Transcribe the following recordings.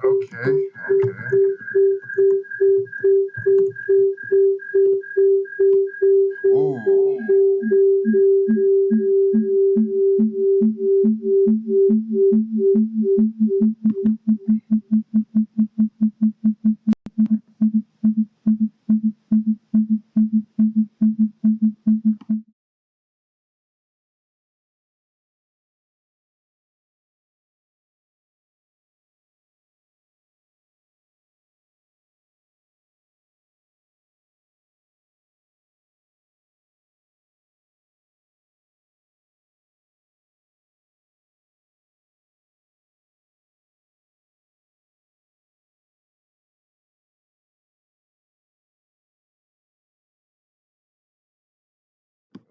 Okay, okay. Ooh.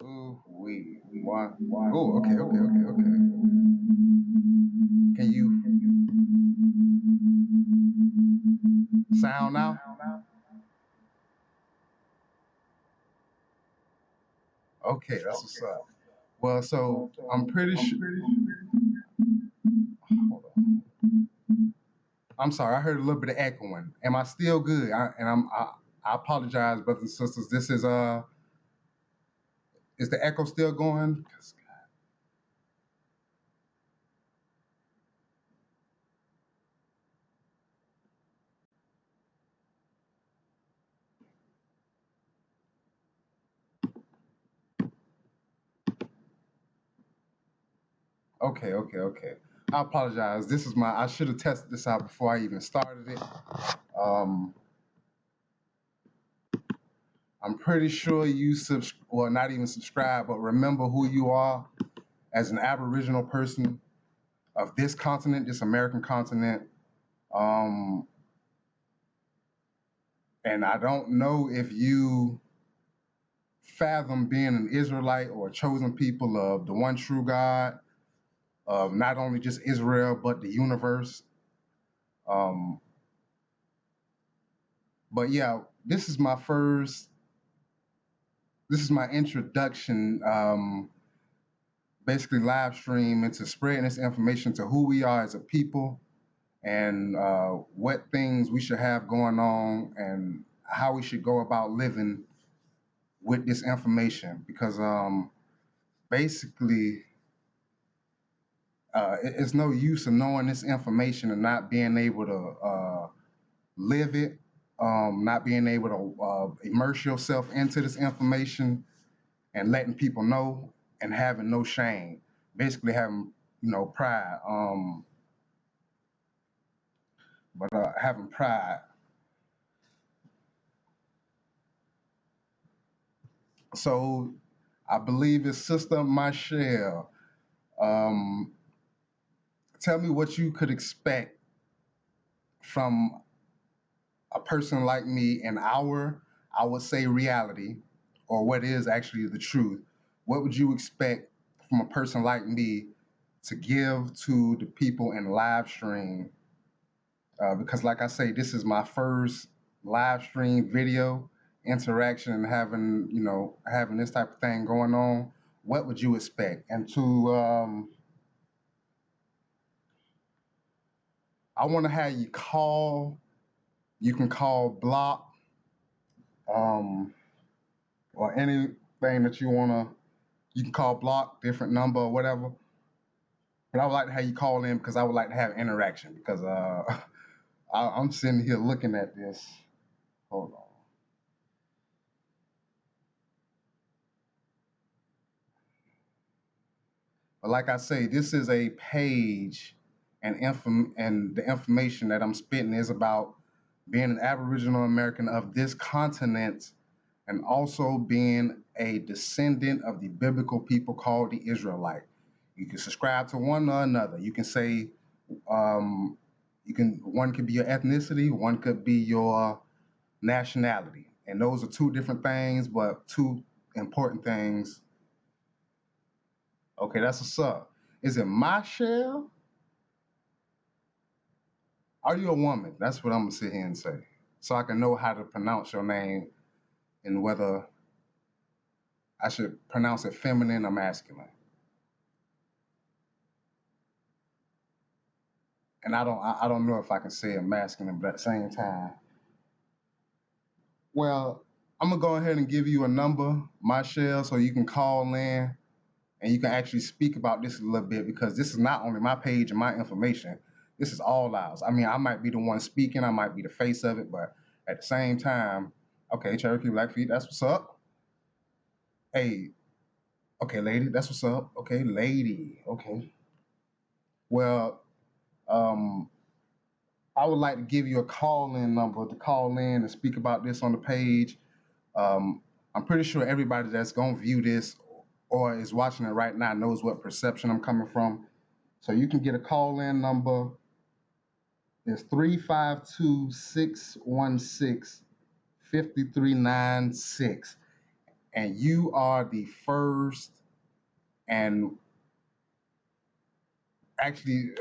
Ooh, wait. One. Oh, okay, okay, okay, okay. Can you sound now? Okay, that's what's up. Well, so I'm pretty sure. Hold on. I'm sorry, I heard a little bit of echoing. Am I still good? I apologize, brothers and sisters. This is the echo still going? Okay, okay, okay. I apologize. I should have tested this out before I even started it. Um, I'm pretty sure well, not even subscribe, but remember who you are as an Aboriginal person of this continent, this American continent. Um, and I don't know if you fathom being an Israelite or a chosen people of the one true God, of not only just Israel, but the universe. Um, but yeah, this is my introduction, basically live stream into spreading this information to who we are as a people and what things we should have going on and how we should go about living with this information. Because basically, it's no use of knowing this information and not being able to live it, not being able to immerse yourself into this information and letting people know and having no shame, basically having pride, but having pride. So I believe it's Sister Michelle. Um, Tell me what you could expect from a person like me in I would say, reality, or what is actually the truth. What would you expect from a person like me to give to the people in live stream? Because, like I say, this is my first live stream video interaction and having this type of thing going on. What would you expect? And I want to have you call. You can call block, um, or anything that you wanna. You can call block, different number or whatever. But I would like to have you call in because I would like to have interaction because I'm sitting here looking at this. Hold on. But like I say, this is a page, and the information that I'm spitting is about being an Aboriginal American of this continent and also being a descendant of the biblical people called the Israelite. You can subscribe to one or another. You can say um, you can one could be your ethnicity, one could be your nationality, and those are two different things, but two important things. Okay, that's what's up. Is it Michelle? Are you a woman? That's what I'm gonna sit here and say, so I can know how to pronounce your name and whether I should pronounce it feminine or masculine. And I don't know if I can say it masculine, but at the same time, well, I'm gonna go ahead and give you a number, Michelle, so you can call in and you can actually speak about this a little bit because this is not only my page and my information. This is all ours. I mean, I might be the one speaking, I might be the face of it, but at the same time, okay, Cherokee Blackfeet, that's what's up. Hey, okay, lady, that's what's up. Okay, lady, okay. Well, um, I would like to give you a call-in number to call in and speak about this on the page. Um, I'm pretty sure everybody that's gonna view this or is watching it right now knows what perception I'm coming from. So you can get a call-in number. It's 352-616-5396. And you are the first and actually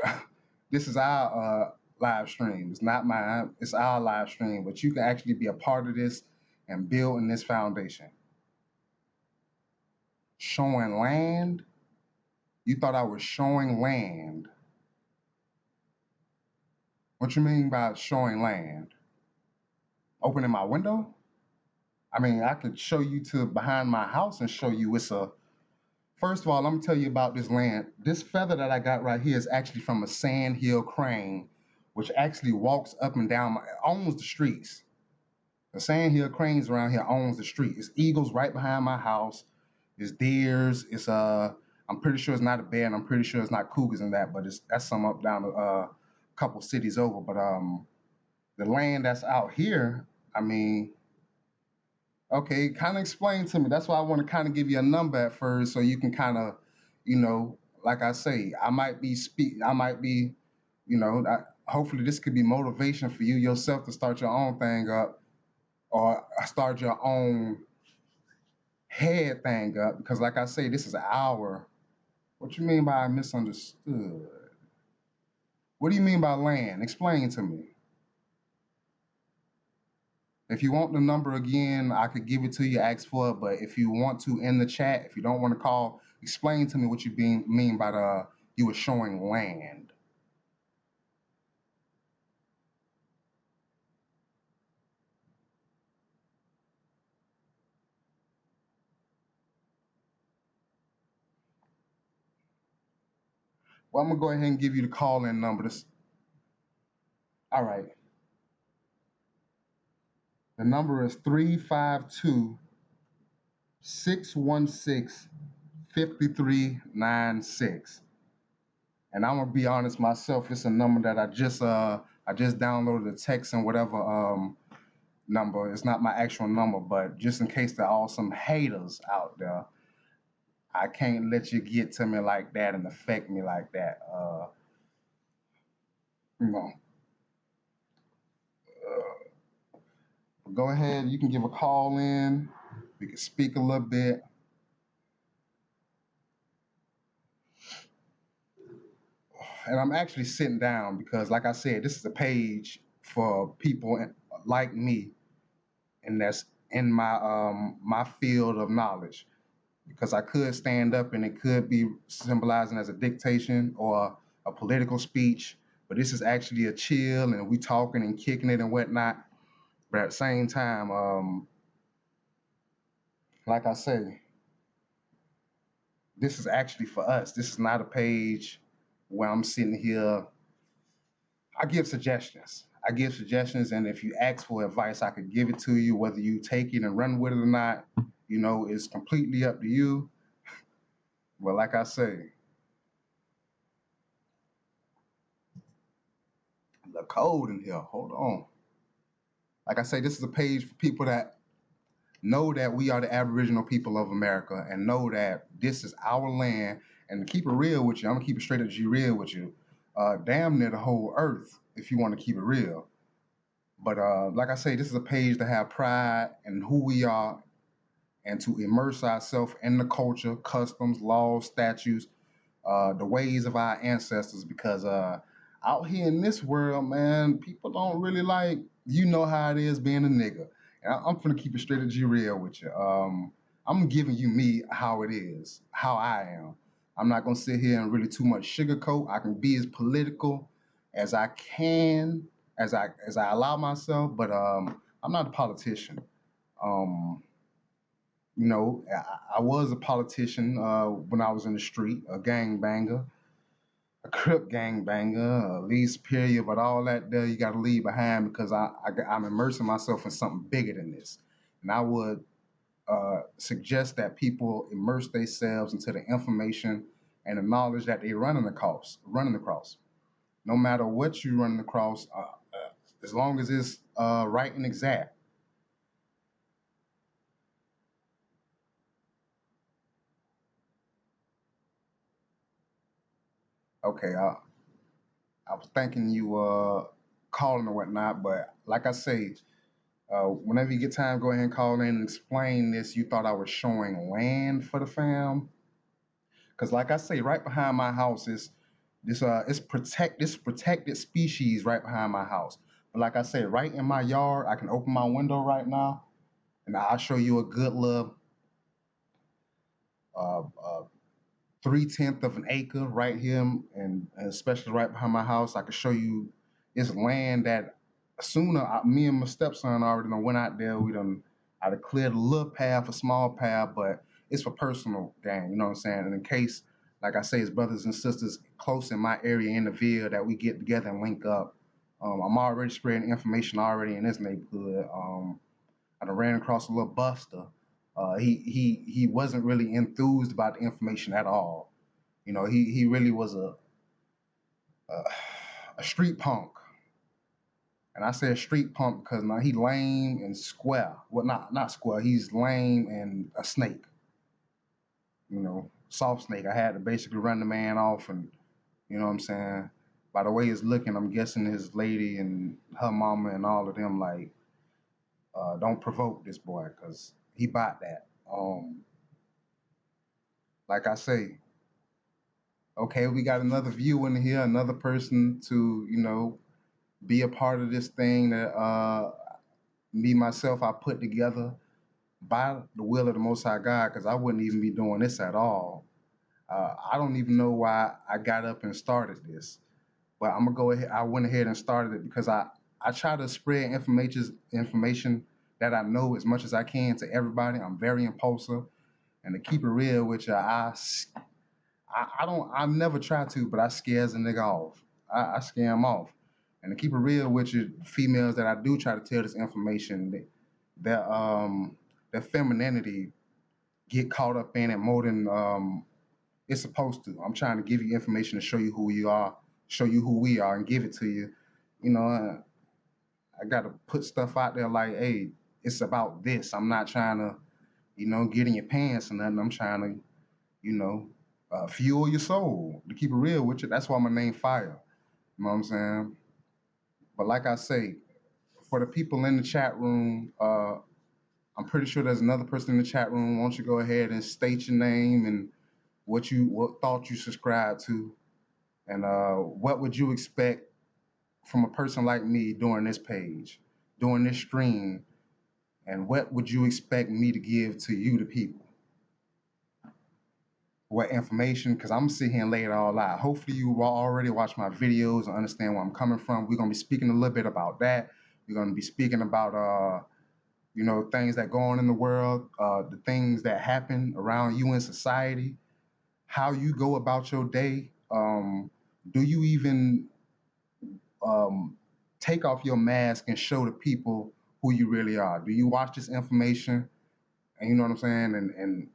this is our live stream. It's not mine, it's our live stream, but you can actually be a part of this and build in this foundation. Showing land? You thought I was showing land. What you mean by showing land? Opening my window? I mean, I could show you to behind my house and show you it's a. First of all, let me tell you about this land. This feather that I got right here is actually from a sandhill crane, which actually walks up and down, owns the streets. The sandhill cranes around here owns the street. It's eagles right behind my house. It's deers. It's I'm pretty sure it's not a bear, and I'm pretty sure it's not cougars and that, but it's that's some up down a couple cities over. But the land that's out here, I mean, okay, kind of explain to me. That's why I want to kind of give you a number at first, so you can kind of, you know, like I say, I might be, hopefully this could be motivation for you yourself to start your own thing up or start your own head thing up. Because, like I say, this is our. What you mean by misunderstood? What do you mean by land? Explain to me. If you want the number again, I could give it to you, ask for it. But if you want to in the chat, if you don't want to call, explain to me what mean by the you were showing land. Well, I'm gonna go ahead and give you the call in number. All right. The number is 352-616-5396. And I'm gonna be honest myself, it's a number that I just downloaded the text and whatever number. It's not my actual number, but just in case there are some haters out there, I can't let you get to me like that and affect me like that. You know, go ahead. You can give a call in. We can speak a little bit. And I'm actually sitting down because, like I said, this is a page for people like me, and that's in my field of knowledge. Because I could stand up and it could be symbolizing as a dictation or a political speech, but this is actually a chill and we talking and kicking it and whatnot. But at the same time, like I say, this is actually for us. This is not a page where I'm sitting here. I give suggestions. I give suggestions, and if you ask for advice, I could give it to you. Whether you take it and run with it or not, is completely up to you. But like I say, cold in here. Hold on. Like I say, this is a page for people that know that we are the Aboriginal people of America and know that this is our land. And to keep it real with you, I'm gonna keep it straight up G real with you. Damn near the whole earth, if you want to keep it real. But like I say, this is a page to have pride in who we are and to immerse ourselves in the culture, customs, laws, statutes, the ways of our ancestors. Because out here in this world, man, people don't really like, you know how it is being a nigga. And I'm gonna keep it straight to G real with you. I'm giving you me how it is, how I am. I'm not gonna sit here and really too much sugarcoat. I can be as political as I can, as I allow myself, but I'm not a politician. Um, I was a politician when I was in the street, a gangbanger, a Crip gangbanger, a lead superior, but all that there you got to leave behind because I'm immersing myself in something bigger than this. And I would suggest that people immerse themselves into the information and the knowledge that they're running across. No matter what you're running across, as long as it's right and exact. Okay, I was thinking you calling or whatnot, but like I say, whenever you get time, go ahead and call in and explain this. You thought I was showing land for the fam, because like I say, right behind my house is this protected species right behind my house. But like I say, right in my yard, I can open my window right now, and I'll show you a good little uh, 3/10 of an acre right here, and especially right behind my house. I could show you this land that me and my stepson already done went out there. I done cleared a little path, a small path, but it's for personal gain. You know what I'm saying? And in case, like I say, it's brothers and sisters close in my area in the Ville that we get together and link up. I'm already spreading information already in this neighborhood. I done ran across a little buster. He wasn't really enthused about the information at all. He really was a a street punk, and I say street punk because now he lame and square. Well, not square. He's lame and a snake. Soft snake. I had to basically run the man off, and you know what I'm saying. By the way it's looking, I'm guessing his lady and her mama and all of them like, don't provoke this boy because he bought that. Like I say, okay, we got another view in here, another person to be a part of this thing that me myself I put together by the will of the Most High God, because I wouldn't even be doing this at all. I don't even know why I got up and started this, but I'm gonna go ahead. I went ahead and started it because I try to spread information that I know as much as I can to everybody. I'm very impulsive, and to keep it real with you, I don't. I never try to, but I scares a nigga off. I scare him off. And to keep it real with you, females that I do try to tell this information, their femininity get caught up in it more than it's supposed to. I'm trying to give you information to show you who you are, show you who we are, and give it to you. You know, I got to put stuff out there like, hey, it's about this. I'm not trying to, get in your pants or nothing. I'm trying to, fuel your soul. To keep it real with you, that's why my name Fire. You know what I'm saying? But like I say, for the people in the chat room, I'm pretty sure there's another person in the chat room. Why don't you go ahead and state your name and what thought you subscribe to, and what would you expect from a person like me doing this page, doing this stream, and what would you expect me to give to you, the people? What information? Because I'm gonna sit here and lay it all out. Hopefully, you all already watched my videos and understand where I'm coming from. We're gonna be speaking a little bit about that. We're gonna be speaking about things that go on in the world, the things that happen around you in society, how you go about your day. Do you even um, take off your mask and show the people who you really are? Do you watch this information and you know what I'm saying,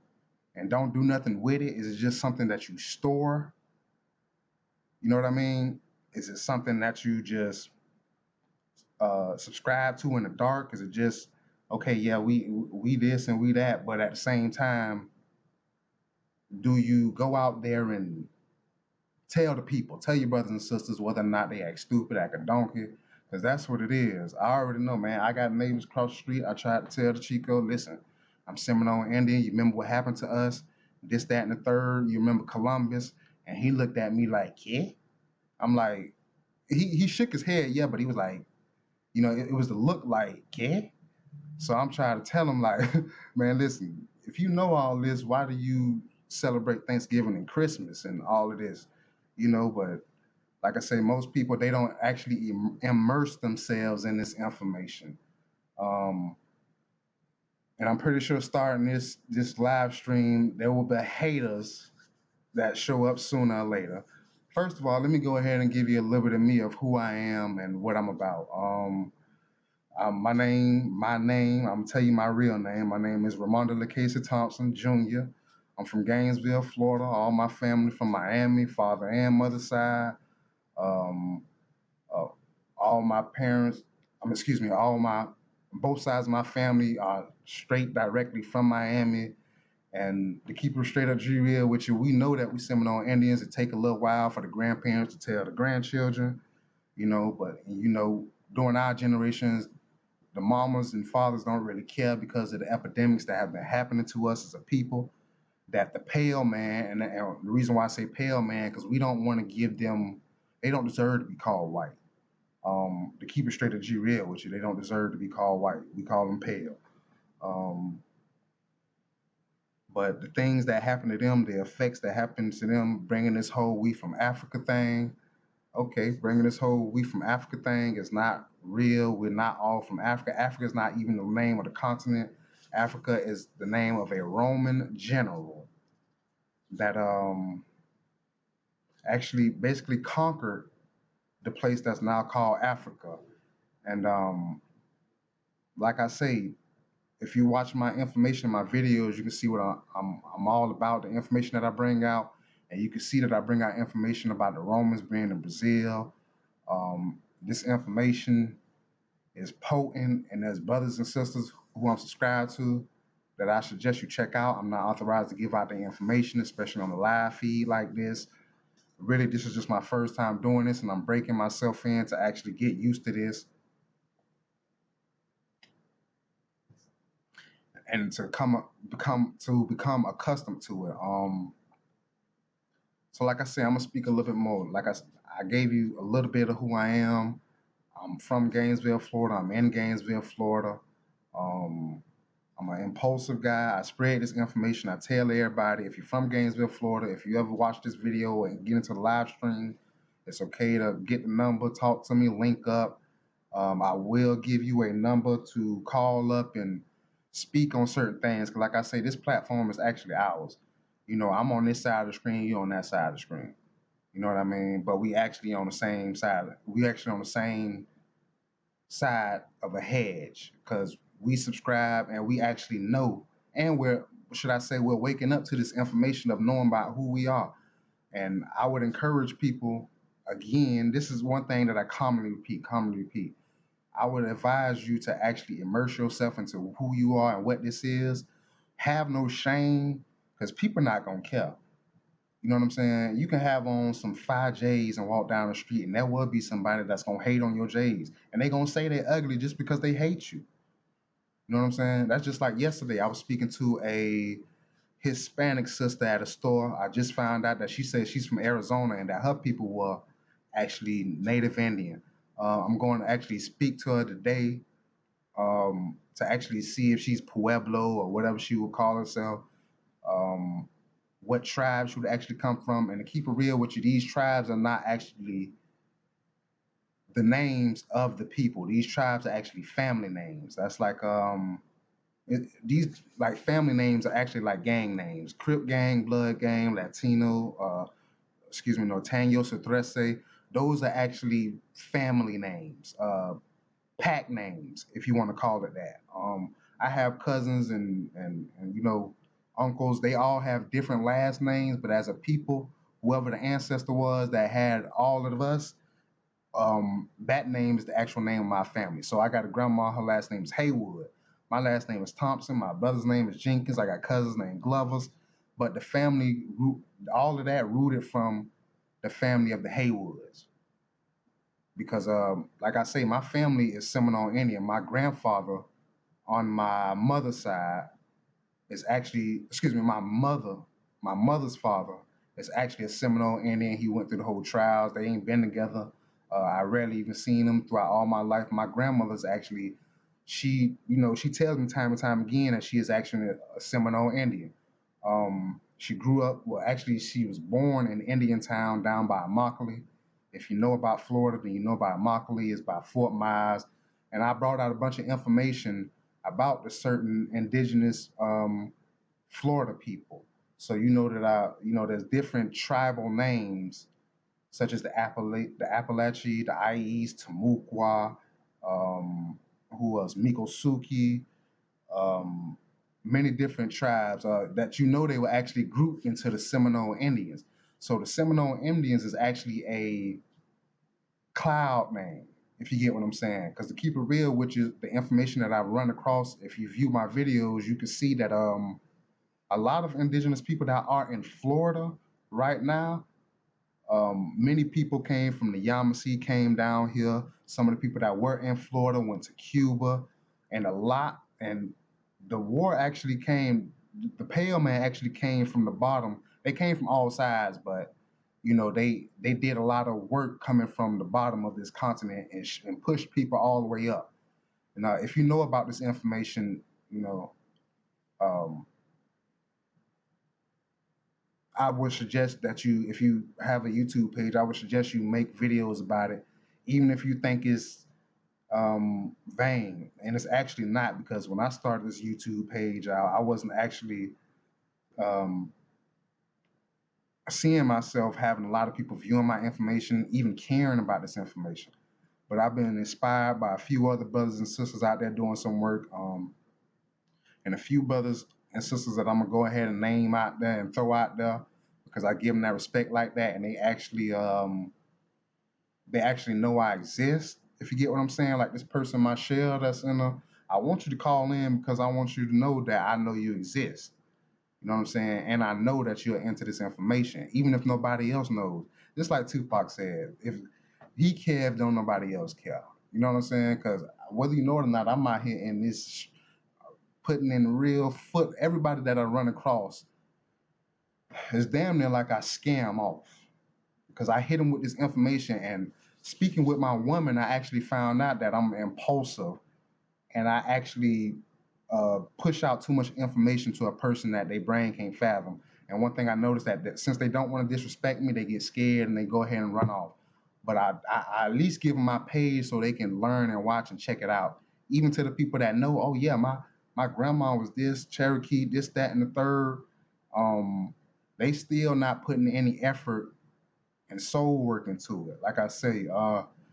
and don't do nothing with it? Is it just something that you store? You know what I mean? Is it something that you just subscribe to in the dark? Is it just okay? Yeah, we this and we that, but at the same time, do you go out there and tell the people, tell your brothers and sisters whether or not they act stupid, act a donkey, because that's what it is. I already know, man. I got neighbors across the street. I tried to tell the Chico, listen, I'm Seminole Indian. You remember what happened to us? This, that, and the third. You remember Columbus? And he looked at me like, yeah. I'm like, he shook his head, yeah, but he was like, it was the look like, yeah. So I'm trying to tell him, like, man, listen, if you know all this, why do you celebrate Thanksgiving and Christmas and all of this? But like I say, most people they don't actually immerse themselves in this information. Um, and I'm pretty sure starting this live stream, there will be haters that show up sooner or later. First of all, let me go ahead and give you a little bit of me of who I am and what I'm about. My name. I'm gonna tell you my real name. My name is Ramonda LaCasey Thompson Jr. I'm from Gainesville, Florida. All my family from Miami, father and mother side. Um, uh, all my parents, excuse me, all my both sides of my family are straight directly from Miami. And to keep it straight up G real with you, we know that we Seminole Indians. It take a little while for the grandparents to tell the grandchildren, but during our generations, the mamas and fathers don't really care because of the epidemics that have been happening to us as a people. That the pale man, and the reason why I say pale man, because we don't want to give them, they don't deserve to be called white. To keep it straight to G real with you, they don't deserve to be called white. We call them pale. Um, but the things that happen to them, the effects that happen to them, bringing this whole we from Africa thing, okay, bringing this whole we from Africa thing is not real. We're not all from Africa. Africa is not even the name of the continent. Africa is the name of a Roman general that actually basically conquered the place that's now called Africa. And like I say, if you watch my information, my videos, you can see what I'm all about, the information that I bring out. And you can see that I bring out information about the Romans being in Brazil. This information is potent, and there's brothers and sisters who I'm subscribed to that I suggest you check out. I'm not authorized to give out the information, especially on the live feed like this. Really, this is just my first time doing this, and I'm breaking myself in to actually get used to this and to become accustomed to it. So like I said, I'm gonna speak a little bit more. I gave you a little bit of who I am. I'm from Gainesville, Florida. I'm in Gainesville, Florida. Um, I'm an impulsive guy. I spread this information. I tell everybody, if you're from Gainesville, Florida, if you ever watch this video and get into the live stream, it's okay to get the number, talk to me, link up. I will give you a number to call up and speak on certain things. 'Cause like I say, this platform is actually ours. I'm on this side of the screen, you're on that side of the screen. You know what I mean? But we actually on the same side. We actually on the same side of a hedge because we subscribe and we actually know, and we're waking up to this information of knowing about who we are. And I would encourage people, again, this is one thing that I commonly repeat. I would advise you to actually immerse yourself into who you are and what this is. Have no shame because people are not going to care. You know what I'm saying? You can have on some 5 J's and walk down the street, and there will be somebody that's gonna hate on your J's, and they gonna say they're ugly just because they hate you. You know what I'm saying? That's just like yesterday. I was speaking to a Hispanic sister at a store. I just found out that she said she's from Arizona and that her people were actually Native Indian. I'm going to actually speak to her today to actually see if she's Pueblo or whatever she would call herself. Um, what tribes she would actually come from. And to keep it real with you, these tribes are not actually the names of the people. These tribes are actually family names. That's like these like family names are actually like gang names: Crip gang, Blood gang, Latino. Excuse me, Norteño, Sotrese. Those are actually family names. Pack names, if you want to call it that. I have cousins and uncles. They all have different last names, but as a people, whoever the ancestor was that had all of us, That name is the actual name of my family. So I got a grandma, her last name is Haywood. My last name is Thompson. My brother's name is Jenkins. I got cousins named Glovers. But the family root, all of that rooted from the family of the Haywoods. Because, like I say, my family is Seminole Indian. My grandfather on my mother's side is actually, excuse me, my mother's father is actually a Seminole Indian. He went through the whole trials. They ain't been together. I rarely even seen him throughout all my life. My grandmother's actually, she tells me time and time again that she is actually a Seminole Indian. She grew up, well, actually, she was born in Indian Town down by Immokalee. If you know about Florida, then you know about Immokalee. It's by Fort Myers. And I brought out a bunch of information about the certain indigenous Florida people. So you know that there's different tribal names such as the Appalachee, the Ies, Tamukwa, um, who else, Mikosuki, um, many different tribes that they were actually grouped into the Seminole Indians. So the Seminole Indians is actually a cloud name, if you get what I'm saying. Because to keep it real, which is the information that I've run across, if you view my videos, you can see that a lot of indigenous people that are in Florida right now. Many people came from the Yamasee, came down here. Some of the people that were in Florida went to Cuba, and the war actually came. The Pale Man actually came from the bottom. They came from all sides, but they did a lot of work coming from the bottom of this continent and pushed people all the way up. Now, if you know about this information, you know. Um, I would suggest that if you have a YouTube page, I would suggest you make videos about it, even if you think it's vain. And it's actually not, because when I started this YouTube page, I wasn't actually um, seeing myself having a lot of people viewing my information, even caring about this information. But I've been inspired by a few other brothers and sisters out there doing some work, and a few brothers and sisters that I'm gonna go ahead and name out there and throw out there because I give them that respect like that, and they actually know I exist. If you get what I'm saying, like this person, Michelle, that's in a. I want you to call in because I want you to know that I know you exist. You know what I'm saying? And I know that you're into this information, even if nobody else knows. Just like Tupac said, if he cared, don't nobody else care. You know what I'm saying? Because whether you know it or not, I'm out here in this putting in real foot. Everybody that I run across is damn near like I scam off because I hit them with this information. And speaking with my woman, I actually found out that I'm impulsive and I actually push out too much information to a person that their brain can't fathom. And one thing I noticed that since they don't want to disrespect me, they get scared and they go ahead and run off. But I at least give them my page so they can learn and watch and check it out. Even to the people that know, oh yeah, my grandma was this Cherokee, this, that, and the third. Um, they still not putting any effort and soul work into it. Like I say,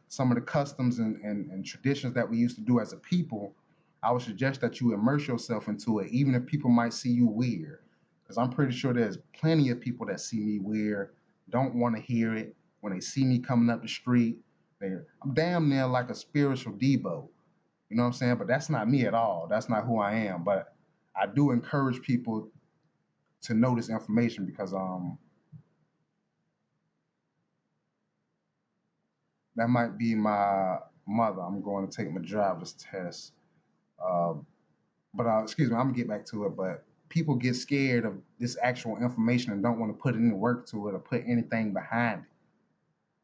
some of the customs and traditions that we used to do as a people, I would suggest that you immerse yourself into it, even if people might see you weird. Because I'm pretty sure there's plenty of people that see me weird, don't want to hear it. When they see me coming up the street, I'm damn near like a spiritual Debo. You know what I'm saying? But that's not me at all. That's not who I am. But I do encourage people to know this information because that might be my mother. I'm going to take my driver's test. Uh, but excuse me, I'm gonna get back to it. But people get scared of this actual information and don't want to put any work to it or put anything behind it,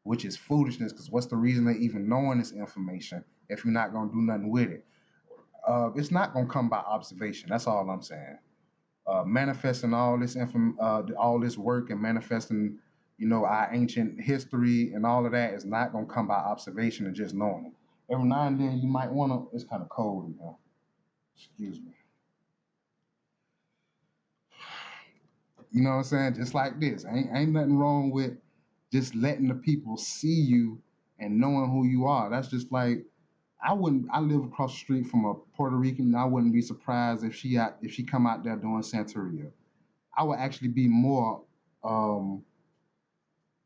which is foolishness. Because what's the reason of even knowing this information if you're not gonna do nothing with it? It's not gonna come by observation. That's all I'm saying. Manifesting all this work and manifesting, our ancient history and all of that is not gonna come by observation and just knowing it. Every now and then you might wanna. It's kind of cold, Excuse me. You know what I'm saying? Just like this, ain't nothing wrong with just letting the people see you and knowing who you are. That's just like I live across the street from a Puerto Rican, and I wouldn't be surprised if she come out there doing Santeria. I would actually be more um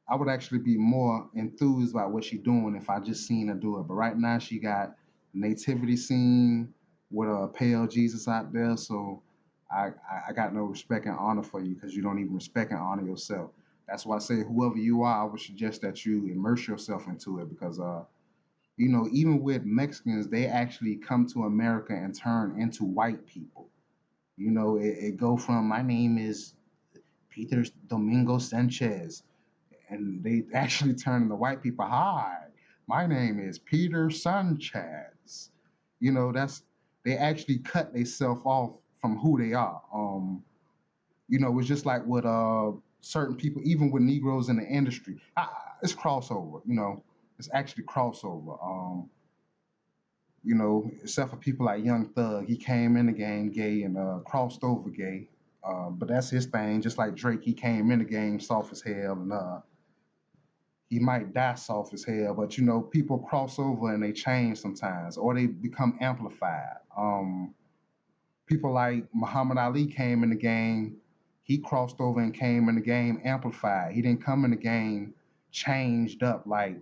I would actually be more enthused about what she's doing if I just seen her do it. But right now she got nativity scene with a pale Jesus out there, so I got no respect and honor for you because you don't even respect and honor yourself. That's why I say whoever you are, I would suggest that you immerse yourself into it because even with Mexicans, they actually come to America and turn into white people. It go from my name is Peter Domingo Sanchez, and they actually turn into white people. Hi, my name is Peter Sanchez. That's they actually cut themselves off from who they are. It's just like with certain people, even with Negroes in the industry, it's crossover. It's actually crossover. Except for people like Young Thug, he came in the game gay and crossed over gay. But that's his thing. Just like Drake, he came in the game soft as hell, and he might die soft as hell. But people cross over and they change sometimes, or they become amplified. People like Muhammad Ali came in the game. He crossed over and came in the game amplified. He didn't come in the game changed up like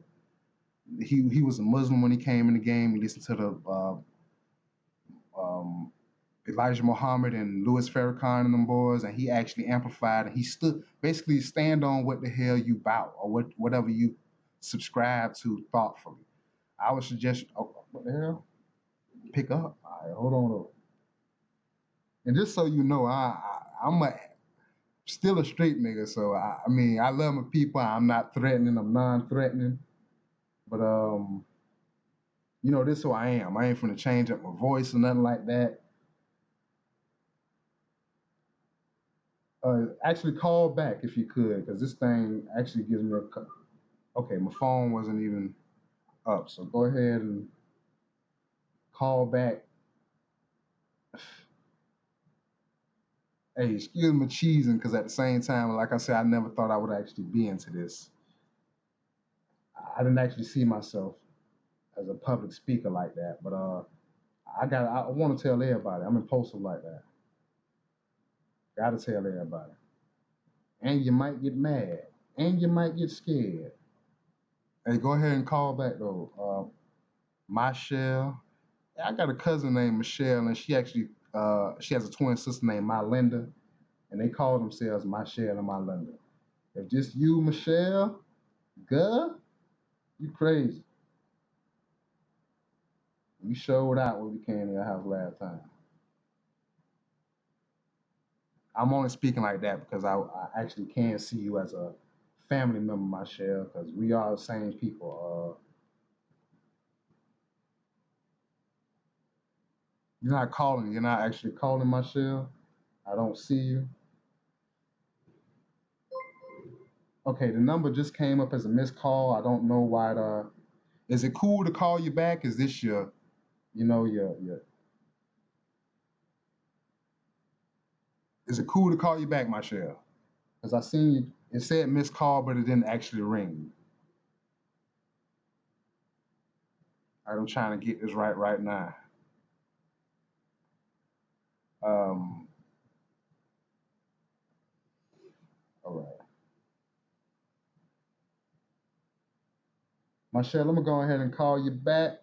he was a Muslim when he came in the game. He listened to the um, Elijah Muhammad and Louis Farrakhan and them boys, and he actually amplified and he stood basically stand on what the hell you bout or whatever you subscribe to thoughtfully. I would suggest, what the hell? Pick up. All right, hold on. And just so you know, I'm still a straight nigga, so I mean I love my people. I'm not threatening. I'm non-threatening, but this is who I am. I ain't finna change up my voice or nothing like that. Actually, call back if you could, because this thing actually gives me a. Okay, my phone wasn't even up, so go ahead and call back. Hey, excuse me cheesing, because at the same time, like I said, I never thought I would actually be into this. I didn't actually see myself as a public speaker like that, but I want to tell everybody. I'm impulsive like that. Gotta tell everybody. And you might get mad, and you might get scared. Hey, go ahead and call back though. Michelle. I got a cousin named Michelle, and she has a twin sister named Mylinda, and they call themselves Michelle and Mylinda. If just you, Michelle, girl, you crazy. We showed out when we came to your house last time. I'm only speaking like that because I actually can see you as a family member, Michelle, because we are the same people. You're not actually calling Michelle. I don't see you. Okay, the number just came up as a missed call. I don't know why. Is it cool to call you back? Is this your? Is it cool to call you back, Michelle? Because I seen you. It said missed call, but it didn't actually ring. All right, I'm trying to get this right now. Um, all right, Michelle, I'm gonna go ahead and call you back.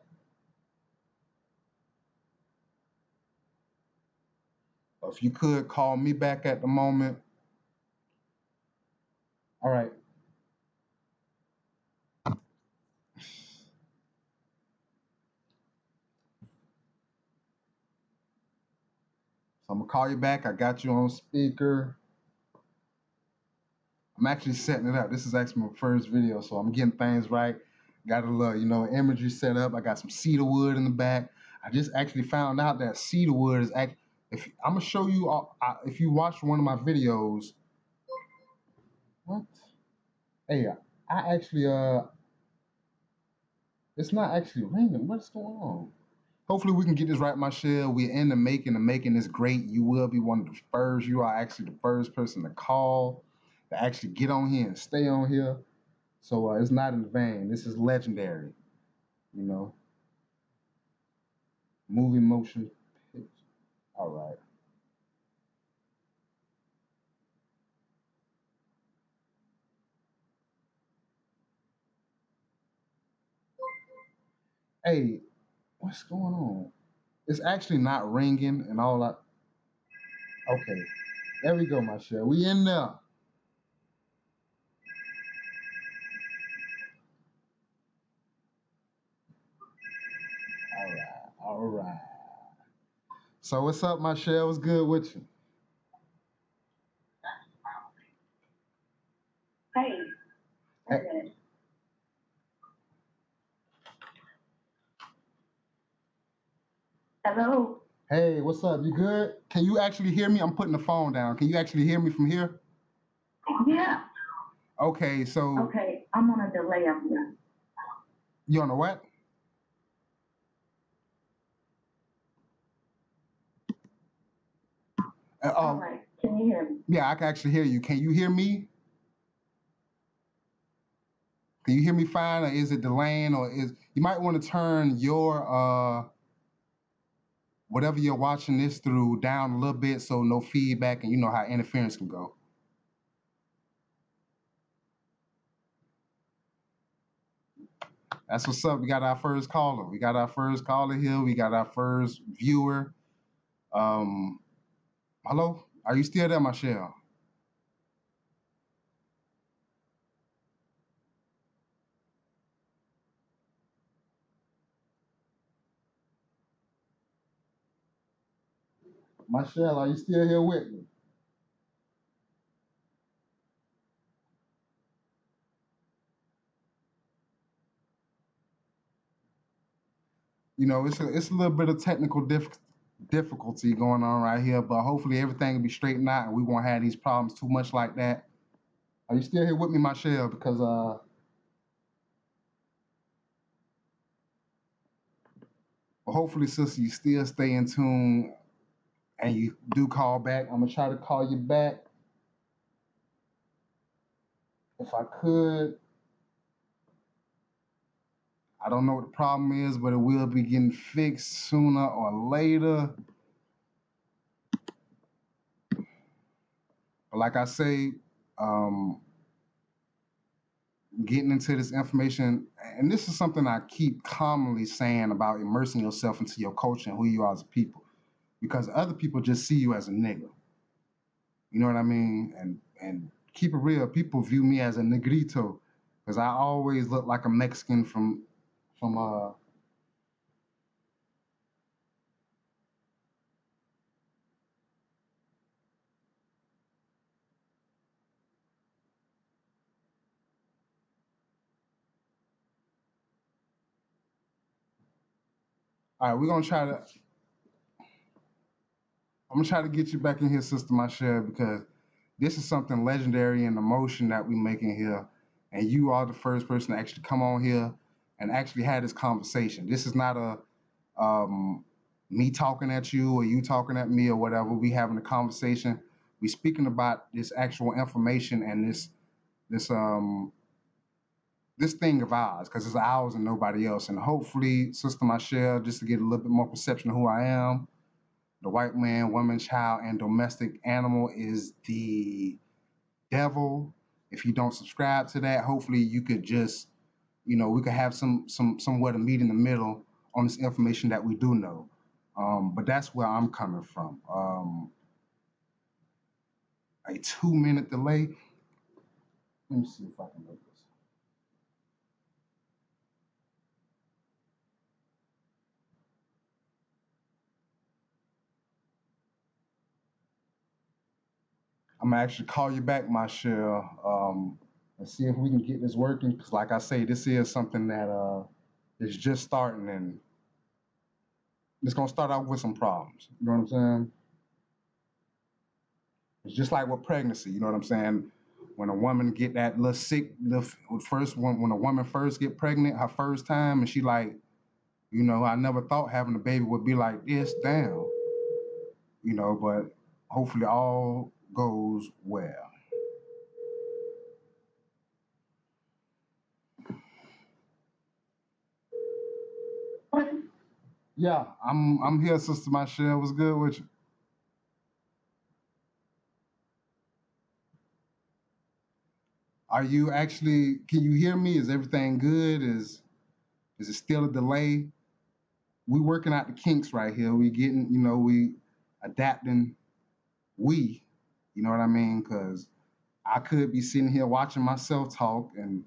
If you could call me back at the moment. All right. So I'm gonna call you back. I got you on speaker. I'm actually setting it up. This is actually my first video, so I'm getting things right. Got a little, imagery set up. I got some cedar wood in the back. I just actually found out that cedar wood is act. If I'm gonna show you, if you watch one of my videos, what? Hey, I actually it's not actually raining. What's going on? Hopefully we can get this right, Michelle. We're in the making. The making is great. You will be one of the first. You are actually the first person to call, to actually get on here and stay on here. So it's not in vain. This is legendary. You know, movie motion picture. All right. Hey, what's going on? It's actually not ringing and all that. Okay, there we go, Michelle. We in there. All right, all right. So what's up, Michelle? What's good with you? Hey, Hey, okay. Hello. hey, what's up? You good? Can you actually hear me? I'm putting the phone down. Can you actually hear me from here? Yeah. Okay, so Okay. I'm on a delay up here. you on the what? Uh, All uh, right. Can you hear me? yeah, I can actually hear you. Can you hear me? Can you hear me fine, or is it delaying, or is you might want to turn your whatever you're watching this through down a little bit so no feedback and you know how interference can go. That's what's up. We got our first caller. We got our first caller here. We got our first viewer. Um, hello, are you still there, Michelle? Michelle, are you still here with me? You know, it's a little bit of technical difficulty going on right here, but hopefully everything will be straightened out and we won't have these problems too much like that. Are you still here with me, Michelle? Because well, hopefully, sister, you still stay in tune and you do call back. I'm gonna try to call you back if I could. I don't know what the problem is, but it will be getting fixed sooner or later. But like I say, um, getting into this information, and this is something I keep commonly saying about immersing yourself into your culture and who you are as a people, because other people just see you as a nigga. You know what I mean? And keep it real, people view me as a negrito because I always look like a Mexican from. All right, we're gonna try to. I'm gonna try to get you back in here, Sister Michelle, because this is something legendary in the motion that we make in here, and you are the first person to actually come on here and actually have this conversation. This is not a me talking at you or you talking at me or whatever. We having a conversation. We speaking about this actual information and this this thing of ours because it's ours and nobody else. And hopefully, Sister Michelle, just to get a little bit more perception of who I am, the white man, woman, child, and domestic animal is the devil. If you don't subscribe to that, hopefully you could just, you know, we could have somewhere to meet in the middle on this information that we do know. But that's where I'm coming from. A 2 minute delay. Let me see if I can make this. I'm gonna actually call you back, Michelle, and see if we can get this working. Because, like I say, this is something that is just starting, and it's gonna start out with some problems. You know what I'm saying? It's just like with pregnancy. You know what I'm saying? When a woman get that little sick, the first one, when a woman first get pregnant, her first time, and she like, you know, I never thought having a baby would be like this. Damn, you know, but hopefully all goes well. Yeah, I'm here, Sister Michelle. What's good with you? Are you actually? Can you hear me? Is everything good? Is it still a delay? We working out the kinks right here. We getting, we adapting. We, you know what I mean? Because I could be sitting here watching myself talk and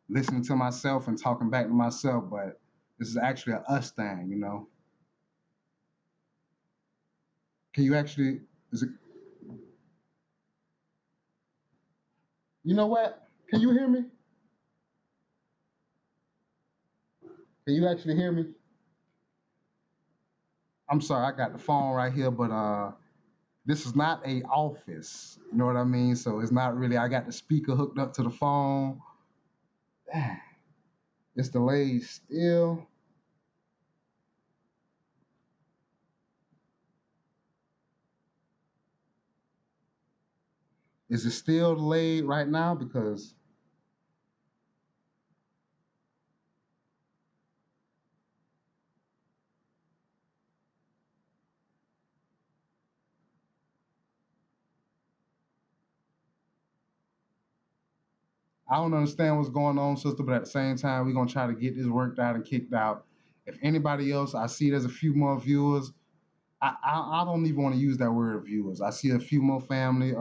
listening to myself and talking back to myself, but this is actually a us thing. Can you actually? Is it? You know what? Can you hear me? Can you actually hear me? I'm sorry, I got the phone right here, but this is not a office. You know what I mean? So it's not really. I got the speaker hooked up to the phone. It's delayed still. Is it still delayed right now? Because I don't understand what's going on, sister. But at the same time, we're gonna try to get this worked out and kicked out. If anybody else, I see there's a few more viewers. I don't even want to use that word viewers. I see a few more family.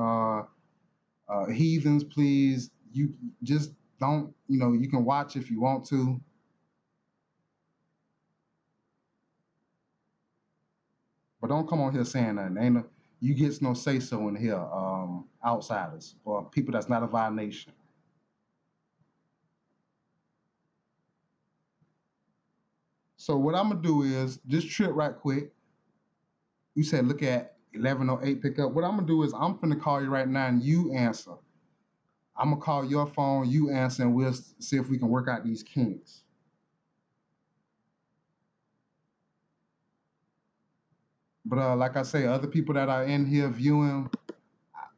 Heathens, please. You just don't. You can watch if you want to, but don't come on here saying nothing. Ain't no, you gets no say so in here. Outsiders or people that's not of our nation. So what I'm gonna do is just trip right quick. You said look at 11:08 pickup. What I'm gonna do is I'm gonna call you right now and you answer. I'm gonna call your phone, you answer, and we'll see if we can work out these kinks. But like I say, other people that are in here viewing,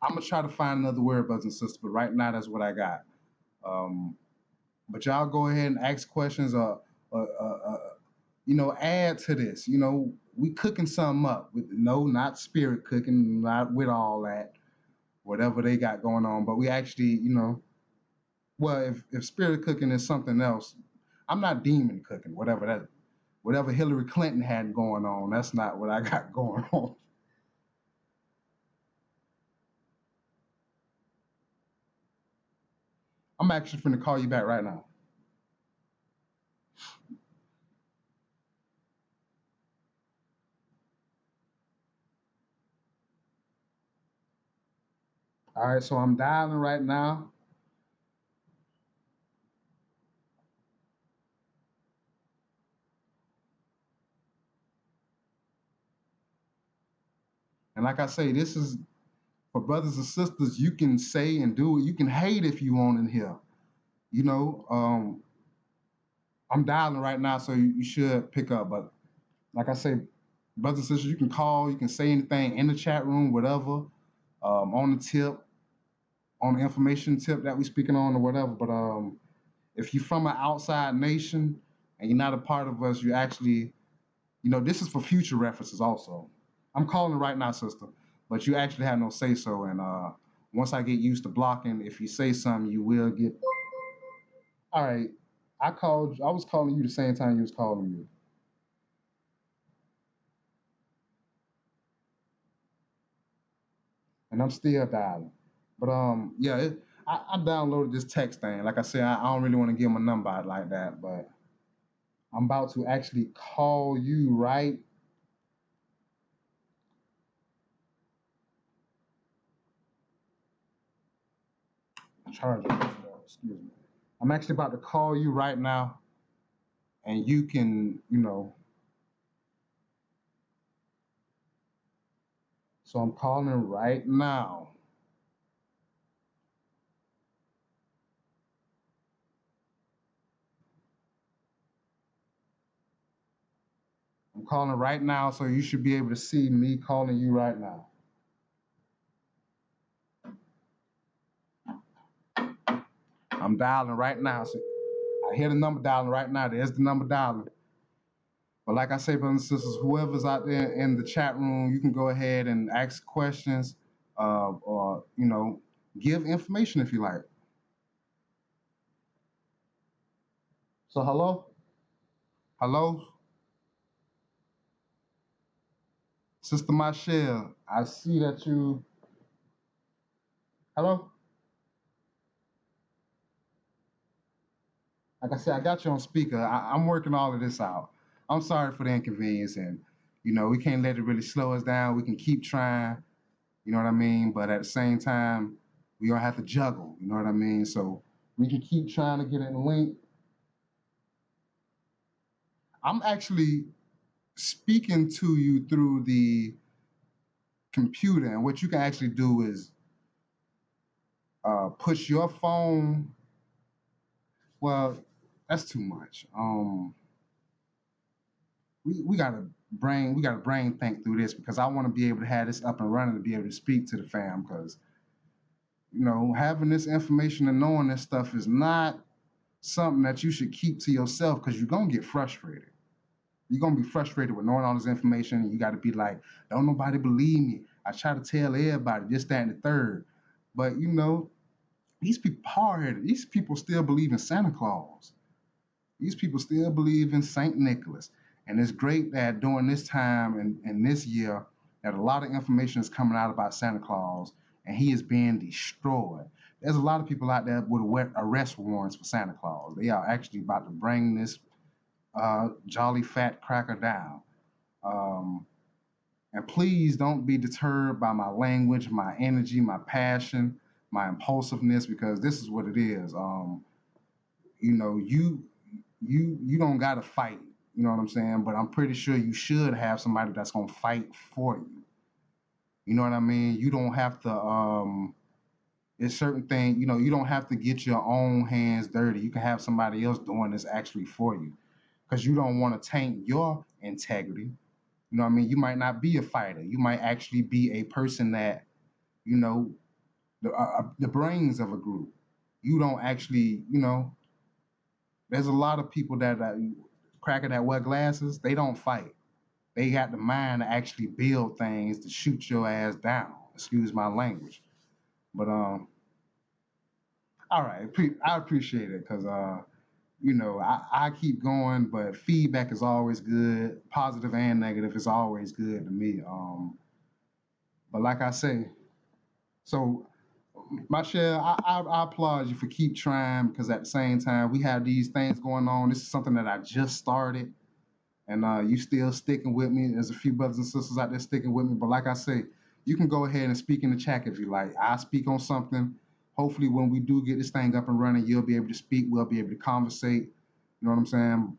I'm gonna try to find another word, brothers and sisters. But right now, that's what I got. Um, but y'all go ahead and ask questions or add to this. We cooking something up with no, not spirit cooking, not with all that, whatever they got going on. But we actually, well, if spirit cooking is something else, I'm not demon cooking, whatever Hillary Clinton had going on. That's not what I got going on. I'm actually finna call you back right now. All right, so I'm dialing right now. And like I say, this is for brothers and sisters. You can say and do it. You can hate if you want in here. You know, I'm dialing right now, so you should pick up. But like I say, brothers and sisters, you can call, you can say anything in the chat room, whatever, on the tip, on the information tip that we speaking on or whatever. But if you're from an outside nation and you're not a part of us, you actually, this is for future references also. I'm calling right now, sister, but you actually have no say so. And once I get used to blocking, if you say something, you will get. All right, I was calling you the same time you was calling me, and I'm still dialing. But yeah, I downloaded this text thing. Like I said, I don't really want to give my number out like that, but I'm about to actually call you right. Charge. Excuse me. I'm actually about to call you right now, and you can, So I'm calling right now. I'm calling right now, so you should be able to see me calling you right now. I'm dialing right now. So I hear the number dialing right now. There's the number dialing. But like I say, brothers and sisters, whoever's out there in the chat room, you can go ahead and ask questions, or give information if you like. So hello. Hello, Sister Michelle. I see that you. Hello. Like I said, I got you on speaker. I'm working all of this out. I'm sorry for the inconvenience, and we can't let it really slow us down. We can keep trying. You know what I mean? But at the same time, we gonna have to juggle. You know what I mean? So we can keep trying to get it linked. I'm actually speaking to you through the computer, and what you can actually do is push your phone. Well, that's too much. We gotta brain think through this because I want to be able to have this up and running to be able to speak to the fam because having this information and knowing this stuff is not something that you should keep to yourself because you're gonna get frustrated. You're gonna be frustrated with knowing all this information, and you got to be like, "Don't nobody believe me." I try to tell everybody this, that, and the third, but these people hard headed. These people still believe in Santa Claus. These people still believe in Saint Nicholas, and it's great that during this time and this year that a lot of information is coming out about Santa Claus, and he is being destroyed. There's a lot of people out there with arrest warrants for Santa Claus. They are actually about to bring this jolly fat cracker down. Um, and please don't be deterred by my language, my energy, my passion, my impulsiveness, because this is what it is. You know, you don't gotta fight. You know what I'm saying? But I'm pretty sure you should have somebody that's gonna fight for you. You know what I mean? You don't have to. It's certain thing. You don't have to get your own hands dirty. You can have somebody else doing this actually for you, because you don't want to taint your integrity. You know what I mean? You might not be a fighter. You might actually be a person that you know the brains of a group. You don't actually. There's a lot of people that cracker that wear glasses. They don't fight. They got the mind to actually build things to shoot your ass down. Excuse my language, but all right, I appreciate it because I keep going, but feedback is always good. Positive and negative is always good to me. But like I say, so Michelle, I applaud you for keep trying because at the same time we have these things going on. This is something that I just started, and you still sticking with me. There's a few brothers and sisters out there sticking with me. But like I say, you can go ahead and speak in the chat if you like. I speak on something. Hopefully, when we do get this thing up and running, you'll be able to speak. We'll be able to conversate. You know what I'm saying?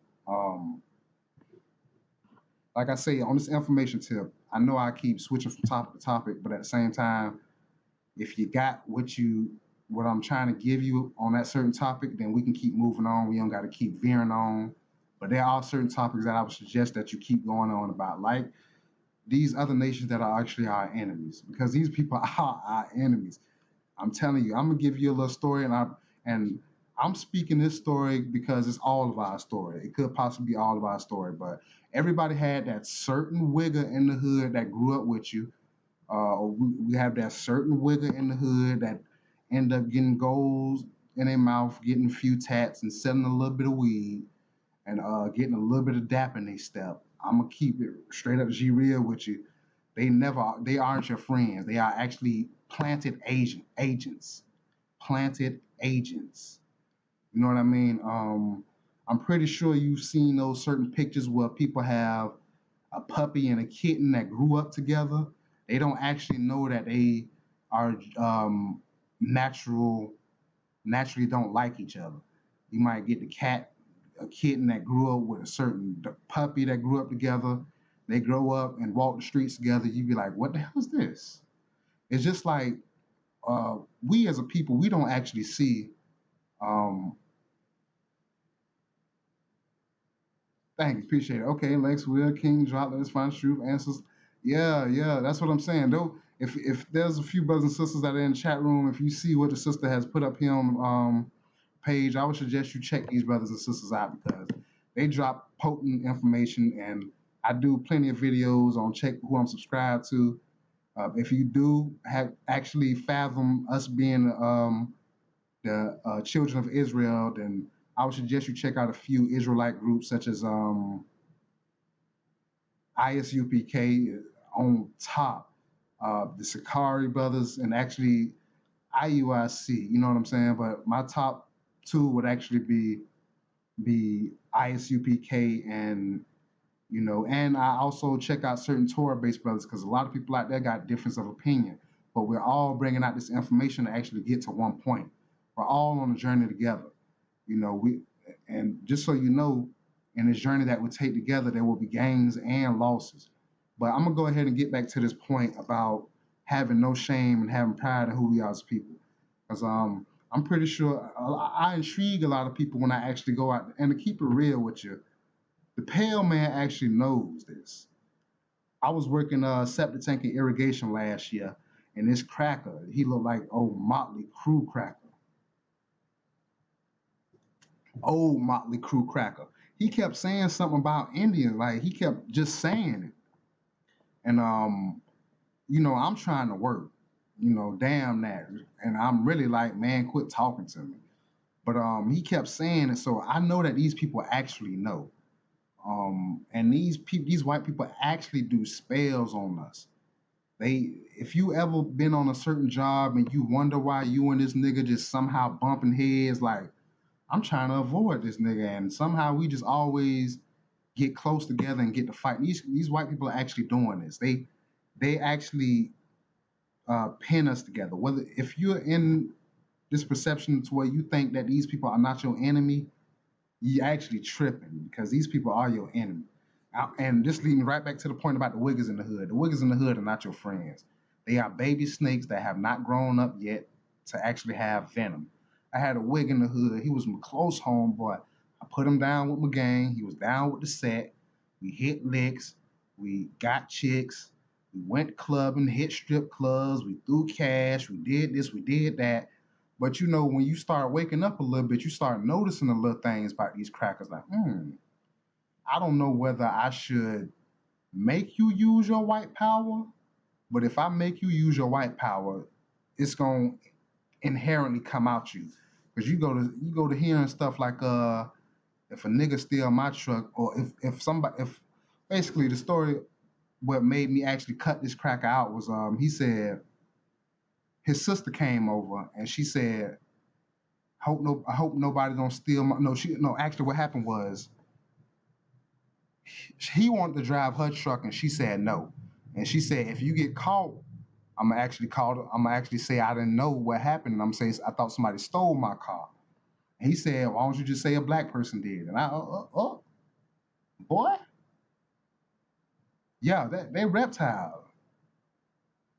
Like I say, on this information tip, I know I keep switching from topic to topic, but at the same time, if you got what I'm trying to give you on that certain topic, then we can keep moving on. We don't got to keep veering on. But there are certain topics that I would suggest that you keep going on about, like these other nations that are actually our enemies, because these people are our enemies. I'm telling you, I'm gonna give you a little story, and I'm speaking this story because it's all of our story. It could possibly be all of our story, but everybody had that certain wigger in the hood that grew up with you. We have that certain wigger in the hood that end up getting goals in their mouth, getting a few tats, and selling a little bit of weed, and getting a little bit of dap in their step. I'm gonna keep it straight up G real with you. They aren't your friends. They are actually agents, planted agents. You know what I mean? I'm pretty sure you've seen those certain pictures where people have a puppy and a kitten that grew up together. They don't actually know that they are naturally don't like each other. You might get a kitten that grew up with a certain puppy that grew up together. They grow up and walk the streets together. You'd be like, what the hell is this? It's just like we as a people, we don't actually see. Um, Thank you, appreciate it. Okay, Lex, Will, King, drop, let us find truth, answers. Yeah, yeah, that's what I'm saying. Though, if there's a few brothers and sisters that are in the chat room, if you see what the sister has put up here on page, I would suggest you check these brothers and sisters out because they drop potent information, and I do plenty of videos on check who I'm subscribed to. If you do have actually fathom us being the children of Israel, then I would suggest you check out a few Israelite groups such as ISUPK on top, the Sakari brothers, and actually IUIC. You know what I'm saying? But my top two would actually be ISUPK and and I also check out certain Torah-based brothers because a lot of people out there got difference of opinion, but we're all bringing out this information to actually get to one point. We're all on a journey together. We and just so you know, in this journey that we take together, there will be gains and losses. But I'm gonna go ahead and get back to this point about having no shame and having pride in who we are as people, because I'm pretty sure I intrigue a lot of people when I actually go out and to keep it real with you. The pale man actually knows this. I was working septic tank and irrigation last year, and this cracker, he looked like old Motley Crue cracker. Old Motley Crue cracker. He kept saying something about Indians, like he kept just saying it. And I'm trying to work. Damn that. And I'm really like, man, quit talking to me. But he kept saying it, so I know that these people actually know. And these white people actually do spells on us. If you ever been on a certain job and you wonder why you and this nigga just somehow bumping heads, like I'm trying to avoid this nigga, and somehow we just always get close together and get to fight. These white people are actually doing this. They actually pin us together. Whether if you're in this perception to where you think that these people are not your enemy, you actually tripping because these people are your enemy. And this leading right back to the point about the Wiggers in the hood. The Wiggers in the hood are not your friends. They are baby snakes that have not grown up yet to actually have venom. I had a wig in the hood. He was my close homeboy. I put him down with my gang. He was down with the set. We hit licks. We got chicks. We went clubbing, hit strip clubs. We threw cash. We did this. We did that. But when you start waking up a little bit, you start noticing the little things about these crackers. Like, I don't know whether I should make you use your white power, but if I make you use your white power, it's gonna inherently come out you. Because you go to hearing stuff like if a nigga steal my truck, or if basically the story what made me actually cut this cracker out was he said his sister came over and she said, I hope nobody don't steal my no, actually what happened was he wanted to drive her truck and she said no. And she said, if you get caught, I'm gonna actually say I didn't know what happened. And I'm saying I thought somebody stole my car. And he said, why don't you just say a black person did? And boy, yeah, they reptile.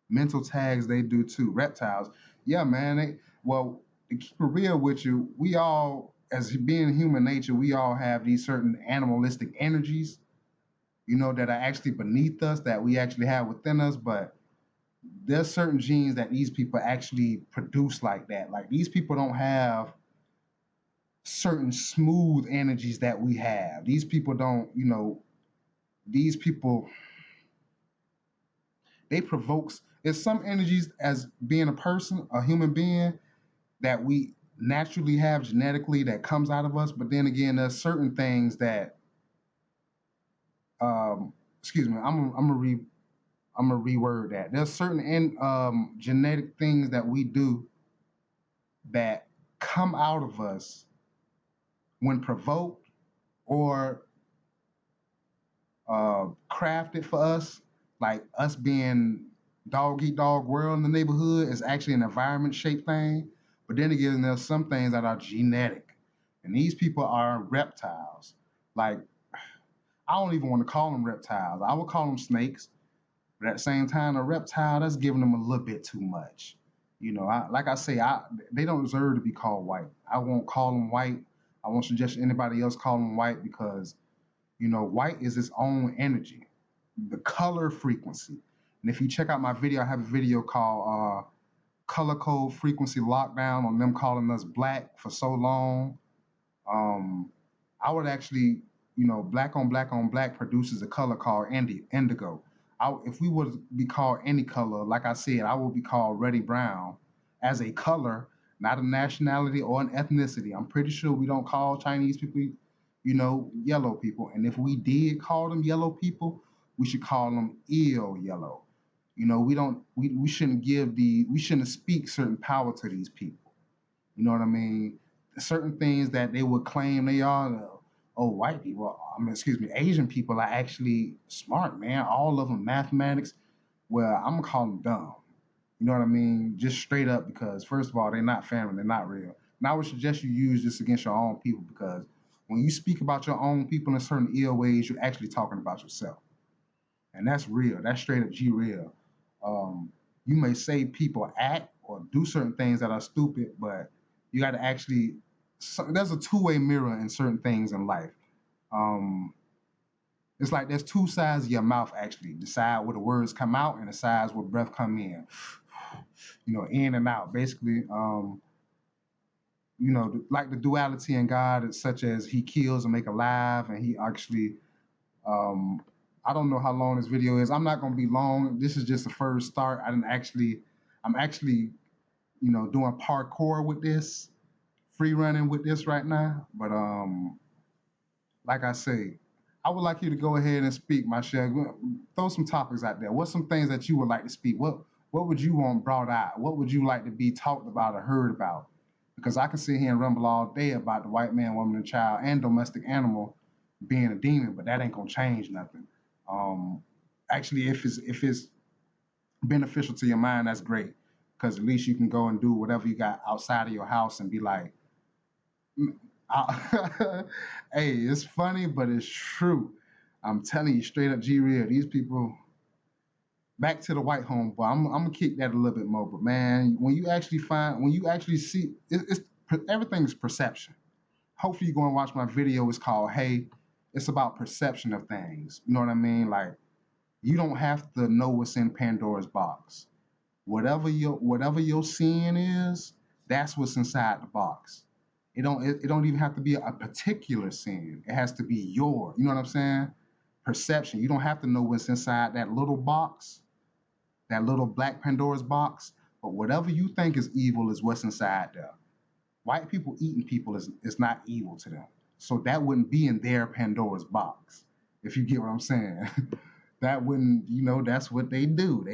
Mental tags they do too. Reptiles. Yeah, man. Well, to keep it real with you, we all, as being human nature, we all have these certain animalistic energies, that are actually beneath us that we actually have within us, but there's certain genes that these people actually produce like that. Like these people don't have certain smooth energies that we have. These people don't, these people they provokes there's some energies as being a person, a human being that we naturally have genetically that comes out of us, but then again there's certain things that excuse me, I'm gonna reword that. There's certain genetic things that we do that come out of us when provoked or crafted for us, like us being dog eat dog world in the neighborhood is actually an environment shaped thing. But then again, there's some things that are genetic, and these people are reptiles. Like I don't even want to call them reptiles. I would call them snakes. But at the same time, a reptile, that's giving them a little bit too much. Like I say, they don't deserve to be called white. I won't call them white. I won't suggest anybody else call them white because, white is its own energy, the color frequency. And if you check out my video, I have a video called Color Code Frequency Lockdown on them calling us black for so long. Um, I would actually, black on black produces a color called indigo. If we would be called any color, like I said, I would be called Reddy Brown as a color, not a nationality or an ethnicity. I'm pretty sure we don't call Chinese people, yellow people. And if we did call them yellow people, we should call them ill yellow. We shouldn't speak certain power to these people. You know what I mean? Certain things that they would claim they are. Oh, white people. Excuse me, Asian people are actually smart, man. All of them mathematics. Well, I'm gonna call them dumb. You know what I mean? Just straight up because first of all, they're not family, they're not real. And I would suggest you use this against your own people because when you speak about your own people in certain ill ways, you're actually talking about yourself. And that's real. That's straight up G real. Um, you may say people act or do certain things that are stupid, but you got to actually. There's a two-way mirror in certain things in life. Um, it's like there's two sides of your mouth actually. The side where the words come out and the sides where breath come in. In and out. Basically, like the duality in God, is such as He kills and make alive, and He actually um, I don't know how long this video is. I'm not gonna be long. This is just the first start. I'm actually, doing parkour with this, free running with this right now. But like I say, I would like you to go ahead and speak, Michelle. Throw some topics out there. What's some things that you would like to speak? What would you want brought out? What would you like to be talked about or heard about? Because I can sit here and rumble all day about the white man, woman, and child and domestic animal being a demon, but that ain't gonna change nothing. Um, Actually, if it's beneficial to your mind, that's great. Because at least you can go and do whatever you got outside of your house and be like, hey, it's funny, but it's true. I'm telling you straight up, G real. These people. Back to the white homeboy. I'm gonna kick that a little bit more, but man, when you actually see, it's everything's perception. Hopefully, you go and watch my video. It's called "Hey." It's about perception of things. You know what I mean? Like you don't have to know what's in Pandora's box. Whatever your sin is, that's what's inside the box. It don't even have to be a particular sin. It has to be your. You know what I'm saying? Perception. You don't have to know what's inside that little box, that little black Pandora's box. But whatever you think is evil is what's inside there. White people eating people is not evil to them. So that wouldn't be in their Pandora's box. If you get what I'm saying. That wouldn't, that's what they do.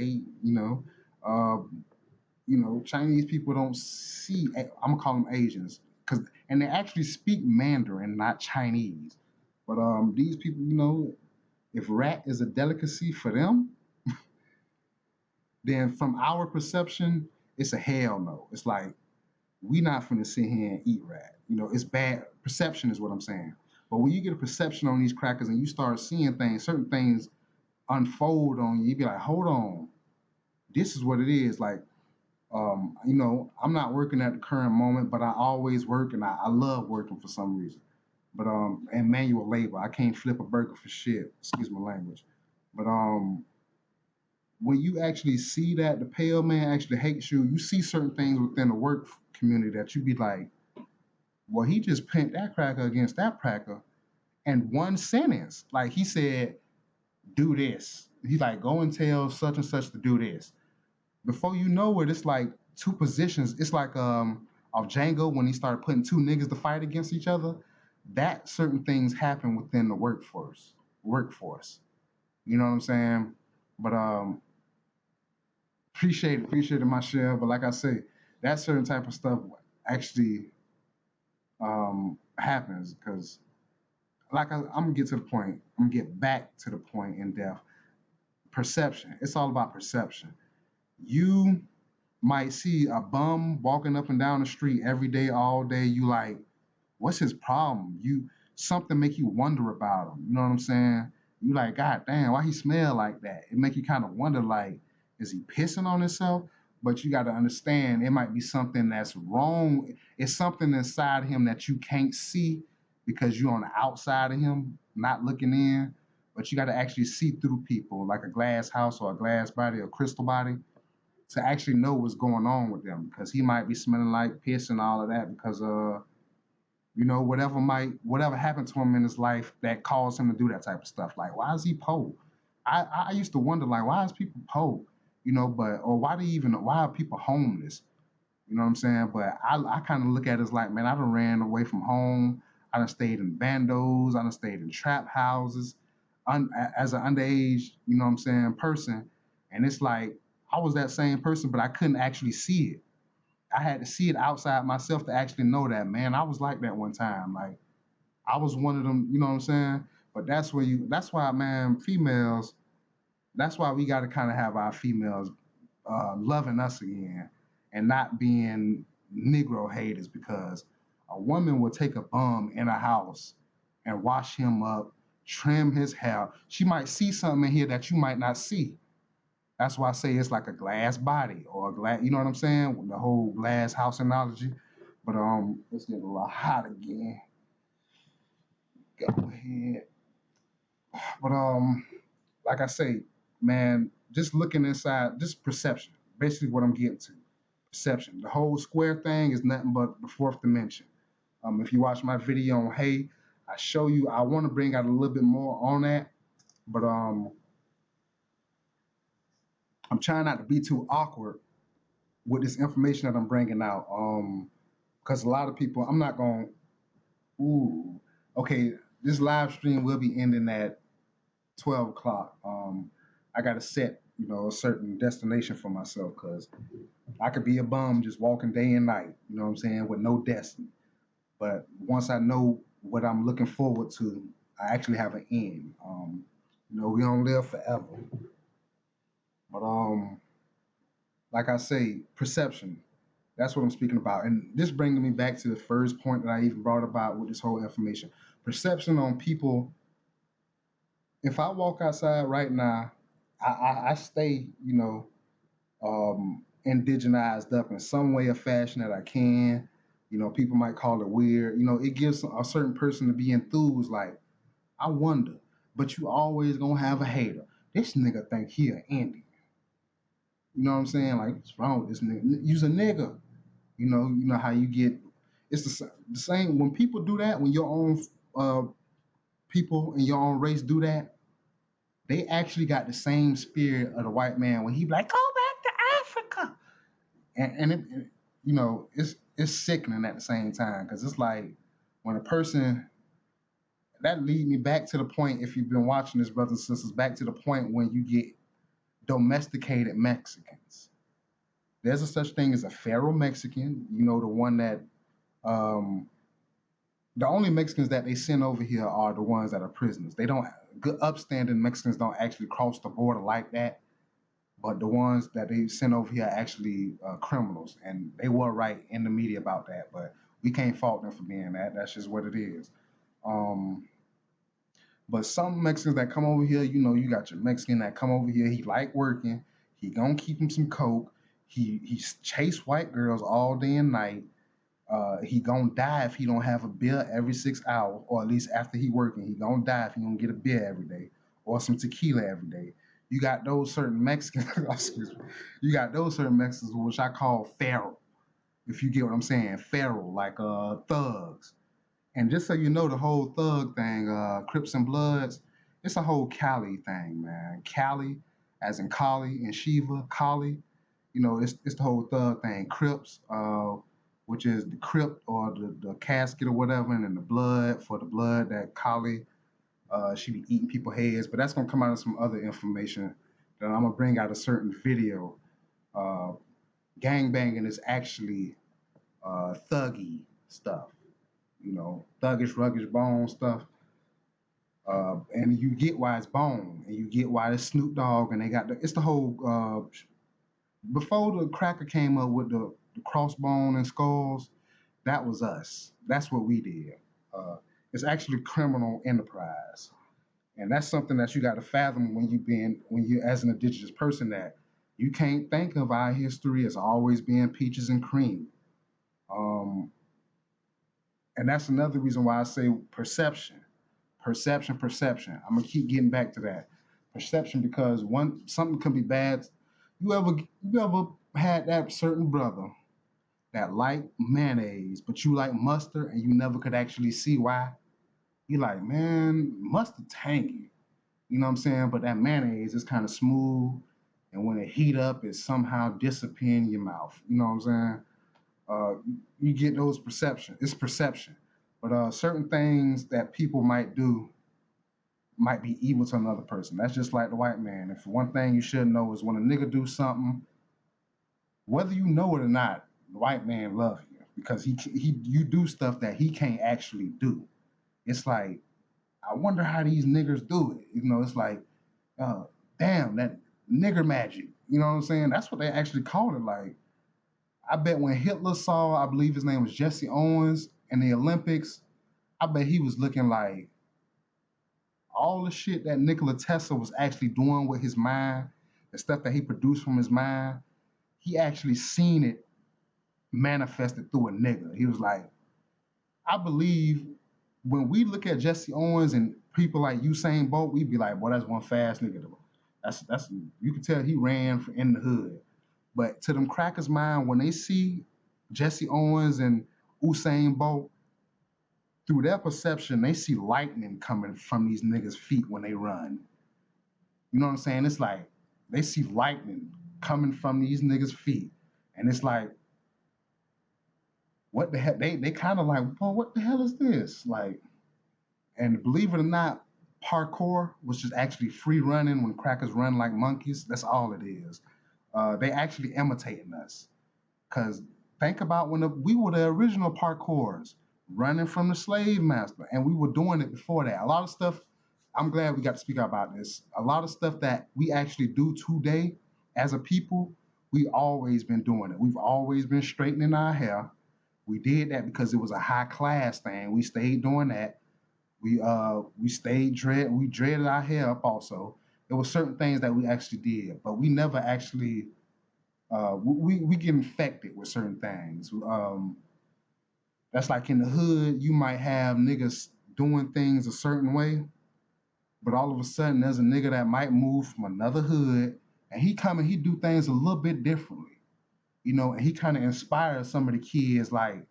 Uh, Chinese people don't see. I'm gonna call them Asians, and they actually speak Mandarin, not Chinese. But these people, if rat is a delicacy for them, then from our perception, it's a hell no. It's like we not finna sit here and eat rat. It's bad perception is what I'm saying. But when you get a perception on these crackers and you start seeing things, certain things unfold on you, you be like, hold on, this is what it is. Like, I'm not working at the current moment, but I always work and I love working for some reason. But and manual labor, I can't flip a burger for shit. Excuse my language. But when you actually see that the pale man actually hates you, you see certain things within the work community that you be like, well, he just pinned that cracker against that cracker in one sentence. Like he said, do this. He's like, go and tell such and such to do this. Before you know it, it's like two positions. It's like of Django when he started putting two niggas to fight against each other. That certain things happen within the workforce. Workforce. You know what I'm saying? But appreciate it, my share. But like I say, that certain type of stuff actually happens because, I'm gonna get to the point. I'm gonna get back to the point in depth. Perception. It's all about perception. You might see a bum walking up and down the street every day, all day. You like, what's his problem? Something make you wonder about him. You know what I'm saying? You like, God damn, why he smell like that? It make you kind of wonder, like, is he pissing on himself? But you got to understand, it might be something that's wrong. It's something inside him that you can't see because you're on the outside of him, not looking in. But you got to actually see through people, like a glass house or a glass body or crystal body, to actually know what's going on with them because he might be smelling like piss and all of that because whatever happened to him in his life that caused him to do that type of stuff. Like, why is he poor? I used to wonder, like, why is people poor? But or why are people homeless? You know what I'm saying? But I kind of look at it as like, man, I done ran away from home. I done stayed in bandos. I done stayed in trap houses as an underage, you know what I'm saying, person. And it's like, I was that same person, but I couldn't actually see it. I had to see it outside myself to actually know that, man, I was like that one time. Like, I was one of them, you know what I'm saying? But that's why, man, females, that's why we got to kind of have our females loving us again and not being Negro haters, because a woman will take a bum in a house and wash him up, trim his hair. She might see something in here that you might not see. That's why I say it's like a glass body or a glass, you know what I'm saying? With the whole glass house analogy. But let's get a little hot again. Go ahead. But like I say, man, just looking inside, just perception. Basically, what I'm getting to, perception. The whole square thing is nothing but the fourth dimension. If you watch my video on Hey, I show you. I want to bring out a little bit more on that, but I'm trying not to be too awkward with this information that I'm bringing out. Because a lot of people, I'm not going. Ooh, okay. This live stream will be ending at 12 o'clock. I got to set, a certain destination for myself, because I could be a bum just walking day and night, you know what I'm saying, with no destiny. But once I know what I'm looking forward to, I actually have an end. We don't live forever. But like I say, perception. That's what I'm speaking about. And this bringing me back to the first point that I even brought about with this whole information. Perception on people. If I walk outside right now, I stay, indigenized up in some way or fashion that I can. People might call it weird. It gives a certain person to be enthused. Like, I wonder, but you always gonna have a hater. This nigga think he an Indian. You know what I'm saying? Like, what's wrong with this nigga? You's a nigga. You know how you get. It's the same when people do that. When your own uh, people in your own race do that, they actually got the same spirit of the white man when he be like, go back to Africa. It's sickening at the same time, because it's like when a person that lead me back to the point, if you've been watching this, brothers and sisters, back to the point when you get domesticated Mexicans. There's a such thing as a feral Mexican, the one that um, the only Mexicans that they send over here are the ones that are prisoners. They don't good upstanding Mexicans don't actually cross the border like that. But the ones that they sent over here are actually criminals, and they were right in the media about that. But we can't fault them for being that. That's just what it is. Um, but some Mexicans that come over here, you got your Mexican that come over here. He like working. He gonna keep him some coke. He's chase white girls all day and night. He gonna die if he don't have a beer every 6 hours, or at least after he working. He gonna die if he don't get a beer every day or some tequila every day. You got those certain Mexicans, excuse me. You got those certain Mexicans, which I call feral. If you get what I'm saying, feral, like thugs. And just so you know, the whole thug thing, Crips and Bloods, it's a whole Cali thing, man. Cali, as in Kali and Shiva, Kali. It's the whole thug thing. Crips, which is the crypt or the casket or whatever, and then the blood for the blood that Kali, she be eating people's heads. But that's gonna come out of some other information that I'm gonna bring out a certain video. Uh, Gang banging is actually thuggy stuff, thuggish, ruggish bone stuff. And you get why it's bone, and you get why it's Snoop Dogg, and it's the whole before the cracker came up with the crossbone and skulls, that was us. That's what we did. Uh, it's actually criminal enterprise, and that's something that you got to fathom when you as an indigenous person, that you can't think of our history as always being peaches and cream. Um, and that's another reason why I say perception, perception, perception. I'm gonna keep getting back to that perception, because one something can be bad. You ever had that certain brother that like mayonnaise, but you like mustard, and you never could actually see why? You like, man, mustard tangy. You know what I'm saying? But that mayonnaise is kind of smooth, and when it heat up, it somehow disappear in your mouth. You know what I'm saying? Uh, you get those perception. It's perception, but certain things that people might do might be evil to another person. That's just like the white man. If one thing you should know is when a nigga do something, whether you know it or not, the white man loves you because he you do stuff that he can't actually do. It's like I wonder how these niggers do it. You know, it's like, uh, damn that nigger magic. You know what I'm saying? That's what they actually called it. Like I bet when Hitler saw, I believe his name was Jesse Owens in the Olympics, I bet he was looking like all the shit that Nikola Tesla was actually doing with his mind, the stuff that he produced from his mind, he actually seen it manifested through a nigga. He was like, I believe when we look at Jesse Owens and people like Usain Bolt, we'd be like, boy, that's one fast nigga. That's you can tell he ran in the hood. But to them crackers' mind, when they see Jesse Owens and Usain Bolt, through their perception, they see lightning coming from these niggas' feet when they run. You know what I'm saying? It's like they see lightning coming from these niggas' feet. And it's like, what the hell? They kind of like, well, what the hell is this? Like, and believe it or not, parkour, which is actually free running when crackers run like monkeys, that's all it is. They actually imitating us. Because think about when we were the original parkours running from the slave master, and we were doing it before that. A lot of stuff, I'm glad we got to speak out about this. A lot of stuff that we actually do today as a people, we always been doing it. We've always been straightening our hair. We did that because it was a high class thing. We stayed doing that. We dreaded our hair up also. There were certain things that we actually did, but we never actually we get infected with certain things. That's like in the hood, you might have niggas doing things a certain way, but all of a sudden there's a nigga that might move from another hood, and he do things a little bit differently, you know, and he kind of inspires some of the kids, like,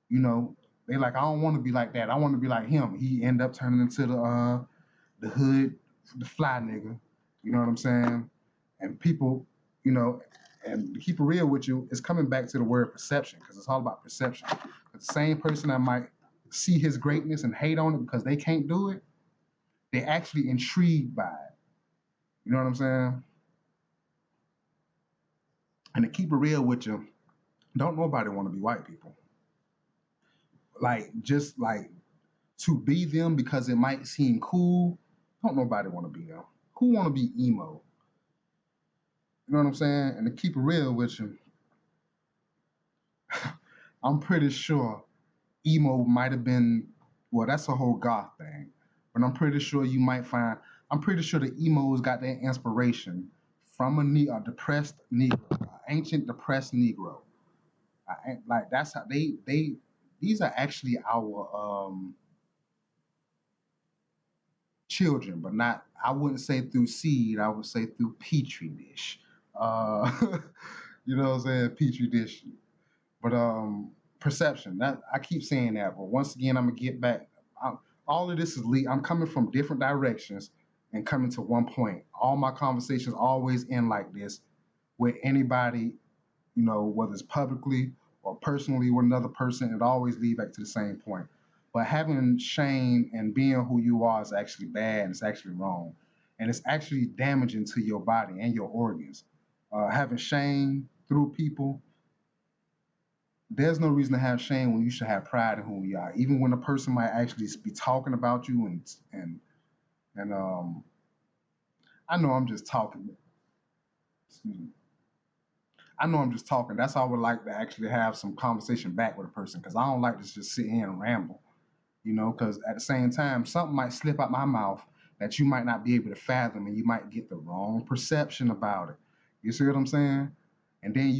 you know, they like, I don't want to be like that. I want to be like him. He end up turning into the hood, the fly nigga. You know what I'm saying? And people, you know, and to keep it real with you, it's coming back to the word perception because it's all about perception. The same person that might see his greatness and hate on it because they can't do it, they actually intrigued by it. You know what I'm saying? And to keep it real with you, don't nobody want to be white people. Like just like to be them because it might seem cool. Don't nobody want to be them. Who want to be emo? You know what I'm saying? And to keep it real with you, I'm pretty sure emo might have been, well, that's a whole goth thing, but I'm pretty sure you might find, I'm pretty sure the emos got their inspiration from a depressed Negro, an ancient depressed Negro. Like that's how these are actually our children, but not, I wouldn't say through seed, I would say through petri dish. Uh, you know what I'm saying? Petri dish. But perception. That I keep saying that, but once again, I'm gonna get back. I, all of this is I'm coming from different directions and coming to one point. All my conversations always end like this, with anybody, you know, whether it's publicly or personally with another person, it always lead back to the same point. But having shame and being who you are is actually bad and it's actually wrong. And it's actually damaging to your body and your organs. Having shame through people, there's no reason to have shame when you should have pride in who you are. Even when a person might actually be talking about you and I know I'm just talking. Excuse me. I know I'm just talking. That's how I would like to actually have some conversation back with a person because I don't like to just sit here and ramble, you know, because at the same time, something might slip out my mouth that you might not be able to fathom and you might get the wrong perception about it. You see what I'm saying? And then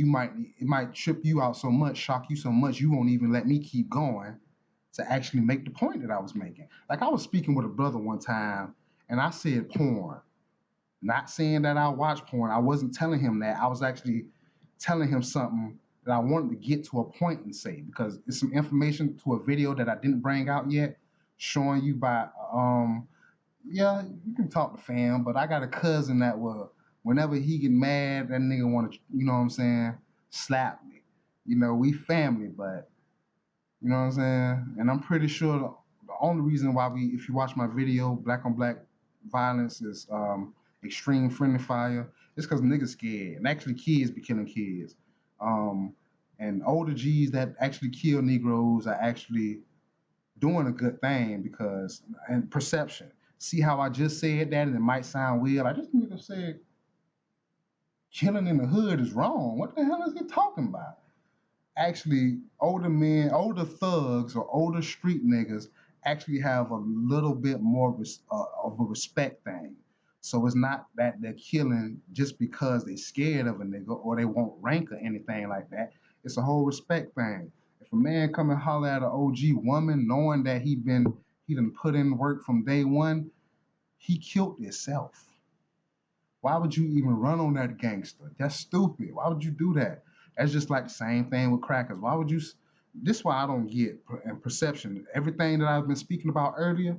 it might trip you out so much, shock you so much, you won't even let me keep going to actually make the point that I was making. Like I was speaking with a brother one time and I said porn. Not saying that I watch porn. I wasn't telling him that. I was actually telling him something that I wanted to get to a point and say because it's some information to a video that I didn't bring out yet, showing you by yeah, you can talk to fam, but I got a cousin that will whenever he get mad, that nigga wanna, you know what I'm saying, slap me. we family, but you know what I'm saying? And I'm pretty sure the only reason why if you watch my video, black on black violence is extreme friendly fire, it's because niggas scared. And actually, kids be killing kids. Um, and older G's that actually kill Negroes are actually doing a good thing because, and perception. See how I just said that and it might sound weird? Like, this nigga said killing in the hood is wrong. What the hell is he talking about? Actually, older men, older thugs, or older street niggas actually have a little bit more of a respect thing. So it's not that they're killing just because they're scared of a nigga or they won't rank or anything like that. It's a whole respect thing. If a man come and holler at an OG woman, knowing that he done put in work from day one, he killed himself. Why would you even run on that gangster? That's stupid. Why would you do that? That's just like the same thing with crackers. Why would you? This is why I don't get and perception. Everything that I've been speaking about earlier,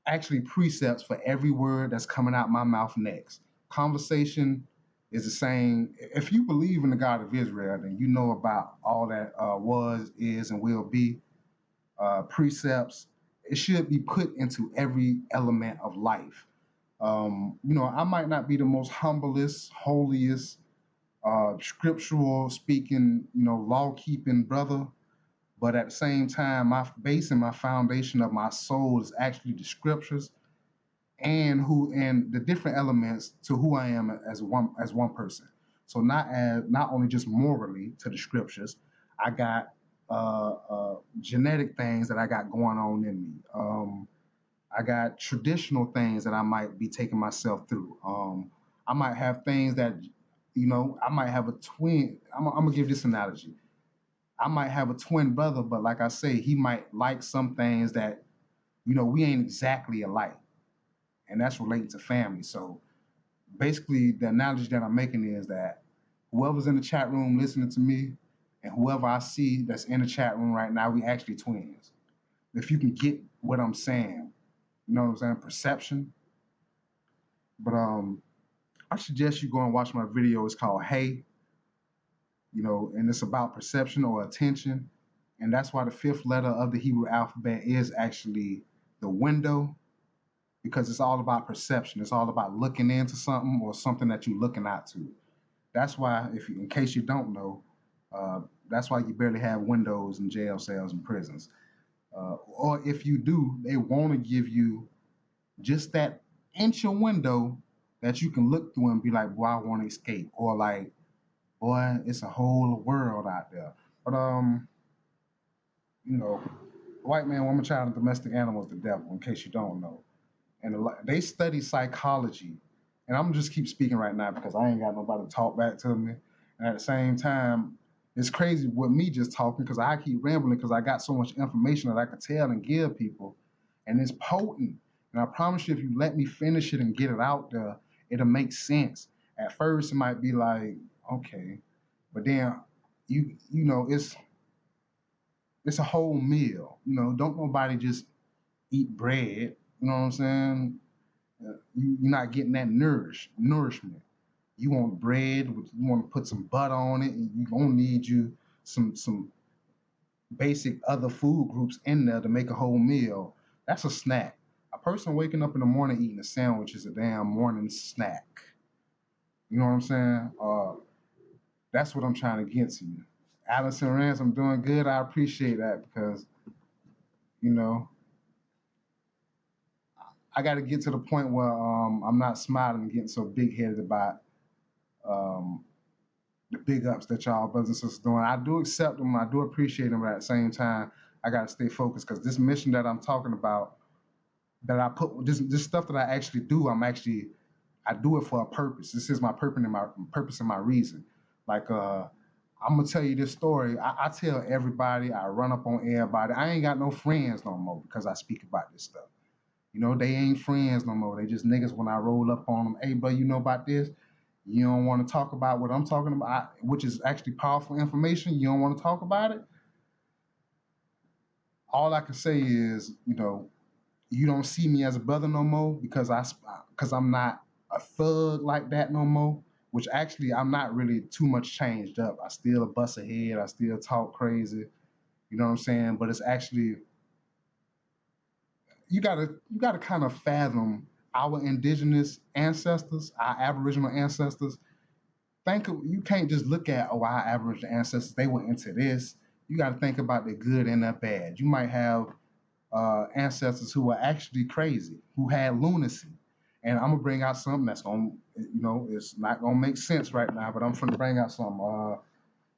actually precepts for every word that's coming out my mouth next. Conversation is the same. If you believe in the God of Israel, then you know about all that was, is, and will be precepts. It should be put into every element of life. I might not be the most humblest, holiest, scriptural speaking, law keeping brother, but at the same time, my base and my foundation of my soul is actually the scriptures and the different elements to who I am as one person. So not only just morally to the scriptures, I got genetic things that I got going on in me. I got traditional things that I might be taking myself through. I might have things that, I might have a twin. I'm gonna give this analogy. I might have a twin brother, but like I say, he might like some things that, we ain't exactly alike, and that's relating to family. So basically, the analogy that I'm making is that whoever's in the chat room listening to me, and whoever I see that's in the chat room right now, we actually twins. If you can get what I'm saying, you know what I'm saying? Perception. But I suggest you go and watch my video. It's called Hey, and it's about perception or attention. And that's why the fifth letter of the Hebrew alphabet is actually the window, because it's all about perception. It's all about looking into something or something that you're looking out to. That's why, in case you don't know, that's why you barely have windows in jail cells and prisons. Or if you do, they want to give you just that inch of window that you can look through and be like, boy, I want to escape. Or like, boy, it's a whole world out there. But you know, white man, woman, child, and domestic animal is the devil. In case you don't know, and they study psychology, and I'm just keep speaking right now because I ain't got nobody to talk back to me. And at the same time, it's crazy with me just talking because I keep rambling because I got so much information that I can tell and give people, and it's potent. And I promise you, if you let me finish it and get it out there, it'll make sense. At first, it might be like, okay, but then it's a whole meal. Don't nobody just eat bread. You know what I'm saying? You're not getting that nourishment. You want bread. You want to put some butter on it, and you gonna need you some basic other food groups in there to make a whole meal. That's a snack. A person waking up in the morning eating a sandwich is a damn morning snack. You know what I'm saying? That's what I'm trying to get to you. Allison Rance, I'm doing good. I appreciate that because, you know, I got to get to the point where I'm not smiling and getting so big headed about um, the big ups that y'all brothers and sisters doing. I do accept them. I do appreciate them. But at the same time, I got to stay focused because this mission that I'm talking about, that I put this stuff that I actually do, I do it for a purpose. This is my purpose and my reason. Like I'm gonna tell you this story. I tell everybody. I run up on everybody. I ain't got no friends no more because I speak about this stuff. They ain't friends no more. They just niggas when I roll up on them. Hey, bro, you know about this? You don't want to talk about what I'm talking about, which is actually powerful information. You don't want to talk about it. All I can say is, you don't see me as a brother no more because I'm not a thug like that no more. which actually I'm not really too much changed up. I still bust a head. I still talk crazy. You know what I'm saying? But it's actually you gotta kind of fathom our indigenous ancestors, our Aboriginal ancestors. You can't just look at our Aboriginal ancestors. They were into this. You got to think about the good and the bad. You might have ancestors who were actually crazy, who had lunacy. And I'm gonna bring out something that's gonna, it's not gonna make sense right now, but I'm gonna bring out some.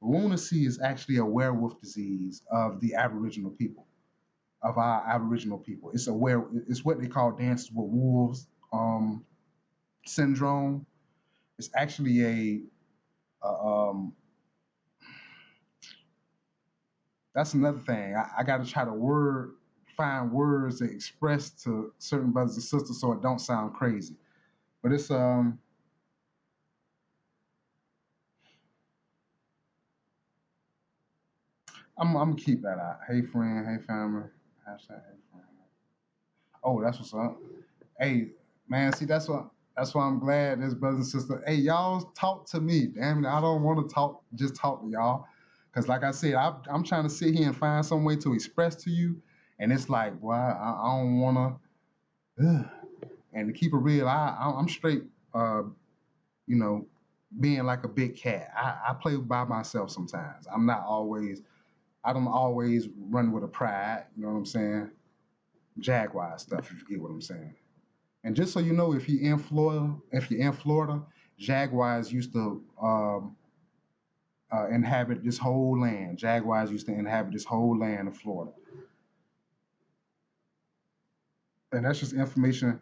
Lunacy is actually a werewolf disease of the Aboriginal people, of our Aboriginal people. It's what they call dances with wolves syndrome. It's actually a that's another thing. I got to try to find words that express to certain brothers and sisters so it don't sound crazy. But I'm gonna keep that out. Hey friend, hey family, hashtag hey friend. Oh, that's what's up. Hey man, see that's why I'm glad there's brothers and sisters. Hey y'all, talk to me. Damn it, I don't want to just talk to y'all, cause like I said, I'm trying to sit here and find some way to express to you, and it's like, well, I don't wanna. And to keep it real, I'm straight. You know, being like a big cat. I play by myself sometimes. I don't always run with a pride, you know what I'm saying? Jaguar stuff, if you get what I'm saying. And just so you know, if you're in Florida, Jaguars used to inhabit this whole land. Jaguars used to inhabit this whole land of Florida. And that's just information.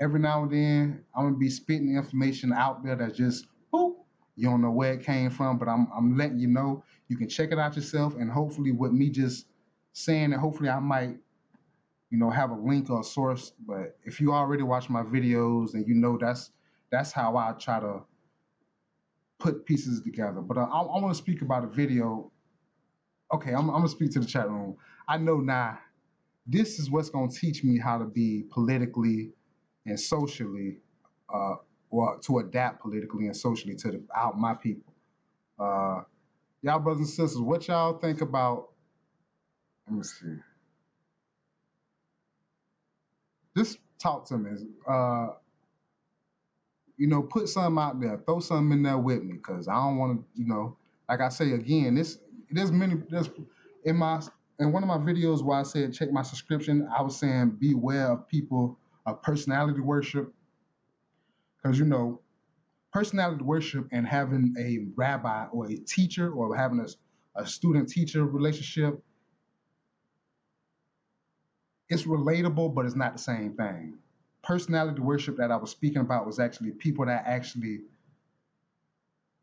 Every now and then, I'm gonna be spitting information out there that's just boop. You don't know where it came from, but I'm letting you know. You can check it out yourself, and hopefully, with me just saying it, hopefully, I might have a link or a source. But if you already watch my videos, and that's how I try to put pieces together. But I want to speak about a video. Okay, I'm gonna speak to the chat room. I know now. This is what's gonna teach me how to be politically and socially, uh, or to adapt politically and socially to out my people. Uh, y'all brothers and sisters, what y'all think about? Let me see. Just talk to me. Put something out there, throw something in there with me, cause I don't want to. Like I say again, there's in my in one of my videos where I said check my subscription. I was saying beware of people of personality worship, cause personality worship and having a rabbi or a teacher or having a student teacher relationship, it's relatable, but it's not the same thing. Personality worship that I was speaking about was actually people that actually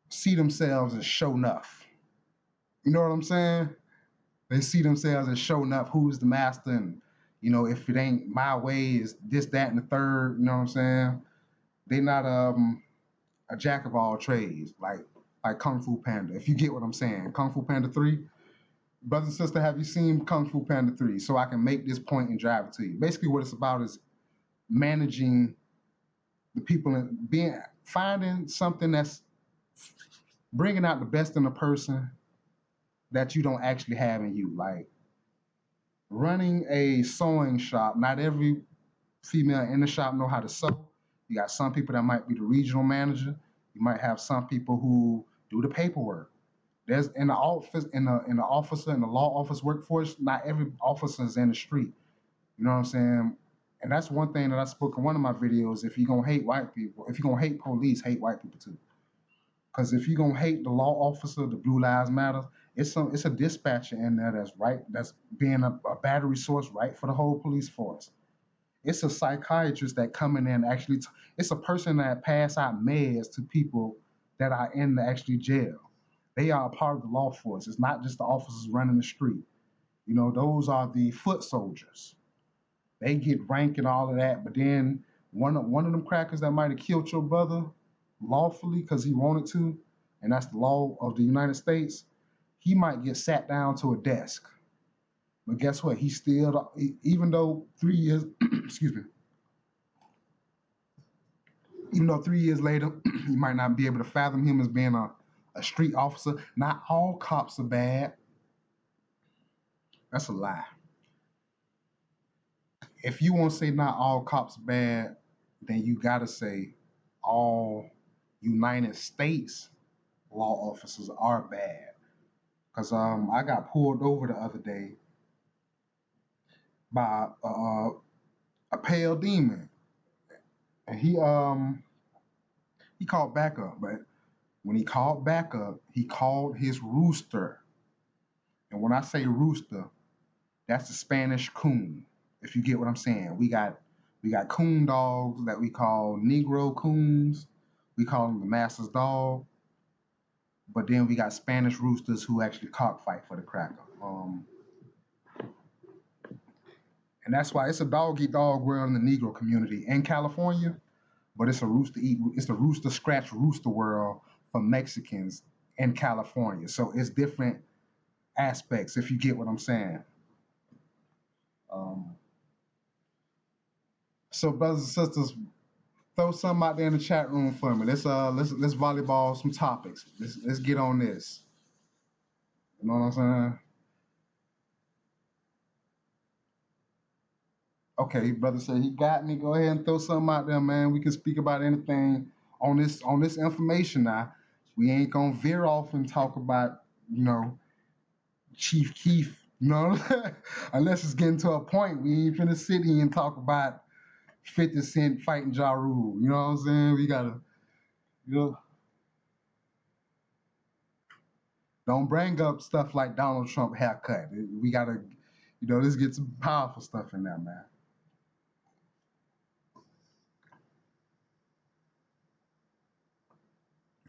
see themselves as show enough. You know what I'm saying? They see themselves as show enough, who's the master, and if it ain't my way, is this, that, and the third. You know what I'm saying? They're not a jack of all trades, like Kung Fu Panda. If you get what I'm saying, Kung Fu Panda 3. Brother and sister, have you seen Kung Fu Panda 3? So I can make this point and drive it to you. Basically, what it's about is managing the people and finding something that's bringing out the best in a person that you don't actually have in you. Like running a sewing shop. Not every female in the shop know how to sew. You got some people that might be the regional manager. You might have some people who do the paperwork. There's in the office, in the officer in the law office workforce. Not every officer is in the street. You know what I'm saying? And that's one thing that I spoke in one of my videos. If you're gonna hate white people, if you're gonna hate police, hate white people too. Because if you're gonna hate the law officer, the Blue Lives Matter, it's a dispatcher in there that's being a battery source right for the whole police force. It's a psychiatrist that coming in actually. It's a person that pass out meds to people that are in the actually jail. They are a part of the law force. It's not just the officers running the street. Those are the foot soldiers. They get rank and all of that, but then one of them crackers that might have killed your brother lawfully because he wanted to, and that's the law of the United States, he might get sat down to a desk. But guess what? He still, even though 3 years, excuse me, Even though 3 years later, you might not be able to fathom him as being a street officer. Not all cops are bad. That's a lie. If you want to say not all cops are bad, then you got to say all United States law officers are bad. Cause I got pulled over the other day by a pale demon, and he called backup. But when he called backup, he called his rooster. And when I say rooster, that's the Spanish coon. If you get what I'm saying, we got coon dogs that we call Negro coons. We call them the master's dog. But then we got Spanish roosters who actually cockfight for the cracker. And that's why it's a dog eat dog world in the Negro community in California. But it's a rooster scratch rooster world for Mexicans in California. So it's different aspects, if you get what I'm saying. Um, so brothers and sisters, throw something out there in the chat room for me. Let's volleyball some topics. Let's get on this. You know what I'm saying? Okay, brother said he got me. Go ahead and throw something out there, man. We can speak about anything on this information now. We ain't gonna veer off and talk about, you know, Chief Keef, you know, unless it's getting to a point we ain't finna sit here and talk about 50 Cent fighting Ja Rule. You know what I'm saying? We gotta, you know, don't bring up stuff like Donald Trump haircut. We gotta, let's get some powerful stuff in there, man.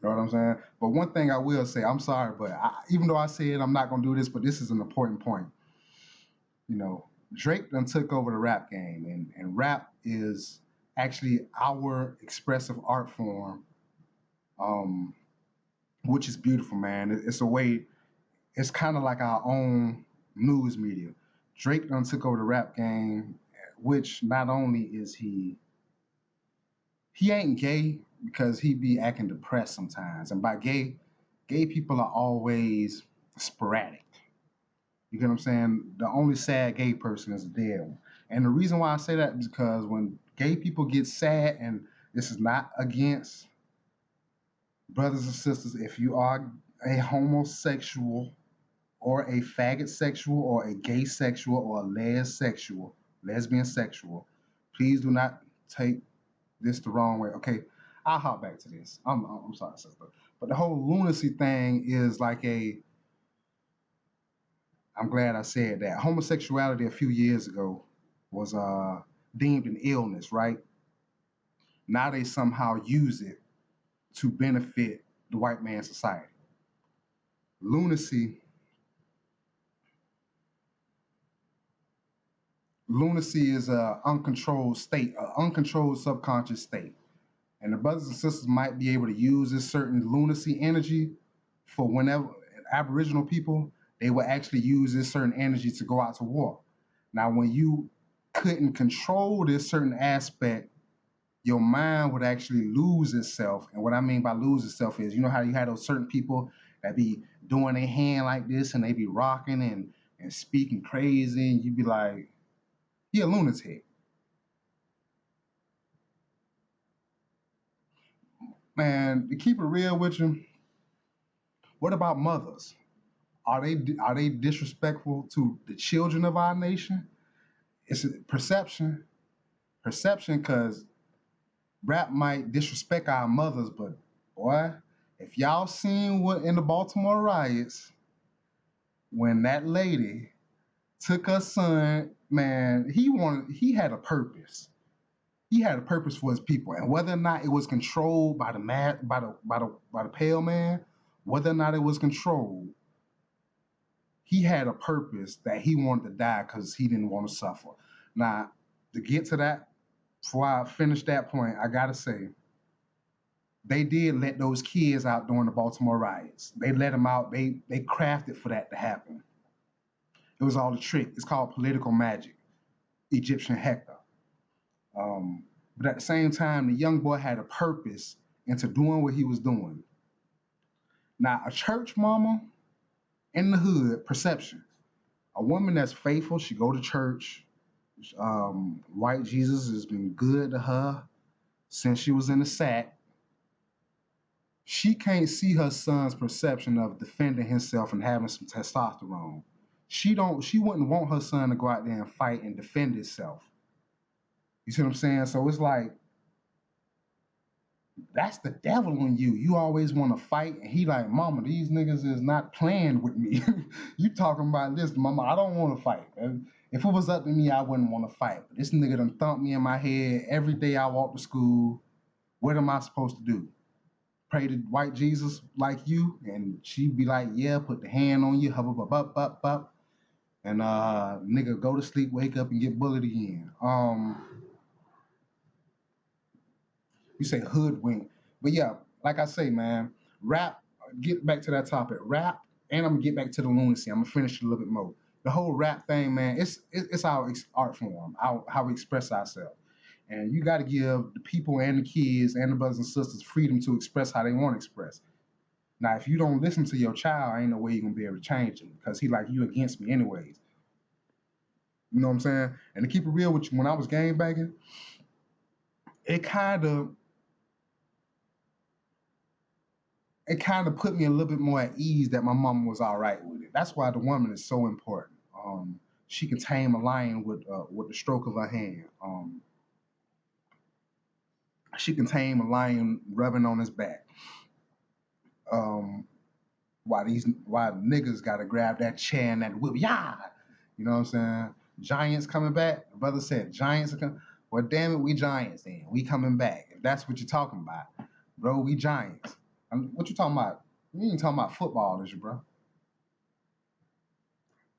You know what I'm saying? But one thing I will say, I'm sorry, but even though I said I'm not gonna do this, but this is an important point. Drake done took over the rap game, and rap is actually our expressive art form, um, which is beautiful, man. It's a way. It's kind of like our own news media. Drake done took over the rap game, which not only is he ain't gay because he be acting depressed sometimes, and by gay people are always sporadic. You get what I'm saying? The only sad gay person is a dead one. And the reason why I say that is because when gay people get sad, and this is not against brothers and sisters, if you are a homosexual or a faggot sexual or a gay sexual or a lesbian sexual, please do not take this the wrong way. Okay, I'll hop back to this. I'm sorry, sister. But the whole lunacy thing is like I'm glad I said that. Homosexuality a few years ago was deemed an illness, right? Now they somehow use it to benefit the white man's society. Lunacy, lunacy is a uncontrolled state, an uncontrolled subconscious state. And the brothers and sisters might be able to use this certain lunacy energy for whenever Aboriginal people, they will actually use this certain energy to go out to war. Now, when you couldn't control this certain aspect, your mind would actually lose itself. And what I mean by lose itself is, you know how you had those certain people that be doing their hand like this and they be rocking and speaking crazy, and you'd be like, he a lunatic. Man, to keep it real with you, what about mothers? Are they disrespectful to the children of our nation? It's a perception, because rap might disrespect our mothers, but boy, if y'all seen what in the Baltimore riots when that lady took her son, man, he had a purpose. He had a purpose for his people, and whether or not it was controlled by the man, by the pale man, whether or not it was controlled, he had a purpose that he wanted to die because he didn't want to suffer. Now, to get to that, before I finish that point, I gotta say, they did let those kids out during the Baltimore riots. They let them out. They crafted for that to happen. It was all a trick. It's called political magic, Egyptian Hector. But at the same time, the young boy had a purpose into doing what he was doing. Now, a church mama in the hood, perception. A woman that's faithful, she go to church. White Jesus has been good to her since she was in the sack. She can't see her son's perception of defending himself and having some testosterone. She wouldn't want her son to go out there and fight and defend himself. You see what I'm saying? So it's like that's the devil in you. You always want to fight, and he like, Mama, these niggas is not playing with me. You talking about this, Mama? I don't want to fight. If it was up to me, I wouldn't want to fight. But this nigga done thumped me in my head every day I walk to school. What am I supposed to do? Pray to white Jesus like you? And she'd be like, yeah, put the hand on you, hub, up, up, up, up, and nigga go to sleep, wake up, and get bullied again. You say hoodwink. But yeah, like I say, man, rap, get back to that topic. Rap, and I'm gonna get back to the lunacy. I'm gonna finish it a little bit more. The whole rap thing, man, it's our art form, how we express ourselves. And you got to give the people and the kids and the brothers and sisters freedom to express how they want to express. Now, if you don't listen to your child, ain't no way you're gonna be able to change him because he like you against me anyways. You know what I'm saying? And to keep it real with you, when I was game banging, it kind of it kind of put me a little bit more at ease that my mom was all right with it. That's why the woman is so important. She can tame a lion with the stroke of her hand. She can tame a lion rubbing on his back. Um, why niggas gotta grab that chair and that whip? Yeah, you know what I'm saying? Giants coming back. The brother said giants are coming. Well, damn it, we giants then. We coming back. If that's what you're talking about, bro, we giants. What you talking about? You ain't talking about football, is you, bro?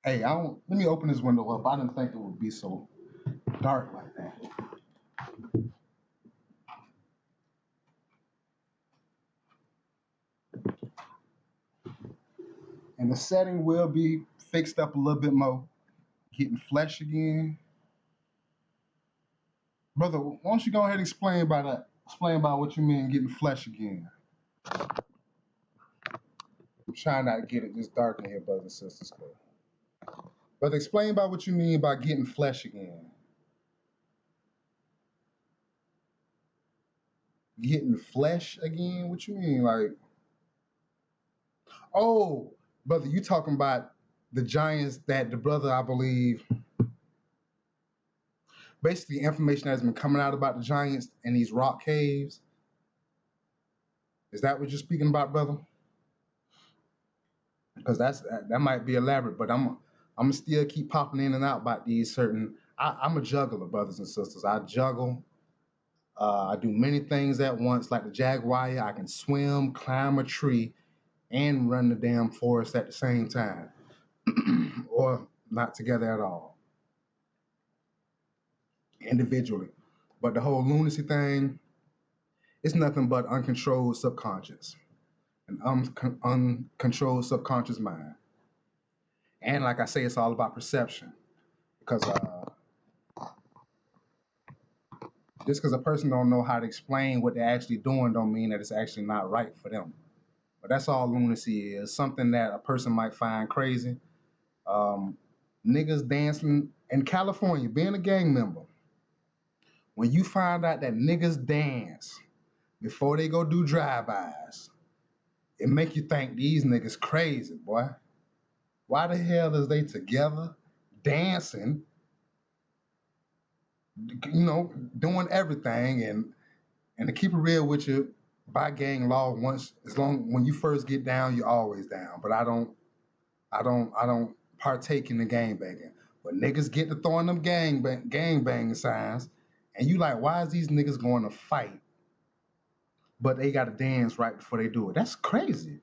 Hey, I don't. Let me open this window up. I didn't think it would be so dark like that. And the setting will be fixed up a little bit more. Getting flesh again, brother. Why don't you go ahead and explain about that? Explain about what you mean getting flesh again. I'm trying not to get it this dark in here, brothers and sisters. But explain about what you mean by getting flesh again. Getting flesh again? What you mean? Like, oh, brother, you talking about the giants that the brother, I believe, basically information that's been coming out about the giants in these rock caves. Is that what you're speaking about, brother? Because that might be elaborate, but I'm still keep popping in and out about these certain. I'm a juggler, brothers and sisters. I juggle. I do many things at once, like the jaguar. I can swim, climb a tree, and run the damn forest at the same time, or not together at all, individually. But the whole lunacy thing, it's nothing but uncontrolled subconscious, an uncontrolled subconscious mind. And like I say, it's all about perception. Because just because a person don't know how to explain what they're actually doing, don't mean that it's actually not right for them. But that's all lunacy is. Something that a person might find crazy. Um, Niggas dancing in California, being a gang member. When you find out that niggas dance before they go do drive-bys, it make you think these niggas crazy, boy. Why the hell is they together dancing, doing everything and to keep it real with you, by gang law, once as long when you first get down, you're always down. But I don't partake in the gang banging. But niggas get to throwing them gang banging signs, and you like, why is these niggas going to fight? But they got to dance right before they do it. That's crazy.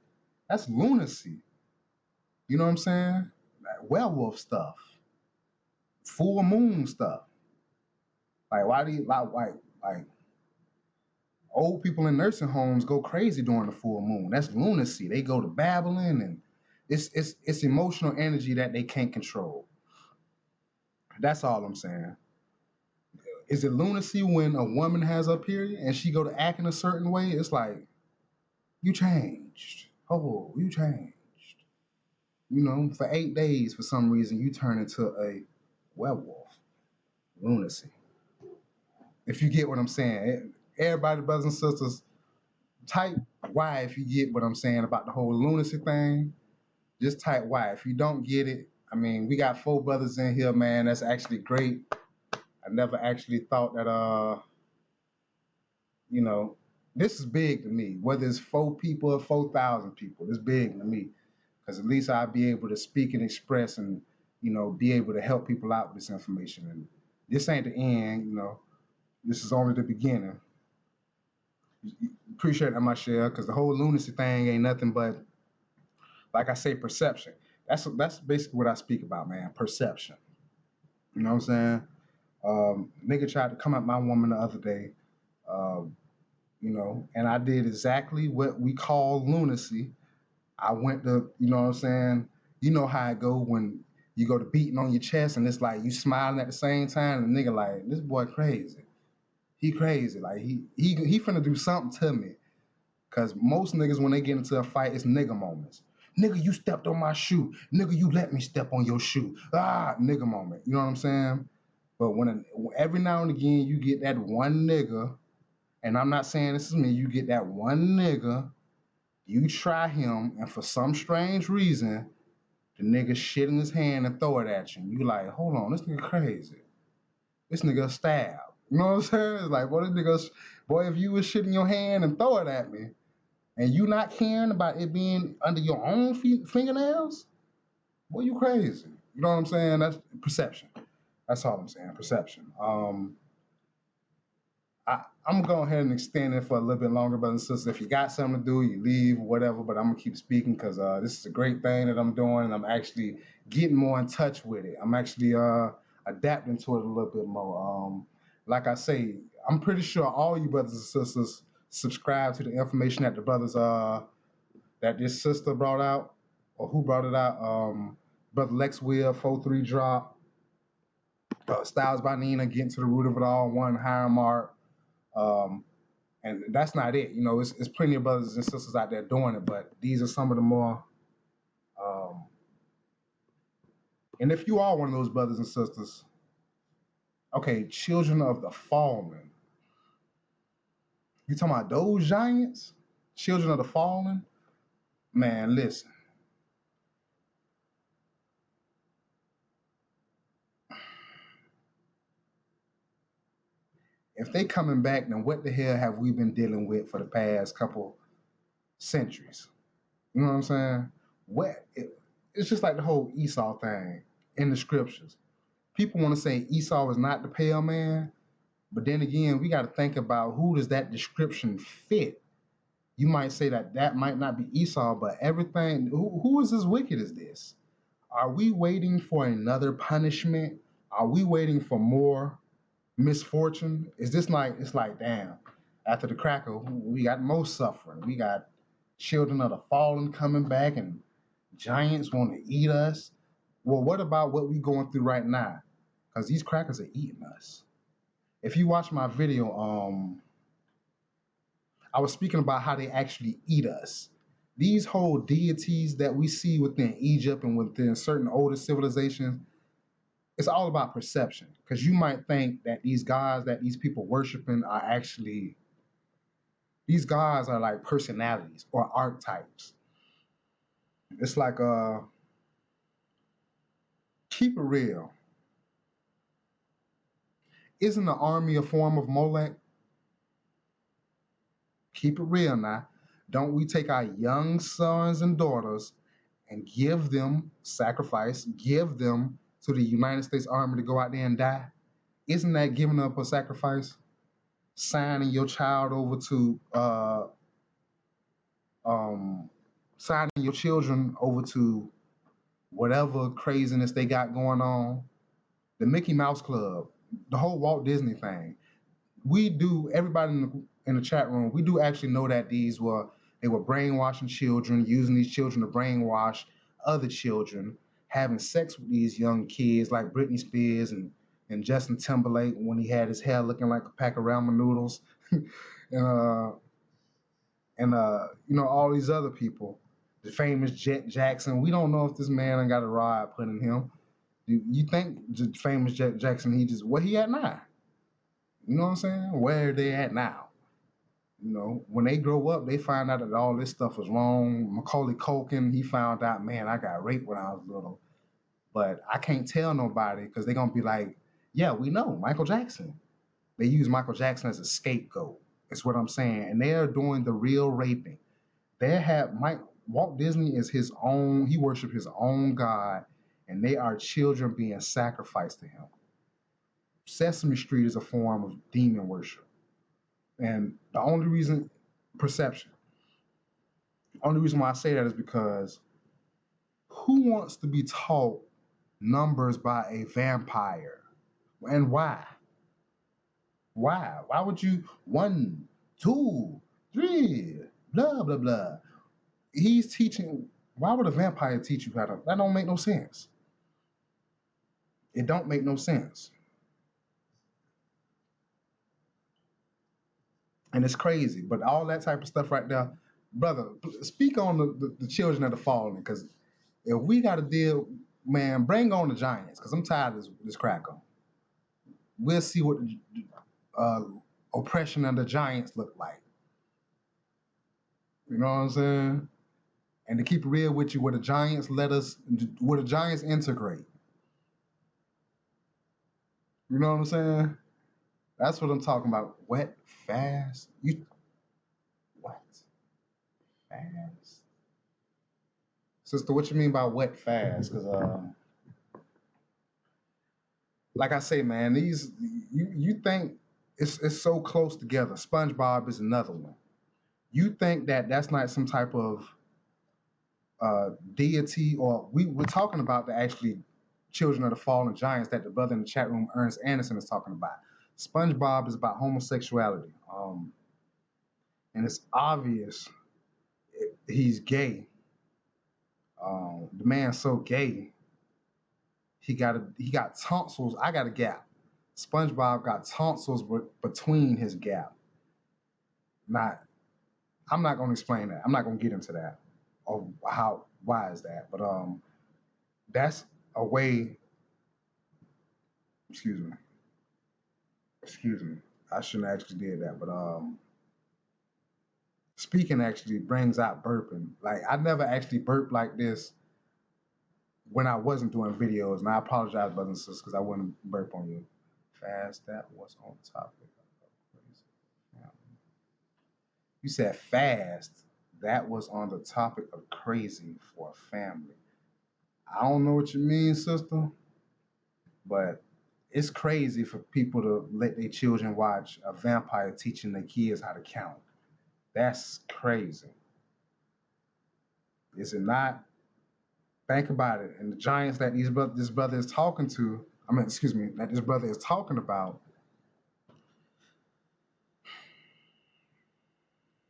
That's lunacy. You know what I'm saying? Like werewolf stuff, full moon stuff. Like why do you like old people in nursing homes go crazy during the full moon? That's lunacy. They go to babbling and it's emotional energy that they can't control. That's all I'm saying. Is it lunacy when a woman has her period and she go to act in a certain way? It's like, you changed. Oh, you changed. For 8 days, for some reason, you turn into a werewolf. Lunacy. If you get what I'm saying. Everybody, brothers and sisters, type Y if you get what I'm saying about the whole lunacy thing. Just type Y. If you don't get it, I mean, we got 4 brothers in here, man. That's actually great. I never actually thought that, you know, this is big to me. Whether it's 4 people or 4,000 people, it's big to me. Because at least I'll be able to speak and express and, be able to help people out with this information. And this ain't the end. This is only the beginning. Appreciate that, my share, because the whole lunacy thing ain't nothing but, like I say, perception. That's basically what I speak about, man. Perception. You know what I'm saying? Nigga tried to come at my woman the other day, and I did exactly what we call lunacy. I went to, you know what I'm saying? You know how it go when you go to beating on your chest and it's like you smiling at the same time and the nigga like, this boy crazy. He crazy. Like he finna do something to me. Cause most niggas when they get into a fight, it's nigga moments. Nigga, you stepped on my shoe. Nigga, you let me step on your shoe. Nigga moment. You know what I'm saying? But every now and again you get that one nigga, and I'm not saying this is me, you get that one nigga, you try him, and for some strange reason, the nigga shit in his hand and throw it at you. And you like, hold on, this nigga crazy. This nigga stab. You know what I'm saying? It's like, boy, if you was shit in your hand and throw it at me, and you not caring about it being under your own fingernails, boy, you crazy. You know what I'm saying? That's perception. That's all I'm saying. Perception. I'm gonna go ahead and extend it for a little bit longer, brothers and sisters. If you got something to do, you leave, whatever. But I'm gonna keep speaking because this is a great thing that I'm doing, and I'm actually getting more in touch with it. I'm actually adapting to it a little bit more. Like I say, I'm pretty sure all you brothers and sisters subscribe to the information that the brothers that this sister brought out, or who brought it out. Brother Lex Will, 4-3 drop, Styles by Nina, getting to the root of it all, one higher mark. Um, and that's not it. It's plenty of brothers and sisters out there doing it, but these are some of the more. Um, and if you are one of those brothers and sisters, okay, children of the fallen. You talking about those giants? Children of the fallen? Man, listen. If they coming back, then what the hell have we been dealing with for the past couple centuries? You know what I'm saying? It's just like the whole Esau thing in the scriptures. People want to say Esau is not the pale man, but then again, we got to think about who does that description fit. You might say that might not be Esau, but everything. Who is as wicked as this? Are we waiting for another punishment? Are we waiting for more misfortune? Is this like it's like damn? After the cracker, we got more suffering. We got children of the fallen coming back, and giants want to eat us. Well, what about what we going through right now? Because these crackers are eating us. If you watch my video, I was speaking about how they actually eat us. These whole deities that we see within Egypt and within certain older civilizations, it's all about perception. Because you might think that these gods that these people worshiping are actually, these gods are like personalities or archetypes. It's like, keep it real. Isn't the army a form of Molech? Keep it real now. Don't we take our young sons and daughters and give them sacrifice, give them to the United States Army to go out there and die? Isn't that giving up a sacrifice? Signing your child over to, signing your children over to whatever craziness they got going on. The Mickey Mouse Club, the whole Walt Disney thing. We do, everybody in the chat room, we do actually know that they were brainwashing children, using these children to brainwash other children, having sex with these young kids like Britney Spears and and Justin Timberlake when he had his hair looking like a pack of ramen noodles, and all these other people, the famous Jet Jackson. We don't know if this man ain't got a rod put in him. You think the famous Jet Jackson? Where he at now? You know what I'm saying? Where are they at now? When they grow up, they find out that all this stuff was wrong. Macaulay Culkin, he found out, man, I got raped when I was little. But I can't tell nobody because they're going to be like, yeah, we know, Michael Jackson. They use Michael Jackson as a scapegoat. That's what I'm saying. And they're doing the real raping. Walt Disney is his own, he worshiped his own God, and they are children being sacrificed to him. Sesame Street is a form of demon worship. And the only reason, perception. The only reason why I say that is because who wants to be taught numbers by a vampire? And why? Why? Why would you 1, 2, 3, blah blah blah? He's teaching. Why would a vampire teach you how to? That don't make no sense. It don't make no sense. And it's crazy. But all that type of stuff right there, brother. Speak on the children that are falling, because if we got to deal, man, bring on the Giants, because I'm tired of this crack on. We'll see what the oppression of the Giants look like. You know what I'm saying? And to keep it real with you, where the Giants integrate. You know what I'm saying? That's what I'm talking about. Wet, fast. What? Fast? Sister, what you mean by wet, fast? Because, like I say, man, you think it's so close together. SpongeBob is another one. You think that that's not some type of deity, or we're talking about the actually children of the fallen giants that the brother in the chat room, Ernest Anderson, is talking about. SpongeBob is about homosexuality, and it's obvious he's gay. The man's so gay. He got tonsils. I got a gap. SpongeBob got tonsils between his gap. Not. I'm not going to explain that. I'm not going to get into that. Or why is that? But that's a way. Excuse me. Excuse me. I shouldn't actually did that. But speaking actually brings out burping. Like, I never actually burped like this when I wasn't doing videos, and I apologize, brothers and sisters, because I wouldn't burp on you. Fast, that was on topic. You said fast. That was on the topic of crazy for a family. I don't know what you mean, sister, but it's crazy for people to let their children watch a vampire teaching their kids how to count. That's crazy. Is it not? Think about it. And the giants that this brother is talking to, that this brother is talking about.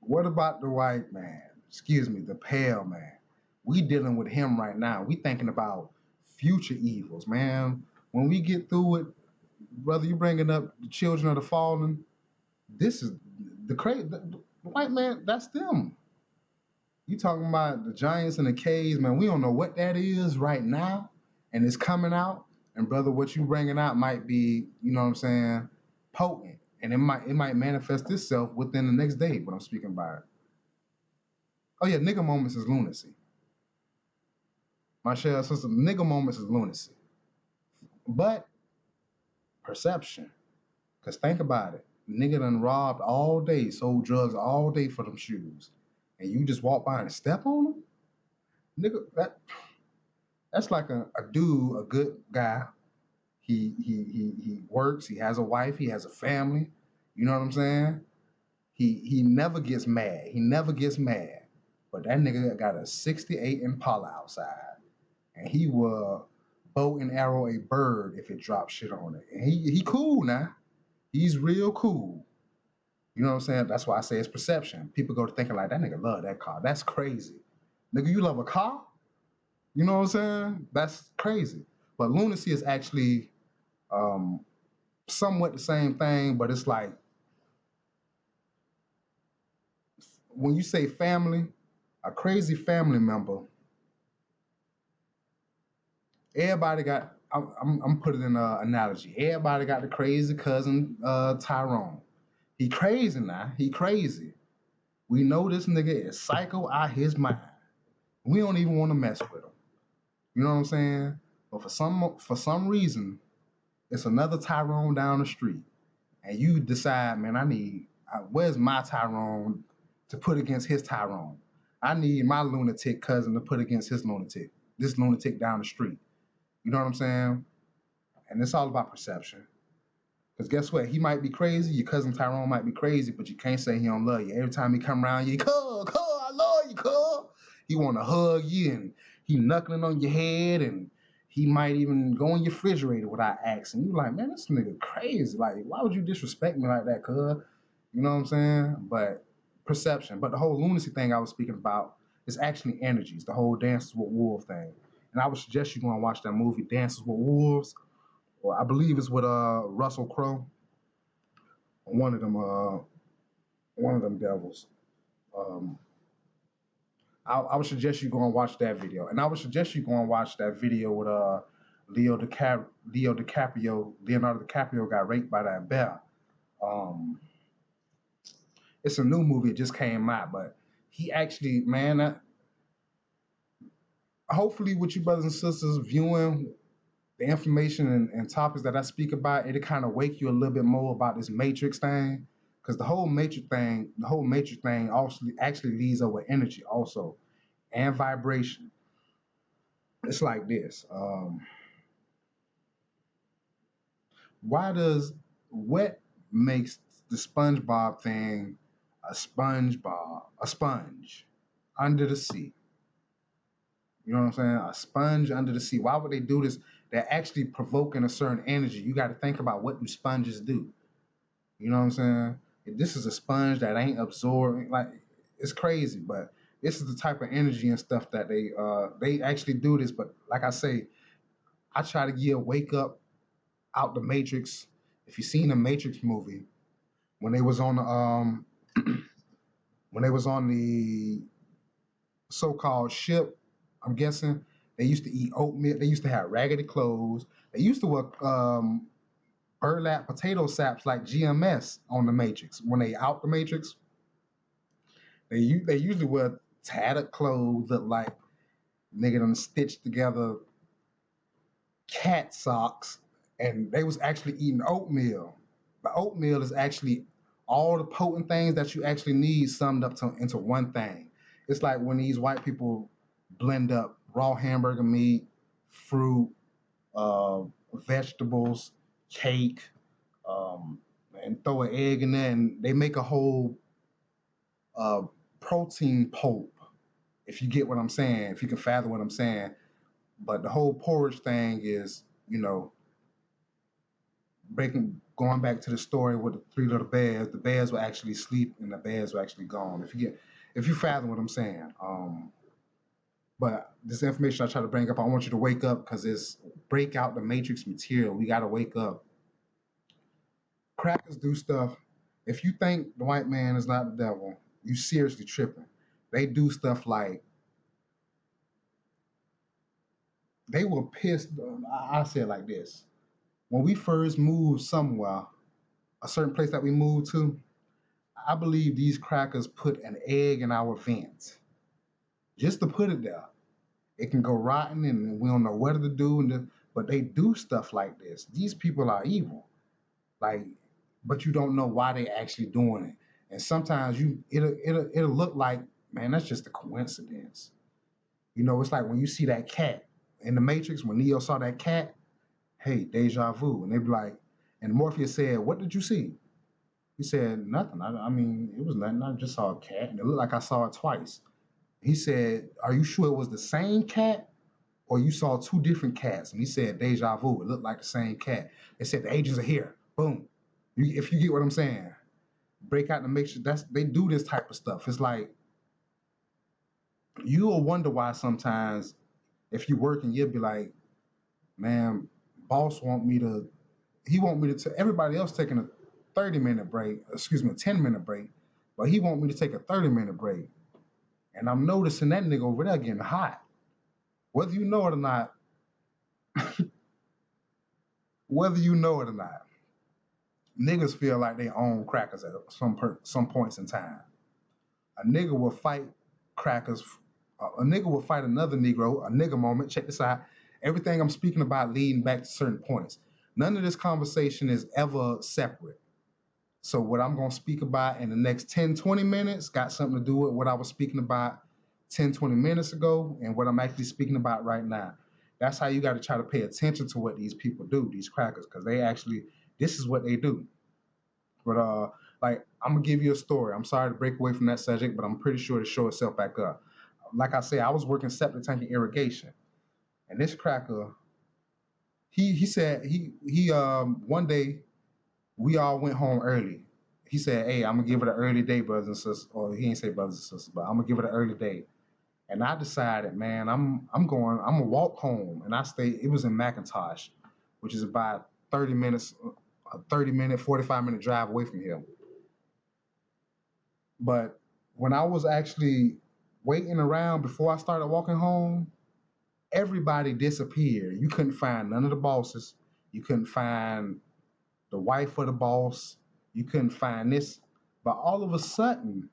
What about the white man? Excuse me, the pale man. We dealing with him right now. We thinking about future evils, man. When we get through it, brother, you bringing up the children of the fallen. This is the white man. That's them. You talking about the giants in the caves, man? We don't know what that is right now, and it's coming out. And brother, what you bringing out might be, you know what I'm saying, potent, and it might manifest itself within the next day. What I'm speaking about. Oh yeah, nigga moments is lunacy. My share sister, nigga moments is lunacy, but perception. Cause think about it, nigga done robbed all day, sold drugs all day for them shoes, and you just walk by and step on them, nigga. That's like a dude, a good guy. He works. He has a wife. He has a family. You know what I'm saying? He never gets mad. He never gets mad. But that nigga got a '68 Impala outside, and he will bow and arrow a bird if it drops shit on it. And he cool now. He's real cool. You know what I'm saying? That's why I say it's perception. People go to thinking like that nigga love that car. That's crazy. Nigga, you love a car? You know what I'm saying? That's crazy. But lunacy is actually somewhat the same thing, but it's like when you say family, a crazy family member, everybody got. I'm putting in an analogy. Everybody got the crazy cousin Tyrone. He crazy now. He crazy. We know this nigga is psycho out his mind. We don't even want to mess with him. You know what I'm saying? But for some reason, it's another Tyrone down the street, and you decide, man, where's my Tyrone to put against his Tyrone? I need my lunatic cousin to put against this lunatic down the street. You know what I'm saying? And it's all about perception. Because guess what? He might be crazy. Your cousin Tyrone might be crazy, but you can't say he don't love you. Every time he come around you, cuz, I love you, cuz. He want to hug you and he knuckling on your head and he might even go in your refrigerator without asking. You like, man, this nigga crazy. Like, why would you disrespect me like that, cuz? You know what I'm saying? But perception. But the whole lunacy thing I was speaking about is actually energies. The whole Dances with Wolves thing. And I would suggest you go and watch that movie, Dances with Wolves. Well, I believe it's with Russell Crowe, one of them devils. Um, I would suggest you go and watch that video, and I would suggest you go and watch that video with Leonardo DiCaprio got raped by that bear. Um, it's a new movie; it just came out, but he actually, man, hopefully with you brothers and sisters viewing the information and topics that I speak about, it'll kind of wake you a little bit more about this matrix thing. Because the whole matrix thing also actually leads over energy also and vibration. It's like this. Why does what makes the SpongeBob thing a sponge under the sea? You know what I'm saying? A sponge under the sea. Why would they do this? They're actually provoking a certain energy. You got to think about what do sponges do. You know what I'm saying? If this is a sponge that ain't absorbing, like it's crazy, but this is the type of energy and stuff that they actually do this. But like I say, I try to get a wake up out the Matrix. If you seen the Matrix movie, when they was on the when they was on the so-called ship, I'm guessing they used to eat oatmeal. They used to have raggedy clothes. They used to wear burlap potato saps like GMS on the Matrix. When they out the Matrix, they usually wear tattered clothes that like nigga done stitched together cat socks, and they was actually eating oatmeal. The oatmeal is actually all the potent things that you actually need summed up into one thing. It's like when these white people blend up raw hamburger meat, fruit, uh, vegetables, cake, um, and throw an egg in there, and they make a whole uh, protein pulp. If you get what I'm saying, if you can fathom what I'm saying. But the whole porridge thing is, going back to the story with the three little bears. The bears were actually asleep, and the bears were actually gone. If you fathom what I'm saying. But this information I try to bring up, I want you to wake up because it's break out the matrix material. We got to wake up. Crackers do stuff. If you think the white man is not the devil, you seriously tripping. They do stuff like they were pissed. I say it like this: when we first moved somewhere, a certain place that we moved to, I believe these crackers put an egg in our vent just to put it there. It can go rotten, and we don't know what to do. But they do stuff like this. These people are evil. Like, but you don't know why they actually doing it. And sometimes it'll look like, man, that's just a coincidence. It's like when you see that cat in the Matrix. When Neo saw that cat, hey, deja vu, and they be like, and Morpheus said, "What did you see?" He said, "Nothing. I mean, it was nothing. I just saw a cat, and it looked like I saw it twice." He said, "Are you sure it was the same cat, or you saw two different cats?" And he said, "Deja vu. It looked like the same cat." They said, "The agents are here." Boom. If you get what I'm saying, break out and make sure they do this type of stuff. It's like you'll wonder why sometimes if you're working, you'll be like, "Man, boss want me to he want me to everybody else taking a 30-minute break, excuse me, a 10-minute break, but he want me to take a 30-minute break. And I'm noticing that nigga over there getting hot. Whether you know it or not, whether you know it or not, niggas feel like they own crackers at some points in time. A nigga will fight crackers. A nigga will fight another Negro. A nigga moment. Check this out. Everything I'm speaking about leading back to certain points. None of this conversation is ever separate. So what I'm going to speak about in the next 10, 20 minutes got something to do with what I was speaking about 10, 20 minutes ago and what I'm actually speaking about right now. That's how you got to try to pay attention to what these people do, these crackers, because they actually, this is what they do. But like I'm gonna give you a story. I'm sorry to break away from that subject, but I'm pretty sure to show itself back up. Like I say, I was working septic tank and irrigation, and this cracker, he said he one day we all went home early. He said, "Hey, I'm gonna give it an early day, brothers and sisters." Or he didn't say brothers and sisters, but I'm gonna give it an early day. And I decided, man, I'm gonna walk home, and I stayed. It was in McIntosh, which is about 30 minutes, a 30-minute, 45-minute drive away from here. But when I was actually waiting around before I started walking home, everybody disappeared. You couldn't find none of the bosses. You couldn't find the wife of the boss. You couldn't find this. But all of a sudden,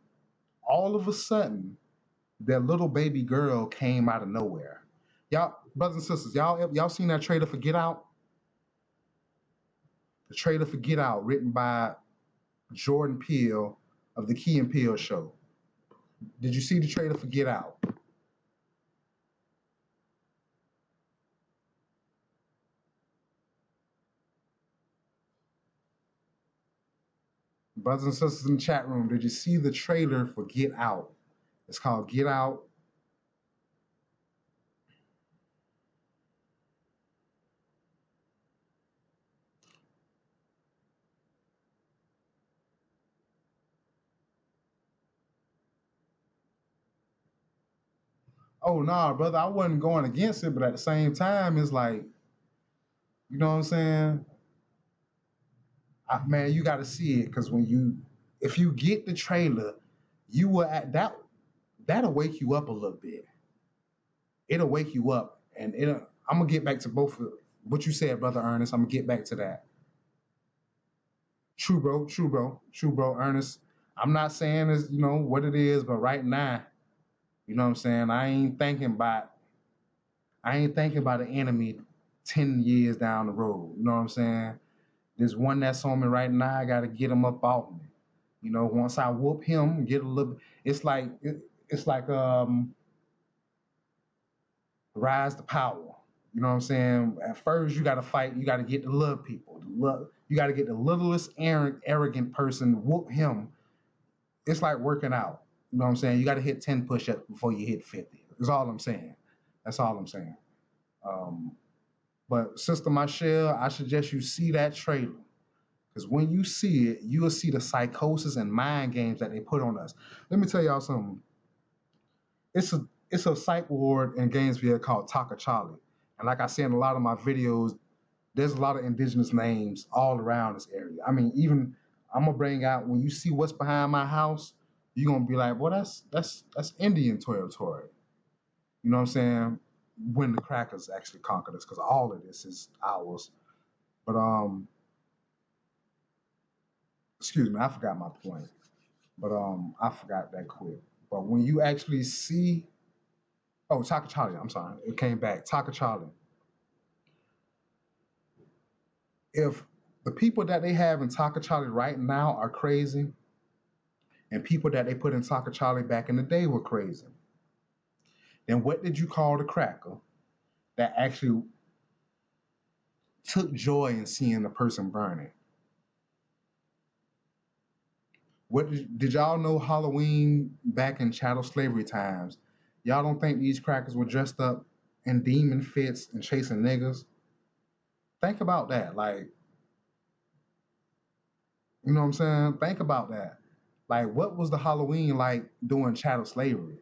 that little baby girl came out of nowhere. Y'all, brothers and sisters, y'all seen that trailer for Get Out? The trailer for Get Out, written by Jordan Peele of the Key and Peele show. Did you see the trailer for Get Out? Brothers and sisters in the chat room, did you see the trailer for Get Out? It's called Get Out. Oh, nah, brother, I wasn't going against it, but at the same time, it's like, you know what I'm saying? Man, you got to see it because if you get the trailer, you will at that'll wake you up a little bit. It'll wake you up, and I'm gonna get back to both of what you said, brother Ernest. I'm gonna get back to that. True, bro. True, bro. True, bro. Ernest. I'm not saying it's what it is, but right now, you know what I'm saying. I ain't thinking about an enemy 10 years down the road. You know what I'm saying? There's one that's on me right now. I gotta get him up off me. Once I whoop him, get a little. It's like rise to power. You know what I'm saying? At first, you gotta fight. You gotta get the little people. You gotta get the littlest arrogant person. Whoop him. It's like working out. You know what I'm saying? You gotta hit 10 push-ups before you hit 50. That's all I'm saying. That's all I'm saying. Um, but Sister Michelle, I suggest you see that trailer. Because when you see it, you will see the psychosis and mind games that they put on us. Let me tell y'all something. It's a psych ward in Gainesville called Taka Charlie. And like I said in a lot of my videos, there's a lot of indigenous names all around this area. I mean, even I'm gonna bring out when you see what's behind my house, you're gonna be like, well, that's Indian territory. You know what I'm saying? When the crackers actually conquered us, because all of this is ours. But excuse me, I forgot my point. But I forgot that quick. But when you actually see, oh, Taka Charlie, I'm sorry, it came back. Taka Charlie. If the people that they have in Taka Charlie right now are crazy, and people that they put in Taka Charlie back in the day were crazy, then what did you call the cracker that actually took joy in seeing the person burning? Did y'all know Halloween back in chattel slavery times? Y'all don't think these crackers were dressed up in demon fits and chasing niggas? Think about that. Like, you know what I'm saying? Think about that. Like, what was the Halloween like during chattel slavery?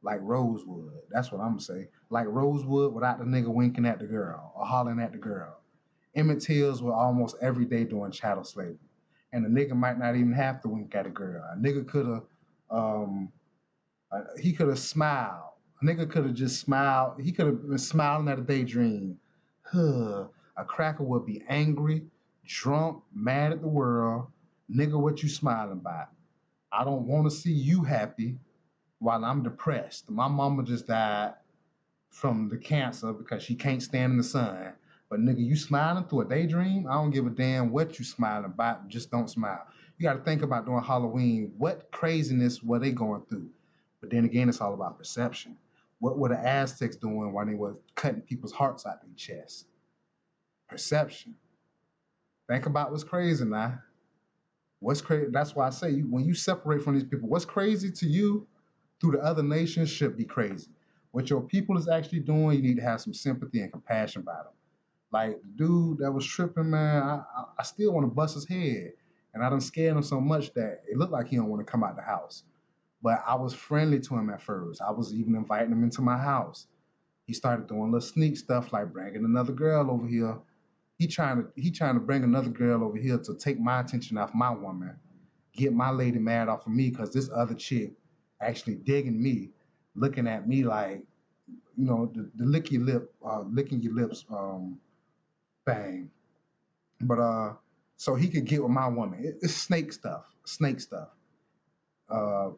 Like Rosewood. That's what I'm gonna say. Like Rosewood without the nigga winking at the girl or hollering at the girl. Emmett Tills were almost every day doing chattel slavery. And a nigga might not even have to wink at a girl. A nigga could have, um, he could have smiled. A nigga could have just smiled. He could have been smiling at a daydream. Huh. A cracker would be angry, drunk, mad at the world. Nigga, what you smiling about? I don't want to see you happy while I'm depressed. My mama just died from the cancer because she can't stand in the sun. But nigga, you smiling through a daydream? I don't give a damn what you smiling about. Just don't smile. You got to think about during Halloween, what craziness were they going through? But then again, it's all about perception. What were the Aztecs doing while they were cutting people's hearts out their chest? Perception. Think about what's crazy now. What's crazy? That's why I say when you separate from these people, what's crazy to you through the other nations should be crazy. What your people is actually doing, you need to have some sympathy and compassion about them. Like the dude that was tripping, man, I still want to bust his head. And I done scared him so much that it looked like he don't want to come out the house. But I was friendly to him at first. I was even inviting him into my house. He started doing little sneak stuff like bringing another girl over here. He trying to bring another girl over here to take my attention off my woman, get my lady mad off of me because this other chick actually digging me, looking at me like, the licking your lips thing. But so he could get with my woman. It's snake stuff. Snake stuff. Uh,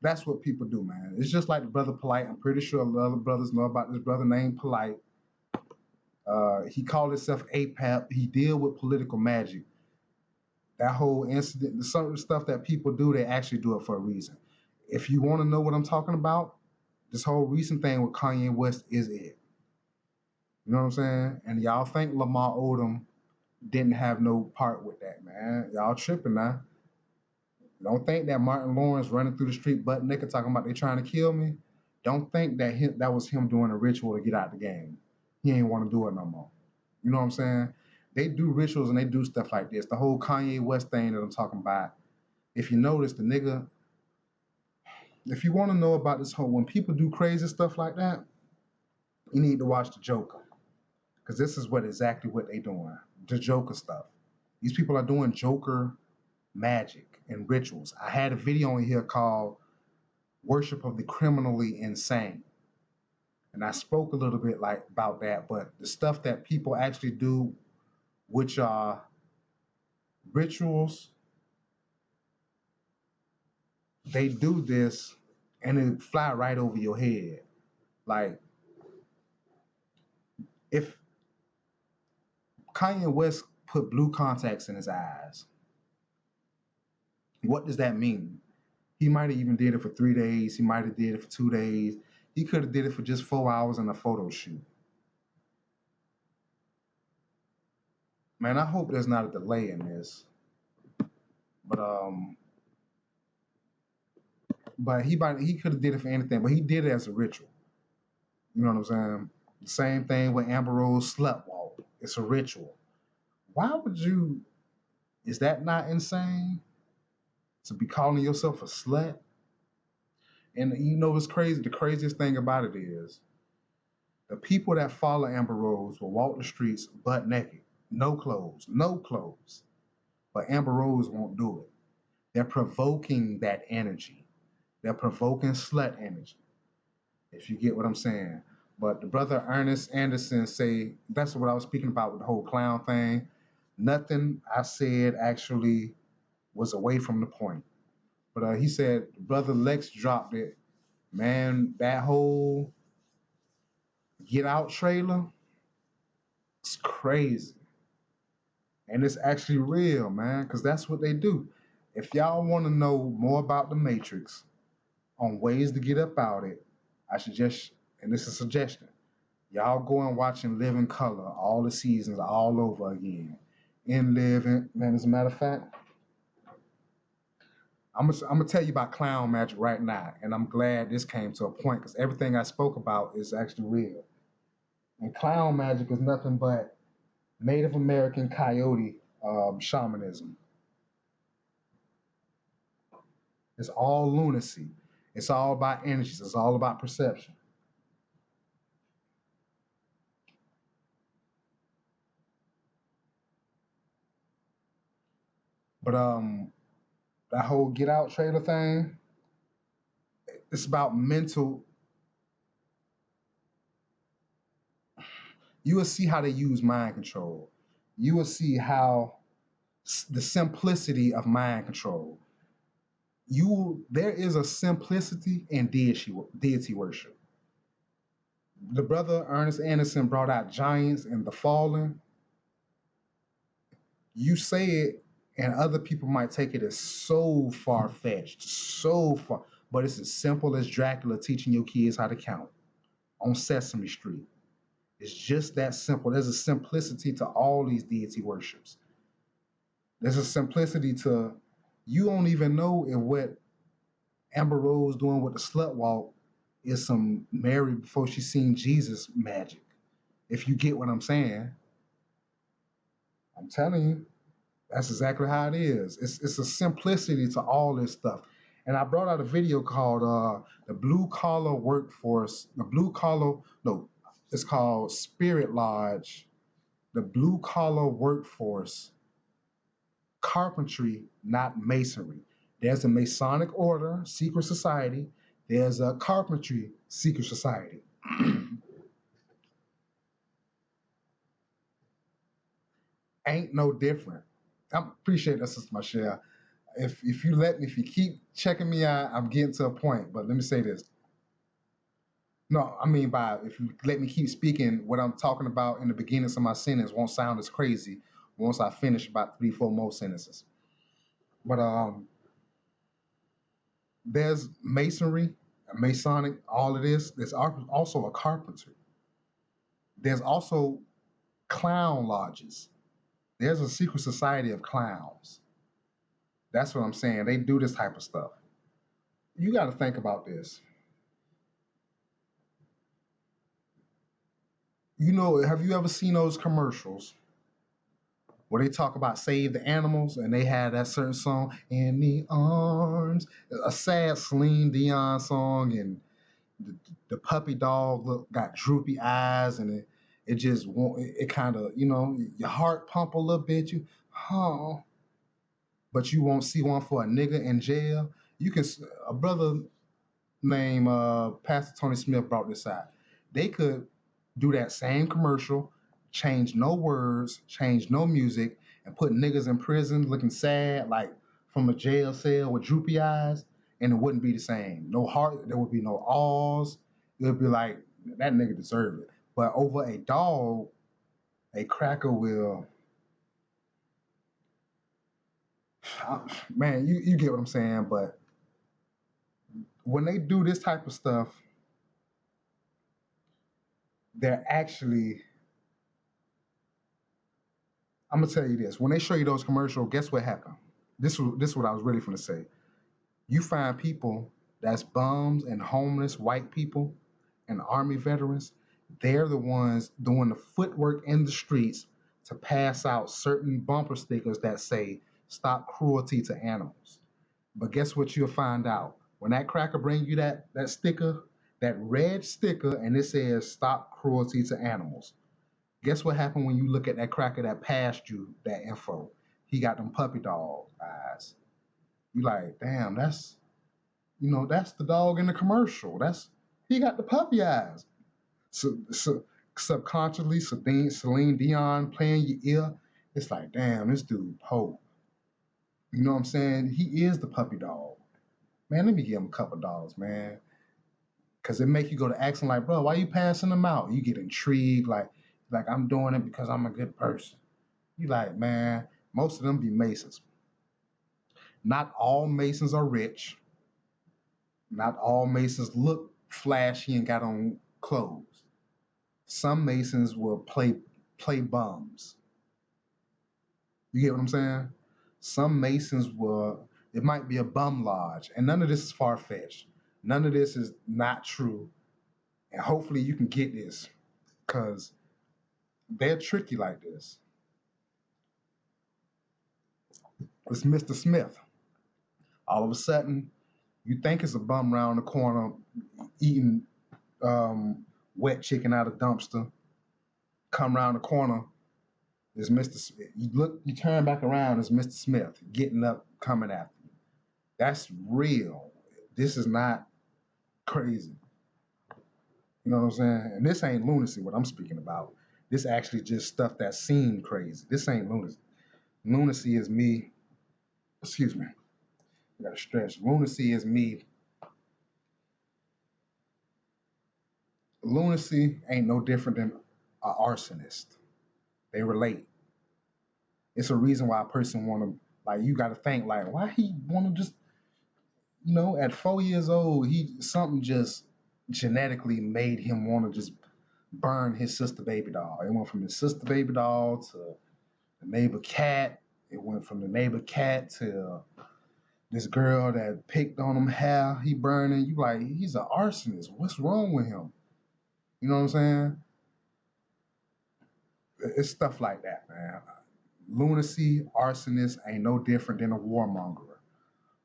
that's what people do, man. It's just like the brother Polite. I'm pretty sure a lot of brothers know about this brother named Polite. He called himself APAP. He deal with political magic. That whole incident, the certain stuff that people do, they actually do it for a reason. If you want to know what I'm talking about, this whole recent thing with Kanye West is it. You know what I'm saying? And y'all think Lamar Odom didn't have no part with that, man. Y'all tripping now. Don't think that Martin Lawrence running through the street butt naked talking about they trying to kill me. Don't think that was him doing a ritual to get out the game. He ain't want to do it no more. You know what I'm saying? They do rituals and they do stuff like this. The whole Kanye West thing that I'm talking about. If you notice, the nigga, if you want to know about this whole, when people do crazy stuff like that, you need to watch the Joker. Because this is exactly what they doing. The Joker stuff. These people are doing Joker magic and rituals. I had a video in here called Worship of the Criminally Insane. And I spoke a little bit like about that, but the stuff that people actually do, which are rituals, they do this and it fly right over your head. Like if Kanye West put blue contacts in his eyes, what does that mean? He might have even did it for 3 days. He might have did it for 2 days. He could have did it for just 4 hours in a photo shoot. Man, I hope there's not a delay in this. But he could have did it for anything, but he did it as a ritual. You know what I'm saying? The same thing with Amber Rose slut walk. It's a ritual. Why would you? Is that not insane? To be calling yourself a slut? And you know what's crazy? The craziest thing about it is the people that follow Amber Rose will walk the streets butt naked, no clothes, no clothes. But Amber Rose won't do it. They're provoking that energy. They're provoking slut energy, if you get what I'm saying. But the brother Ernest Anderson say that's what I was speaking about with the whole clown thing. Nothing I said actually was away from the point. But he said brother Lex dropped it. Man, that whole Get Out trailer, it's crazy. And it's actually real, man, because that's what they do. If y'all want to know more about the Matrix on ways to get up out it, I suggest, and this is a suggestion, y'all go and watch In Living Color, all the seasons all over again. In Living, man, as a matter of fact, I'm gonna tell you about clown magic right now, and I'm glad this came to a point because everything I spoke about is actually real. And clown magic is nothing but Native American coyote shamanism. It's all lunacy. It's all about energies. It's all about perception. But that whole Get Out trailer thing, it's about mental. You will see how they use mind control. You will see how the simplicity of mind control. There is a simplicity in deity worship. The brother Ernest Anderson brought out Giants and The Fallen. You say it, and other people might take it as so far fetched, so far, but it's as simple as Dracula teaching your kids how to count on Sesame Street. It's just that simple. There's a simplicity to all these deity worships. There's a simplicity to you don't even know if what Amber Rose doing with the slut walk is some Mary before she seen Jesus magic. If you get what I'm saying, I'm telling you, that's exactly how it is. It's a simplicity to all this stuff. And I brought out a video called the Blue Collar Workforce. The Blue Collar, no, it's called Spirit Lodge. The Blue Collar Workforce Carpentry, not masonry. There's a Masonic order, secret society. There's a carpentry secret society. Ain't no different. I appreciate that, Sister Michelle. If you let me, if you keep checking me out, I'm getting to a point. But let me say this. No, I mean by if you let me keep speaking, what I'm talking about in the beginnings of my sentence won't sound as crazy once I finish about 3, 4 more sentences. But there's masonry, Masonic, all of this. There's also a carpentry. There's also clown lodges. There's a secret society of clowns. That's what I'm saying. They do this type of stuff. You got to think about this. You know, have you ever seen those commercials where they talk about save the animals and they had that certain song in the arms, a sad Celine Dion song, and the puppy dog got droopy eyes, and it just won't. It kind of your heart pump a little bit. Oh, but you won't see one for a nigga in jail. You can a brother named Pastor Tony Smith brought this out. They could do that same commercial, change no words, change no music, and put niggas in prison looking sad, like from a jail cell with droopy eyes, and it wouldn't be the same. No heart, there would be no awes. It would be like, that nigga deserved it. But over a dog, a cracker will, man, you get what I'm saying. But when they do this type of stuff, they're actually, I'm gonna tell you this. When they show you those commercials, guess what happened? This is what I was really gonna say. You find people that's bums and homeless white people and army veterans. They're the ones doing the footwork in the streets to pass out certain bumper stickers that say "Stop cruelty to animals." But guess what you'll find out when that cracker bring you that sticker, that red sticker, and it says "Stop cruelty to animals." Guess what happened when you look at that cracker that passed you that info? He got them puppy dog eyes. You like, damn, that's the dog in the commercial. He got the puppy eyes. So subconsciously, Celine Dion playing your ear. It's like, damn, this dude Pope. You know what I'm saying? He is the puppy dog. Man, let me give him a couple dollars, man. Cause it make you go to asking like, bro, why you passing them out? You get intrigued, like I'm doing it because I'm a good person. You like, man, most of them be Masons. Not all Masons are rich. Not all Masons look flashy and got on clothes. Some Masons will play bums. You get what I'm saying? Some Masons will. It might be a bum lodge, and none of this is far fetched. None of this is not true, and hopefully you can get this, cause they're tricky like this. It's Mr. Smith. All of a sudden, you think it's a bum around the corner eating wet chicken out of dumpster. Come around the corner, It's Mr. You look, you turn back around, it's Mr. Smith getting up, coming after you. That's real. This is not crazy. You know what I'm saying? And this ain't lunacy, what I'm speaking about. This actually just stuff that seemed crazy. This ain't lunacy. Lunacy is me, excuse me, I gotta stretch. Lunacy is me. Lunacy ain't no different than an arsonist. They relate. It's a reason why a person wanna, like, you gotta think like, why he wanna just, at 4 years old, he something just genetically made him wanna just burn his sister baby doll. It went from his sister baby doll to the neighbor cat. It went from the neighbor cat to this girl that picked on him hair. He burning. You like, he's an arsonist. What's wrong with him? You know what I'm saying? It's stuff like that, man. Lunacy, arsonist ain't no different than a warmonger.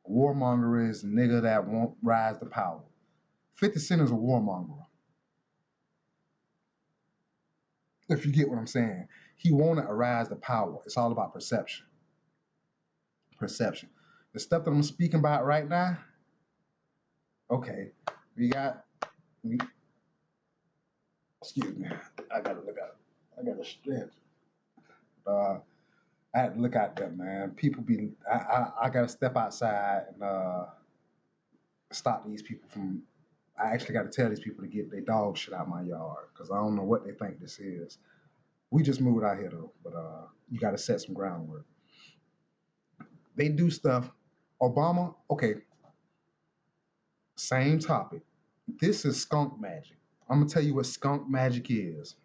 A warmonger is a nigga that won't rise to power. 50 Cent is a warmonger. If you get what I'm saying. He won't arise to power. It's all about perception. Perception. The stuff that I'm speaking about right now, okay, we got, we, excuse me, I gotta look out. I gotta stretch. Uh, I had to look out there, man. People be, I gotta step outside and stop these people from. I actually got to tell these people to get their dog shit out my yard because I don't know what they think this is. We just moved out here though, but you got to set some groundwork. They do stuff. Obama, okay, same topic. This is skunk magic. I'm gonna tell you what skunk magic is.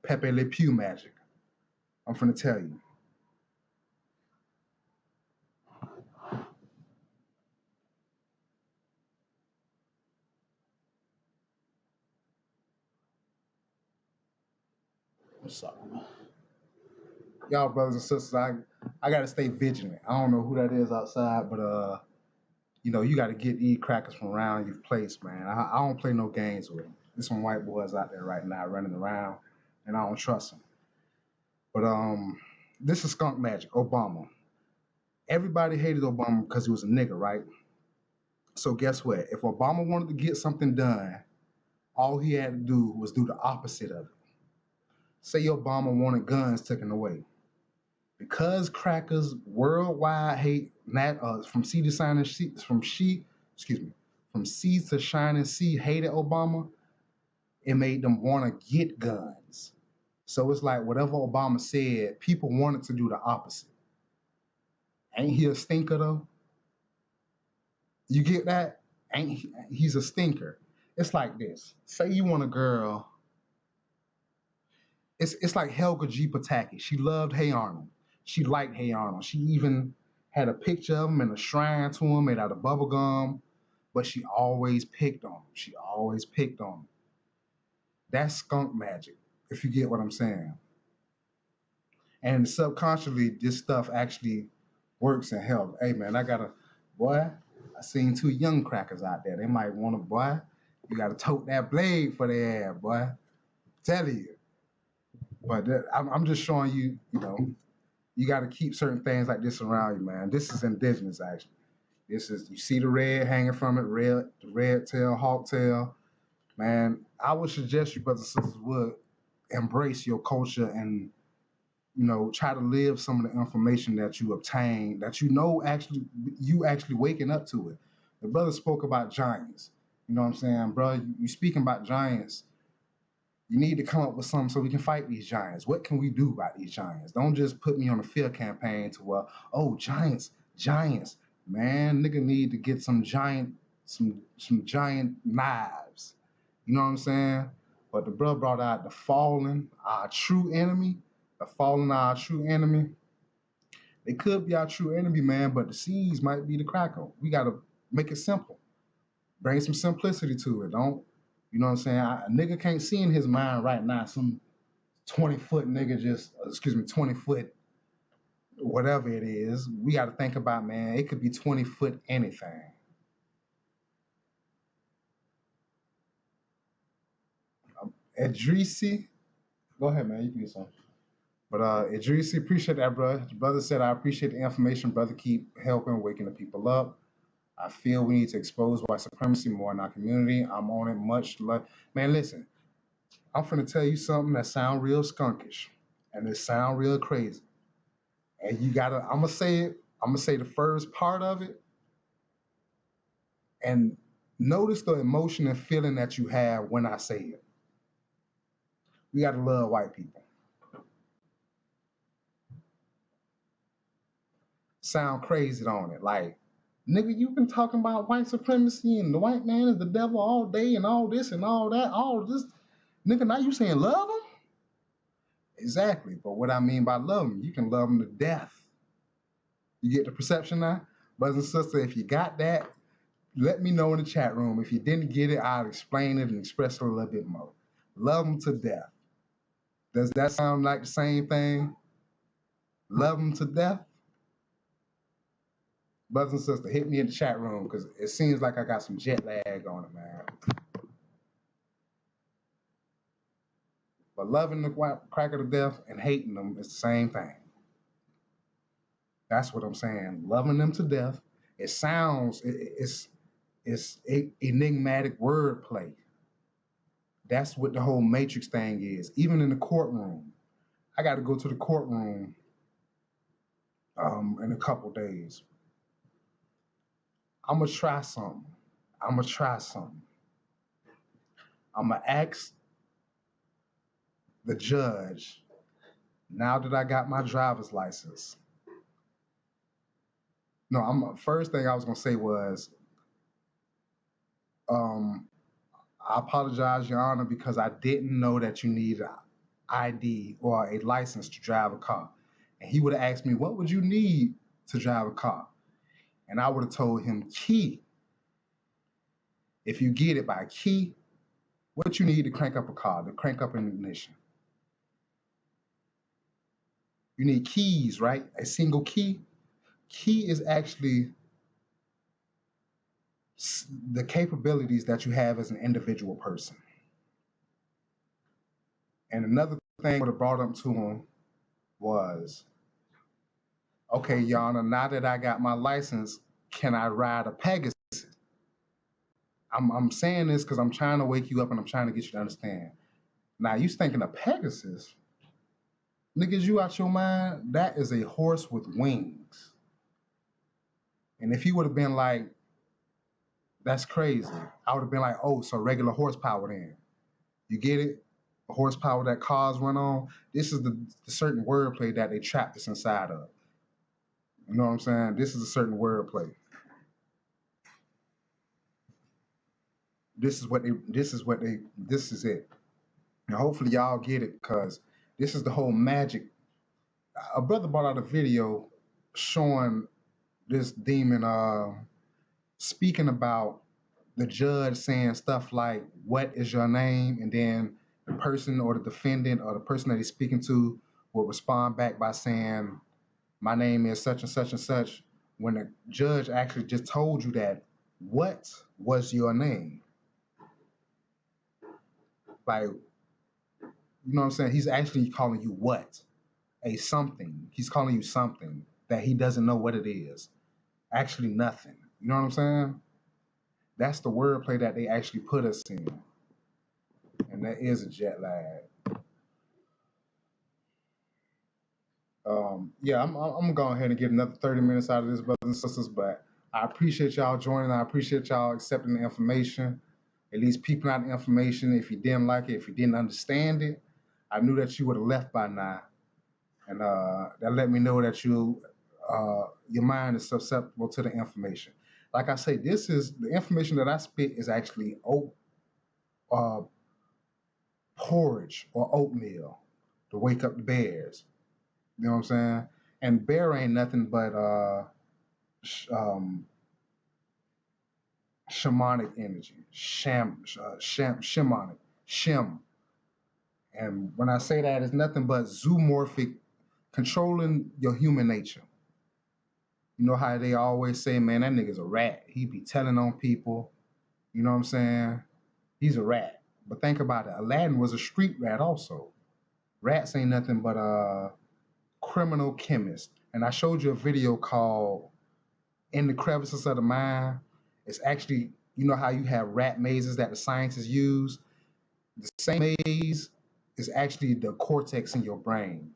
Pepe Le Pew magic. I'm gonna tell you. I'm sorry, y'all brothers and sisters. I gotta stay vigilant. I don't know who that is outside, but you got to get these crackers from around your place, man. I don't play no games with them. There's some white boys out there right now running around, and I don't trust them. But this is skunk magic. Obama. Everybody hated Obama because he was a nigga, right? So guess what? If Obama wanted to get something done, all he had to do was do the opposite of it. Say Obama wanted guns taken away. Because crackers worldwide hate from sea to shining sea, excuse me, from sea to shining sea hated Obama, it made them want to get guns. So it's like whatever Obama said, people wanted to do the opposite. Ain't he a stinker though? You get that? He's a stinker? It's like this. Say you want a girl. It's like Helga G. Pataki. She loved Hey Arnold. She liked Hey Arnold. She even had a picture of him and a shrine to him made out of bubble gum. But she always picked on him. She always picked on him. That's skunk magic, if you get what I'm saying. And subconsciously, this stuff actually works and helps. Hey man, boy, I seen two young crackers out there. They might want to, boy, you gotta tote that blade for their ass, boy. Tell you. But I'm just showing you, you got to keep certain things like this around you, man. This is indigenous, actually. This is, you see the red hanging from it, the red tail, hawk tail. Man, I would suggest you, brothers and sisters, would embrace your culture and, try to live some of the information that you obtain, that actually, you actually waking up to it. The brother spoke about giants. You know what I'm saying, bro? You speaking about giants, you need to come up with something so we can fight these giants. What can we do about these giants? Don't just put me on a fear campaign to giants, giants. Man, nigga need to get some giant knives. You know what I'm saying? But the brother brought out the fallen, our true enemy. The fallen, our true enemy. They could be our true enemy, man, but the seeds might be the cracker. We gotta make it simple. Bring some simplicity to it. Don't, you know what I'm saying? A nigga can't see in his mind right now some 20-foot nigga just, 20-foot, whatever it is. We got to think about, man, it could be 20-foot anything. Edrisi, go ahead, man. You can get some. But Idris, appreciate that, brother. The brother said, I appreciate the information, brother. Keep helping, waking the people up. I feel we need to expose white supremacy more in our community. I'm on it much. Man, listen, I'm finna tell you something that sound real skunkish, and it sound real crazy. And you gotta, I'm gonna say it. I'm gonna say the first part of it, and notice the emotion and feeling that you have when I say it. We gotta love white people. Sound crazy on it, like, nigga, you've been talking about white supremacy and the white man is the devil all day and all this and all that, all this. Nigga, now you saying love them? Exactly. But what I mean by love them, you can love them to death. You get the perception now? Brothers and sisters, if you got that, let me know in the chat room. If you didn't get it, I'll explain it and express it a little bit more. Love them to death. Does that sound like the same thing? Love them to death? Brothers and sisters, hit me in the chat room because it seems like I got some jet lag on it, man. But loving the cracker to death and hating them is the same thing. That's what I'm saying. Loving them to death. It sounds, it's enigmatic wordplay. That's what the whole Matrix thing is. Even in the courtroom, I got to go to the courtroom in a couple days. I'm gonna try something. I'm gonna try something. I'm gonna ask the judge. Now that I got my driver's license. No, first thing I was gonna say was, um, I apologize, Your Honor, because I didn't know that you need an ID or a license to drive a car. And he would have asked me, what would you need to drive a car? And I would have told him key. If you get it by key, what you need to crank up a car, to crank up an ignition. You need keys, right? A single key. Key is actually the capabilities that you have as an individual person. And another thing I would have brought up to him was, okay, Your Honor, now that I got my license, can I ride a Pegasus? I'm saying this because I'm trying to wake you up and I'm trying to get you to understand. Now, you thinking of Pegasus? Niggas, you out your mind? That is a horse with wings. And if he would have been like, that's crazy, I would have been like, oh, so regular horsepower then. You get it? The horsepower that cars run on. This is the certain wordplay that they trapped us inside of. You know what I'm saying? This is a certain wordplay. This is it. And hopefully y'all get it because this is the whole magic. A brother brought out a video showing this demon speaking about the judge saying stuff like, what is your name? And then the person or the defendant or the person that he's speaking to will respond back by saying, my name is such and such and such. When the judge actually just told you that, what was your name? Like, you know what I'm saying? He's actually calling you what? A something. He's calling you something that he doesn't know what it is. Actually, nothing. You know what I'm saying? That's the wordplay that they actually put us in. And that is a jet lag. Yeah, I'm gonna go ahead and get another 30 minutes out of this, brothers and sisters. But I appreciate y'all joining. I appreciate y'all accepting the information, at least peeping out the information. If you didn't like it, if you didn't understand it, I knew that you would have left by now, and that let me know that your mind is susceptible to the information. Like I say, this is the information that I spit is actually uh, porridge or oatmeal to wake up the bears. You know what I'm saying? And bear ain't nothing but shamanic energy, shamanic, shem. And when I say that, it's nothing but zoomorphic, controlling your human nature. You know how they always say, man, that nigga's a rat. He be telling on people. You know what I'm saying? He's a rat. But think about it. Aladdin was a street rat also. Rats ain't nothing but criminal chemist. And I showed you a video called In the Crevices of the Mind. It's actually, you know how you have rat mazes that the scientists use? The same maze is actually the cortex in your brain.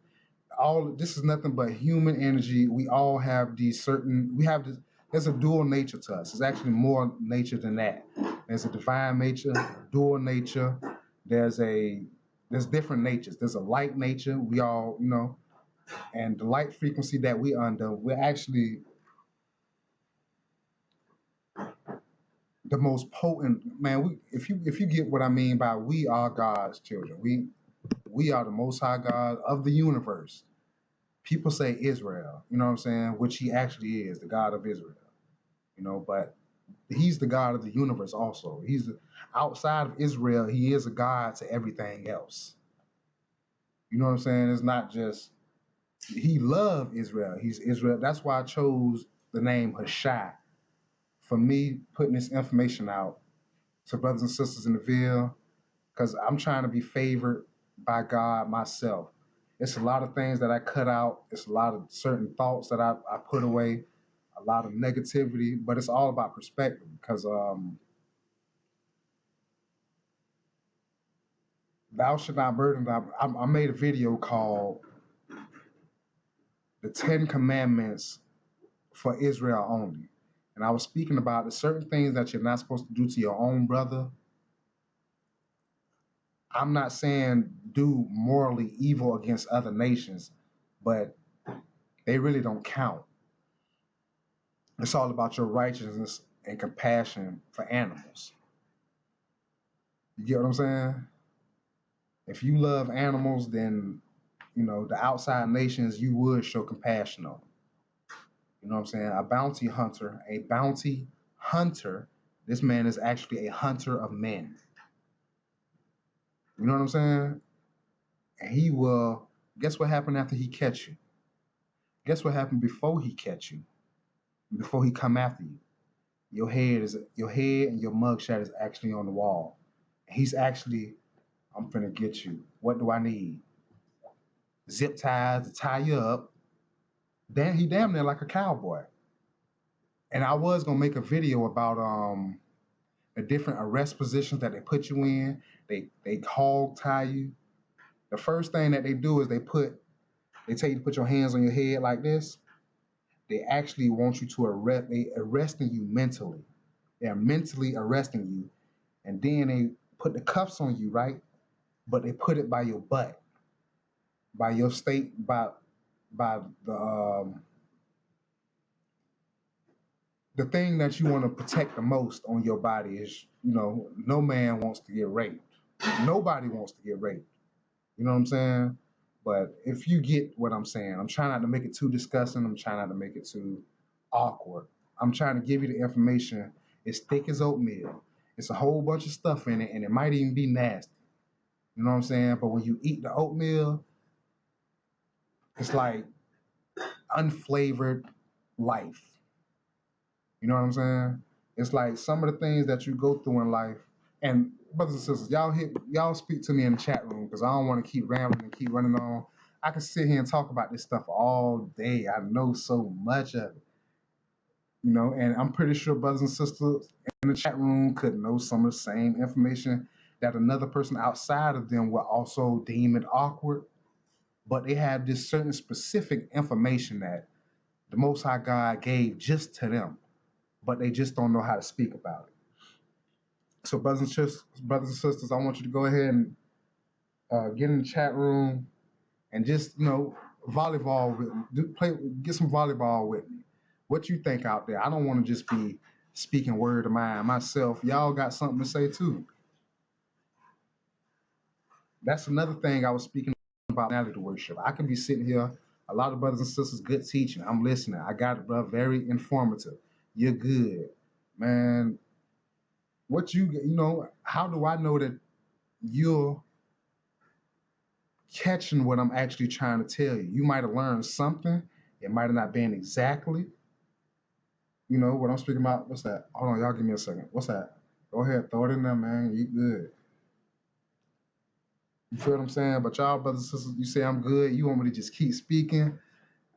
All this is nothing but human energy. We all have these certain we have this there's a dual nature to us. It's actually more nature than that. There's a divine nature, dual nature, there's a there's different natures. There's a light nature. We all, and the light frequency that we under, we're actually the most potent man. If you get what I mean by we are God's children. We are the most high God of the universe. People say Israel, you know what I'm saying? Which he actually is, the God of Israel, but he's the God of the universe also. Outside of Israel, he is a God to everything else. You know what I'm saying? It's not just he loved Israel. He's Israel. That's why I chose the name Hshai for me putting this information out to brothers and sisters in the Ville, because I'm trying to be favored by God myself. It's a lot of things that I cut out. It's a lot of certain thoughts that I put away, a lot of negativity, but it's all about perspective because thou should not burden. I made a video called The 10 Commandments for Israel Only. And I was speaking about the certain things that you're not supposed to do to your own brother. I'm not saying do morally evil against other nations, but they really don't count. It's all about your righteousness and compassion for animals. You get what I'm saying? If you love animals, then the outside nations you would show compassion on. You know what I'm saying? A bounty hunter. This man is actually a hunter of men. You know what I'm saying? And he will. Guess what happened after he catch you? Guess what happened before he catch you? Before he come after you? Your head and your mugshot is actually on the wall. He's actually, I'm finna get you. What do I need? Zip ties to tie you up. Then he damn near like a cowboy. And I was gonna make a video about the different arrest positions that they put you in. They hog tie you. The first thing that they do is they tell you to put your hands on your head like this. They actually want you to arresting you mentally. They're mentally arresting you, and then they put the cuffs on you, right? But they put it by your butt, by your state, by the thing that you want to protect the most on your body is, no man wants to get raped. Nobody wants to get raped. You know what I'm saying? But if you get what I'm saying, I'm trying not to make it too disgusting. I'm trying not to make it too awkward. I'm trying to give you the information. It's thick as oatmeal. It's a whole bunch of stuff in it, and it might even be nasty. You know what I'm saying? But when you eat the oatmeal, it's like unflavored life. You know what I'm saying? It's like some of the things that you go through in life. And brothers and sisters, y'all speak to me in the chat room because I don't want to keep rambling and keep running on. I can sit here and talk about this stuff all day. I know so much of it, and I'm pretty sure brothers and sisters in the chat room could know some of the same information that another person outside of them will also deem it awkward. But they have this certain specific information that the Most High God gave just to them, but they just don't know how to speak about it. So, brothers and sisters, I want you to go ahead and get in the chat room and just volleyball with get some volleyball with me. What you think out there? I don't want to just be speaking word of mine myself. Y'all got something to say too. That's another thing I was speaking about personality worship. I can be sitting here, a lot of brothers and sisters, good teaching. I'm listening. I got it, bro. Very informative. You're good, man. How do I know that you're catching what I'm actually trying to tell you? You might have learned something. It might have not been exactly, what I'm speaking about. What's that? Hold on, y'all give me a second. What's that? Go ahead, throw it in there, man. You good. You feel what I'm saying? But y'all brothers and sisters, you say I'm good. You want me to just keep speaking?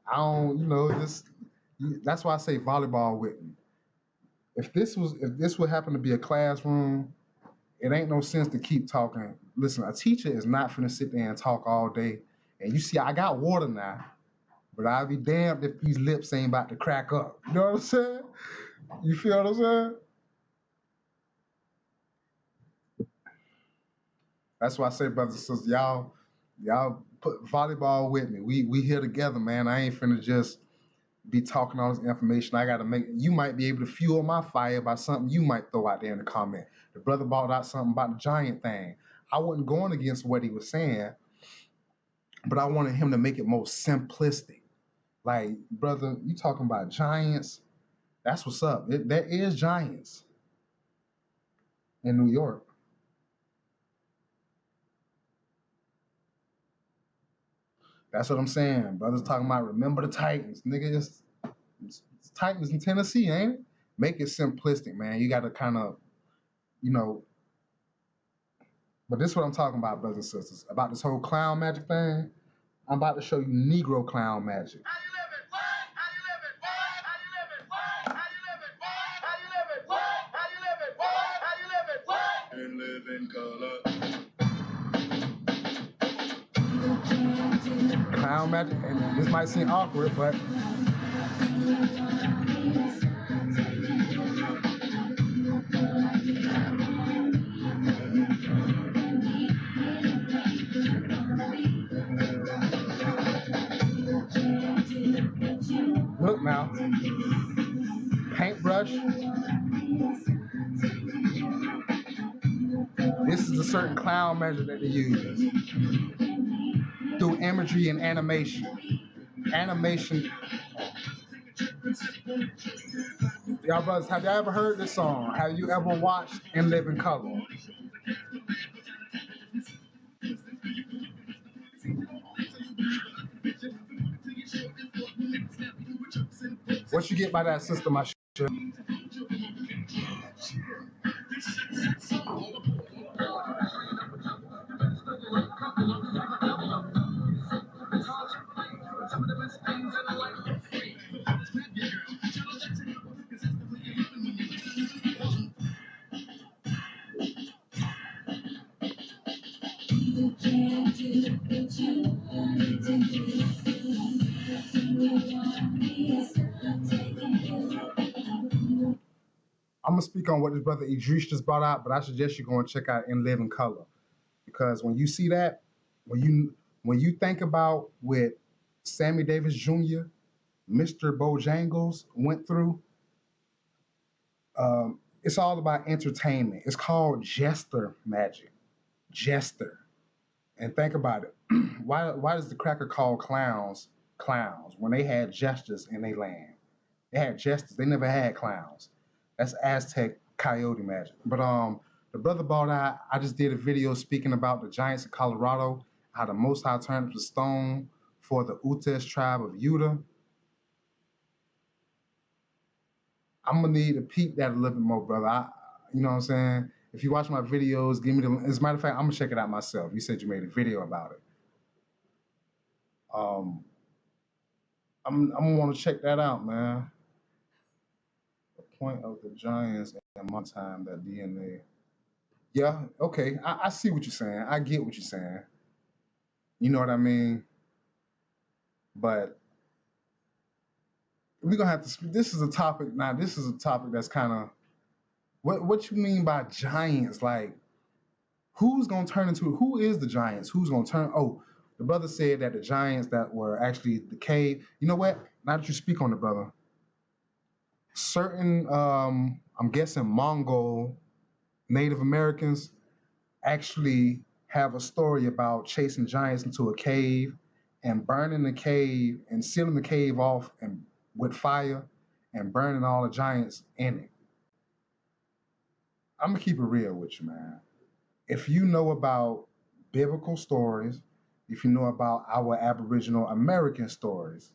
I don't, that's why I say volleyball with me. If this would happen to be a classroom, it ain't no sense to keep talking. Listen, a teacher is not finna sit there and talk all day. And you see, I got water now, but I'll be damned if these lips ain't about to crack up. You know what I'm saying? You feel what I'm saying? That's why I say, brothers and sisters, y'all put volleyball with me. We here together, man. I ain't finna just be talking all this information. I gotta make you might be able to fuel my fire by something you might throw out there in the comment. The brother brought out something about the giant thing. I wasn't going against what he was saying, but I wanted him to make it more simplistic. Like, brother, you talking about giants? That's what's up. There is giants in New York. That's what I'm saying. Brothers talking about remember the Titans. Nigga, it's Titans in Tennessee, ain't it? Make it simplistic, man. You gotta kind of, you know, but this is what I'm talking about, brothers and sisters. About this whole clown magic thing. I'm about to show you Negro clown magic. How you living? What? How you living? What? How you living? What? How you living? What? How you living? What? How you living? What? How you living? What? And live in color. Clown magic, and this might seem awkward, but look now, paintbrush. This is a certain clown magic that they use through imagery and animation. Animation. Y'all brothers, have y'all ever heard this song? Have you ever watched In Living Color? What you get by that, sister, my shit? I'm gonna speak on what this brother Idris just brought out, but I suggest you go and check out In Living Color, because when you see that, when you think about what Sammy Davis Jr., Mr. Bojangles went through, it's all about entertainment. It's called jester magic, jester. And think about it. Why does the cracker call clowns clowns when they had jesters in their land? They had jesters. They never had clowns. That's Aztec coyote magic. But the brother bought out. I just did a video speaking about the giants of Colorado, how the Most High turned up the stone for the Utes tribe of Utah. I'm gonna need to peep that a little bit more, brother. You know what I'm saying? If you watch my videos, give me the. As a matter of fact, I'm gonna check it out myself. You said you made a video about it. Um, I'm gonna want to check that out, man. The point of the giants and my time that DNA. Yeah, okay. I see what you're saying. I get what you're saying. You know what I mean? But we're gonna have to. This is a topic now. This is a topic that's kind of what you mean by giants. Like, who's gonna turn into? Who is the giants? Who's gonna turn? Oh, the brother said that the giants that were actually the cave. You know what? Now that you speak on it, brother, certain I'm guessing Mongol Native Americans actually have a story about chasing giants into a cave and burning the cave and sealing the cave off and with fire and burning all the giants in it. I'm gonna keep it real with you, man. If you know about biblical stories, if you know about our Aboriginal American stories,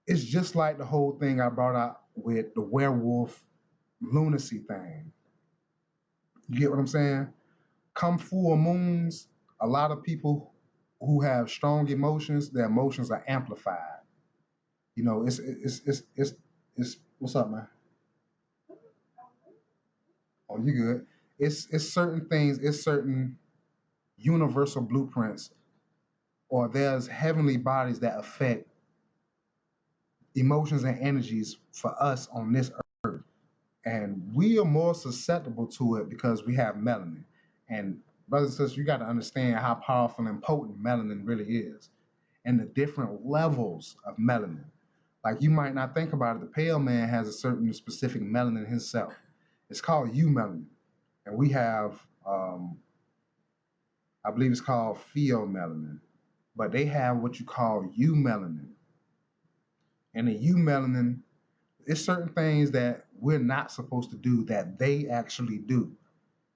it's just like the whole thing I brought out with the werewolf lunacy thing. You get what I'm saying? Come full moons, a lot of people who have strong emotions, their emotions are amplified. You know, it's what's up, man? Oh, you good? It's certain things, it's certain universal blueprints, or there's heavenly bodies that affect emotions and energies for us on this earth. And we are more susceptible to it because we have melanin. And brothers and sisters, you got to understand how powerful and potent melanin really is and the different levels of melanin. Like you might not think about it, the pale man has a certain specific melanin himself. It's called U melanin. And we have, I believe it's called pheomelanin, but they have what you call U melanin. And the U melanin, it's certain things that we're not supposed to do that they actually do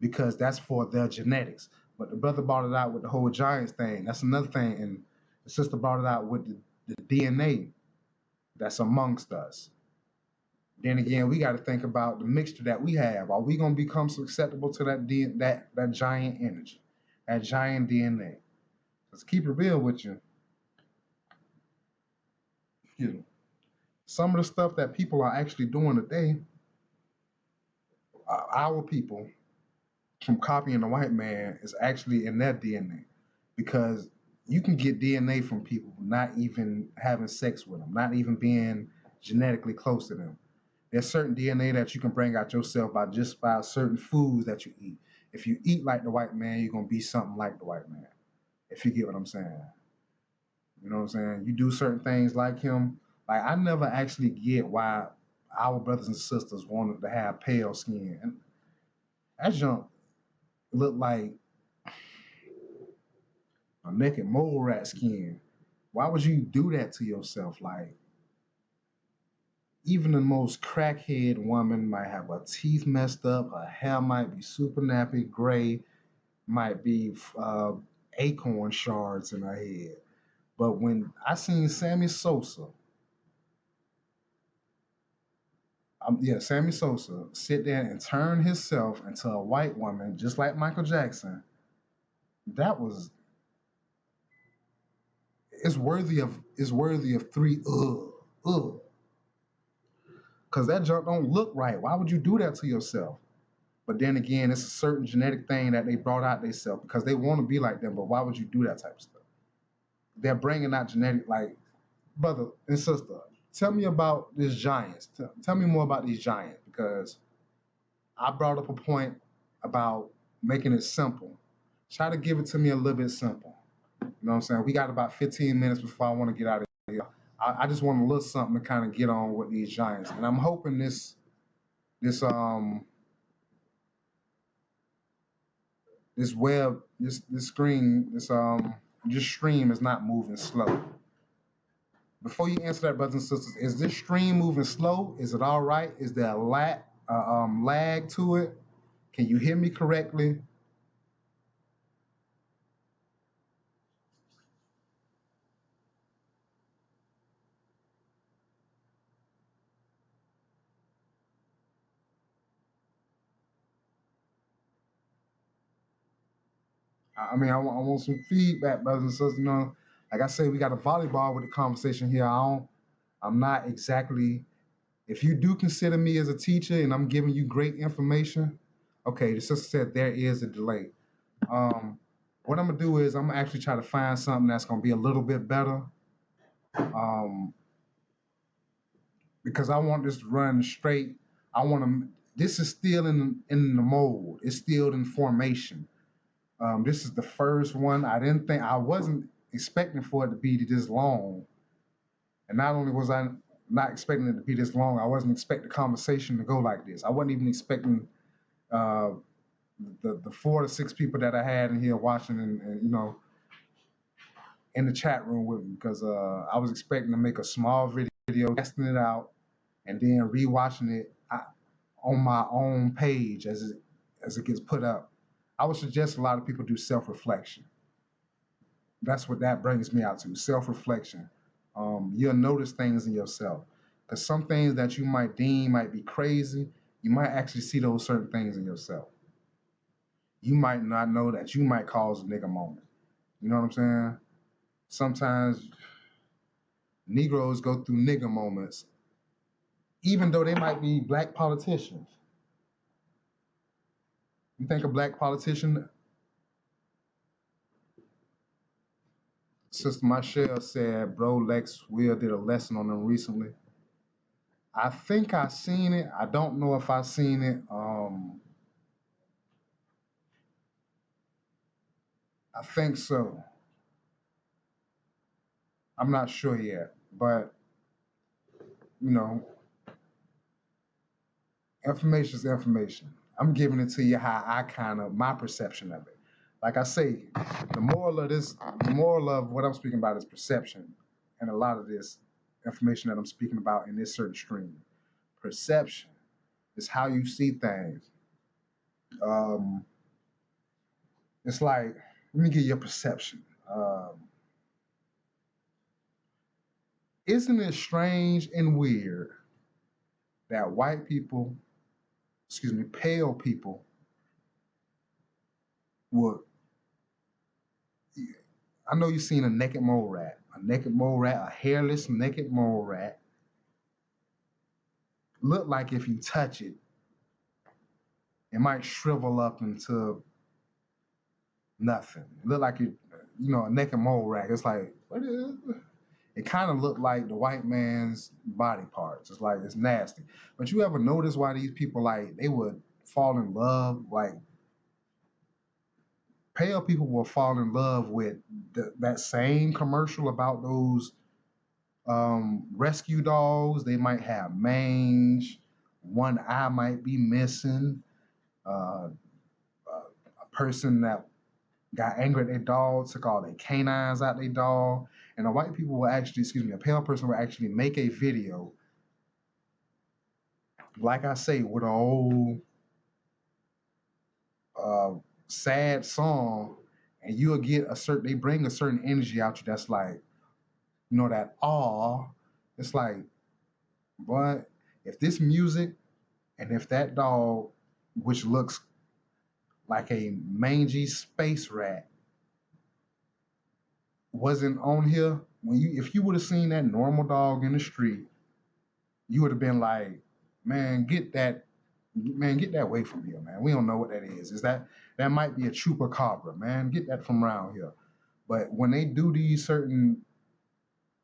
because that's for their genetics. But the brother brought it out with the whole giants thing. That's another thing. And the sister brought it out with the DNA that's amongst us. Then again, we got to think about the mixture that we have. Are we going to become susceptible to that giant energy, that giant DNA? Let's keep it real with you. You know, some of the stuff that people are actually doing today, our people from copying the white man, is actually in their DNA, because you can get DNA from people not even having sex with them, not even being genetically close to them. There's certain DNA that you can bring out yourself by certain foods that you eat. If you eat like the white man, you're gonna be something like the white man. If you get what I'm saying. You know what I'm saying? You do certain things like him. Like I never actually get why our brothers and sisters wanted to have pale skin. And that junk looked like a naked mole rat skin. Why would you do that to yourself? Like even the most crackhead woman might have her teeth messed up, her hair might be super nappy, gray, might be acorn shards in her head. But when I seen Sammy Sosa, yeah, Sammy Sosa sit there and turn himself into a white woman, just like Michael Jackson, that was it's worthy of three because that junk don't look right. Why would you do that to yourself? But then again, it's a certain genetic thing that they brought out themselves because they want to be like them. But why would you do that type of stuff? They're bringing out genetic, like brother and sister. Tell me about these giants. Tell me more about these giants because I brought up a point about making it simple. Try to give it to me a little bit simple. You know what I'm saying? We got about 15 minutes before I want to get out of here. I just want a little something to kind of get on with these giants, and I'm hoping this this web this screen this stream is not moving slow. Before you answer that, brothers and sisters, is this stream moving slow? Is it all right? Is there a lag to it? Can you hear me correctly? I mean, I want some feedback, brothers and sisters. You know, like I say, we got a volleyball with the conversation here. I'm not exactly. If you do consider me as a teacher and I'm giving you great information, okay, the sister said there is a delay. Um, what I'm gonna do is I'm gonna actually try to find something that's gonna be a little bit better. Um, because I want this to run straight. I want to. This is still in the mold. It's still in formation. This is the first one. I wasn't expecting for it to be this long, and not only was I not expecting it to be this long, I wasn't expecting the conversation to go like this. I wasn't even expecting uh, the 4 to 6 people that I had in here watching and you know in the chat room with me because I was expecting to make a small video testing it out and then rewatching it on my own page as it gets put up. I would suggest a lot of people do self-reflection. That's what that brings me out to, self-reflection. You'll notice things in yourself because some things that you might deem might be crazy, you might actually see those certain things in yourself. you might not know that you might cause a nigga moment. You know what I'm saying? Sometimes Negroes go through nigga moments, even though they might be black politicians. You think a black politician, Sister Michelle said, bro, Lex Will did a lesson on them recently. I think I seen it. I don't know if I seen it. I think so. I'm not sure yet, but you know, information is information. I'm giving it to you how I kind of my perception of it. Like I say, the moral of what I'm speaking about is perception, and a lot of this information that I'm speaking about in this certain stream. Perception is how you see things. Um, it's like, let me give you a perception. Isn't it strange and weird that white people, excuse me, pale people would, I know you've seen a naked mole rat, a hairless naked mole rat, look like if you touch it, it might shrivel up into nothing. It look like a naked mole rat. It's like, what is it? It kind of looked like the white man's body parts. It's like, it's nasty. But you ever notice why these people, like, they would fall in love? Like, pale people will fall in love with that same commercial about those rescue dogs. They might have mange, one eye might be missing. Uh, a person that got angry at their dog took all their canines out their dog. And a white people will actually, excuse me, a pale person will actually make a video, like I say, with an old uh, sad song, and you'll get they bring a certain energy out you that's like, that awe. It's like, but if this music and if that dog, which looks like a mangy space rat, wasn't on here, if you would have seen that normal dog in the street, you would have been like, man, get that away from here, man. We don't know what that is. That might be a chupacabra, man. Get that from around here. But when they do these certain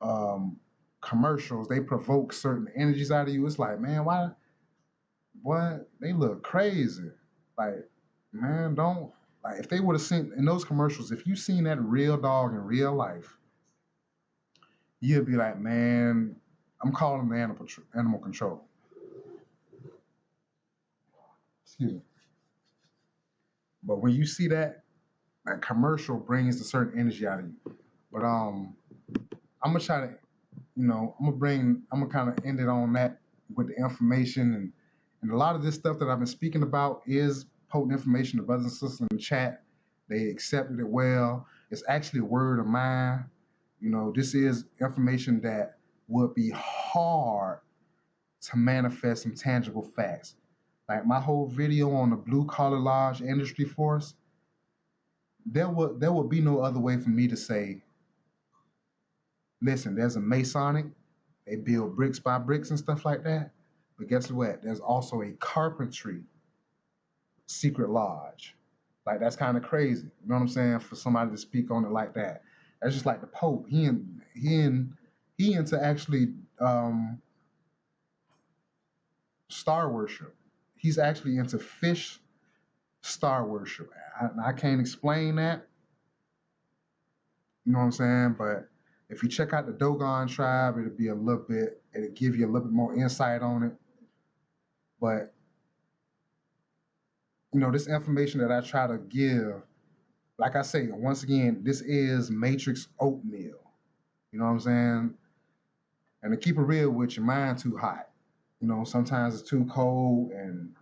um, commercials, they provoke certain energies out of you. It's like, man, why? What? They look crazy. Like, man, don't like if they would have seen in those commercials. If you seen that real dog in real life, you'd be like, man, I'm calling the animal control. Excuse me. But when you see that commercial brings a certain energy out of you. But I'm gonna try to, I'm gonna kind of end it on that with the information and a lot of this stuff that I've been speaking about is potent information. The brothers and sisters in the chat, they accepted it well. It's actually word of mine. This is information that would be hard to manifest some tangible facts. Like my whole video on the blue collar large industry force, there would be no other way for me to say, listen, there's a Masonic, they build bricks by bricks and stuff like that. But guess what? There's also a carpentry secret lodge. Like that's kind of crazy. You know what I'm saying? For somebody to speak on it like that. That's just like the Pope. He into actually star worship. He's actually into fish star worship. I can't explain that. You know what I'm saying? But if you check out the Dogon tribe, it'll give you a little bit more insight on it. But this information that I try to give, like I say, once again, this is Matrix oatmeal. You know what I'm saying? And to keep it real with your mind too hot. Sometimes it's too cold, and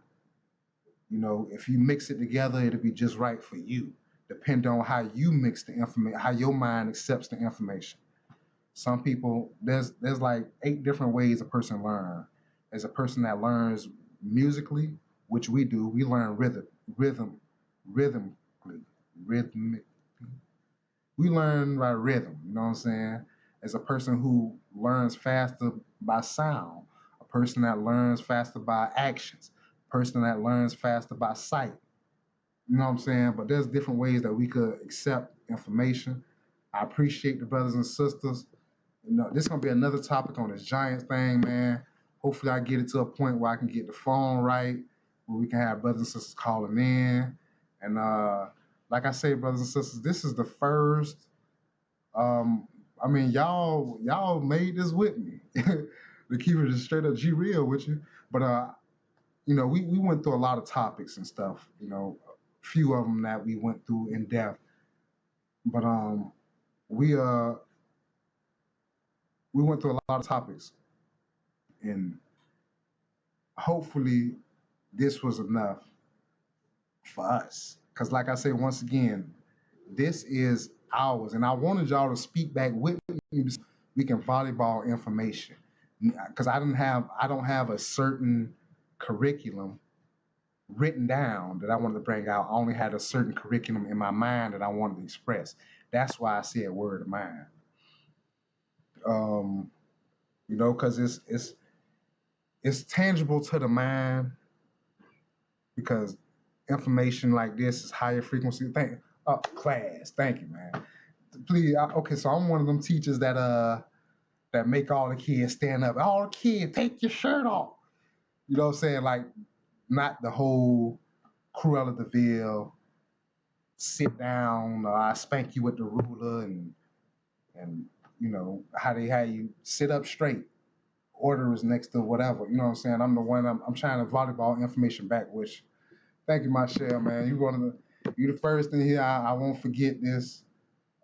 if you mix it together, it'll be just right for you. Depending on how you mix the information, how your mind accepts the information. Some people, there's like 8 different ways a person learns. There's a person that learns musically, which we do. We learn rhythm rhythmically, rhythmic. We learn by rhythm. You know what I'm saying? As a person who learns faster by sound, a person that learns faster by actions, a person that learns faster by sight. You know what I'm saying? But there's different ways that we could accept information. I appreciate the brothers and sisters. You know, this is gonna be another topic on this Giants thing, man. Hopefully, I get it to a point where I can get the phone right, where we can have brothers and sisters calling in. And like I say, brothers and sisters, this is the first. Um, I mean, y'all made this with me. To keep it just straight up G real with you. But you know, we went through a lot of topics and stuff. You know, a few of them that we went through in depth. But we uh we went through a lot of topics, and hopefully this was enough for us. Because, like I say, once again, this is ours, and I wanted y'all to speak back with me so we can volleyball information. Because I don't have a certain curriculum written down that I wanted to bring out. I only had a certain curriculum in my mind that I wanted to express. That's why I said word of mine. Um, you know, because it's tangible to the mind because information like this is higher frequency. Class. Thank you, man. Please. Okay, so I'm one of them teachers that make all the kids stand up. All the kids, take your shirt off. You know what I'm saying? Like not the whole Cruella de Vil sit down. I spank you with the ruler and you know how they have you sit up straight. Order is next to whatever. You know what I'm saying? I'm the one. I'm trying to volleyball information back. Which thank you, Michelle, man. You the first in here. I won't forget this.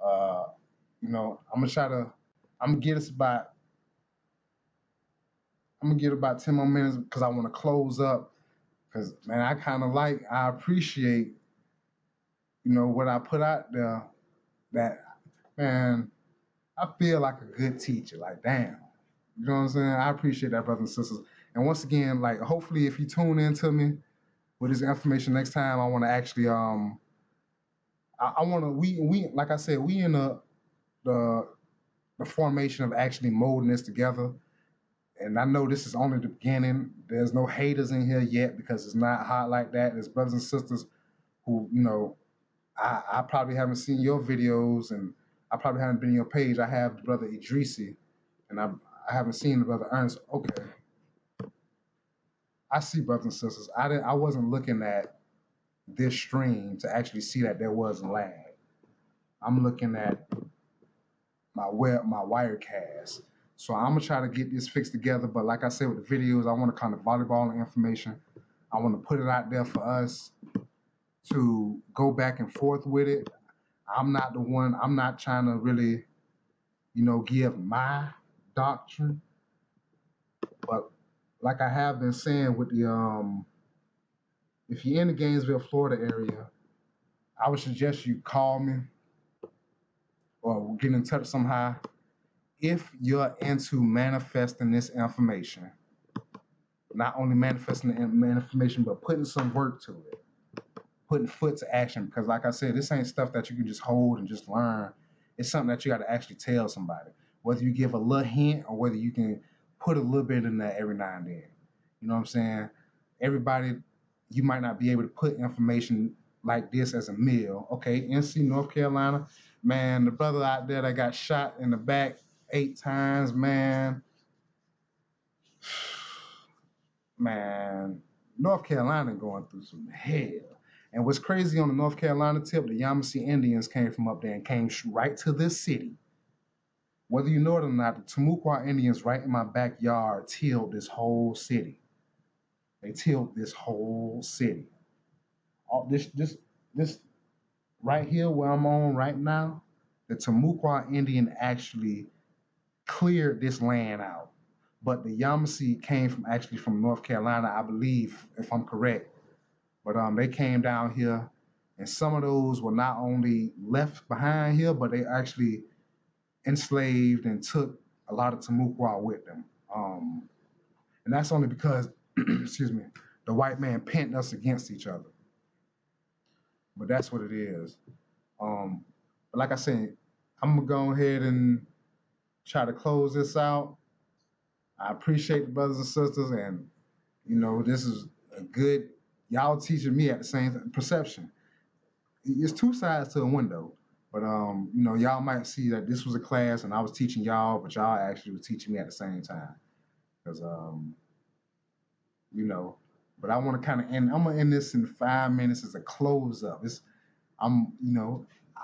Uh, you know, I'm gonna try to. I'm gonna get us about. I'm gonna get about 10 more minutes because I want to close up. Because man, I appreciate, you know, what I put out there. That man, I feel like a good teacher. Like damn, you know what I'm saying? I appreciate that, brothers and sisters. And once again, like hopefully, if you tune in to me with this information next time, I want to actually I want to we like I said we in the the formation of actually molding this together. And I know this is only the beginning. There's no haters in here yet because it's not hot like that. There's brothers and sisters who, you know, I probably haven't seen your videos and I probably haven't been on your page. I have the brother Idrisi and I haven't seen the brother Ernest. Okay. I see brothers and sisters. I wasn't looking at this stream to actually see that there was lag. I'm looking at my Wirecast. So I'm gonna try to get this fixed together. But like I said with the videos, I want to kind of volleyball the information. I want to put it out there for us to go back and forth with it. I'm not the one. I'm not trying to really, you know, give my doctrine. But like I have been saying with the if you're in the Gainesville, Florida area, I would suggest you call me or get in touch somehow if you're into manifesting this information, not only manifesting the information, but putting some work to it, putting foot to action. Because, like I said, this ain't stuff that you can just hold and just learn. It's something that you got to actually tell somebody, whether you give a little hint or whether you can put a little bit in there every now and then. You know what I'm saying? Everybody, you might not be able to put information like this as a meal. Okay, NC, North Carolina, man, the brother out there that got shot in the back 8 times, man. Man, North Carolina going through some hell. And what's crazy on the North Carolina tip, the Yamasee Indians came from up there and came right to this city. Whether you know it or not, the Timucua Indians right in my backyard tilled this whole city. They tilled this whole city. All this right here where I'm on right now, the Timucua Indian actually cleared this land out. But the Yamasee came from actually from North Carolina, I believe, if I'm correct. But they came down here, and some of those were not only left behind here, but they actually enslaved and took a lot of Timucua with them. And that's only because, excuse me, the white man pent us against each other. but that's what it is. But like I said, I'm gonna go ahead and try to close this out. I appreciate the brothers and sisters, and this is a good y'all teaching me at the same time, perception. It's two sides to a window, but y'all might see that this was a class and I was teaching y'all, but y'all actually was teaching me at the same time. Because you know, but I want to kind of end. I'm gonna end this in 5 minutes as a close up. I'm,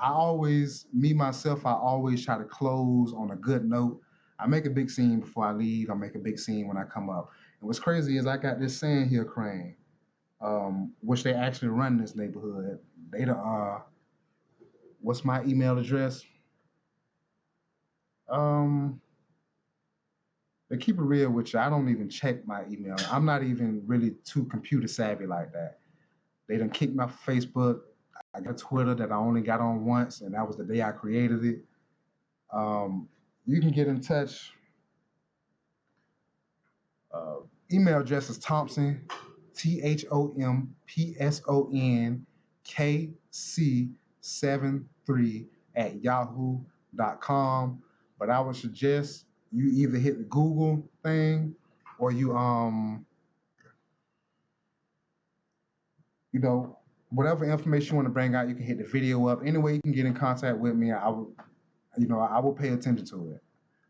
I always, me myself, I always try to close on a good note. I make a big scene before I leave. I make a big scene when I come up. And what's crazy is I got this saying here, Crane, which they actually run this neighborhood. They the what's my email address? Um, they keep it real with you. I don't even check my email. I'm not even really too computer savvy like that. They done kicked me off Facebook. I got Twitter that I only got on once, and that was the day I created it. You can get in touch. Uh, Email address is Thompson, ThompsonKC73 at yahoo.com. But I would suggest you either hit the Google thing or you know, whatever information you want to bring out, you can hit the video up. Any way you can get in contact with me, I will pay attention to it.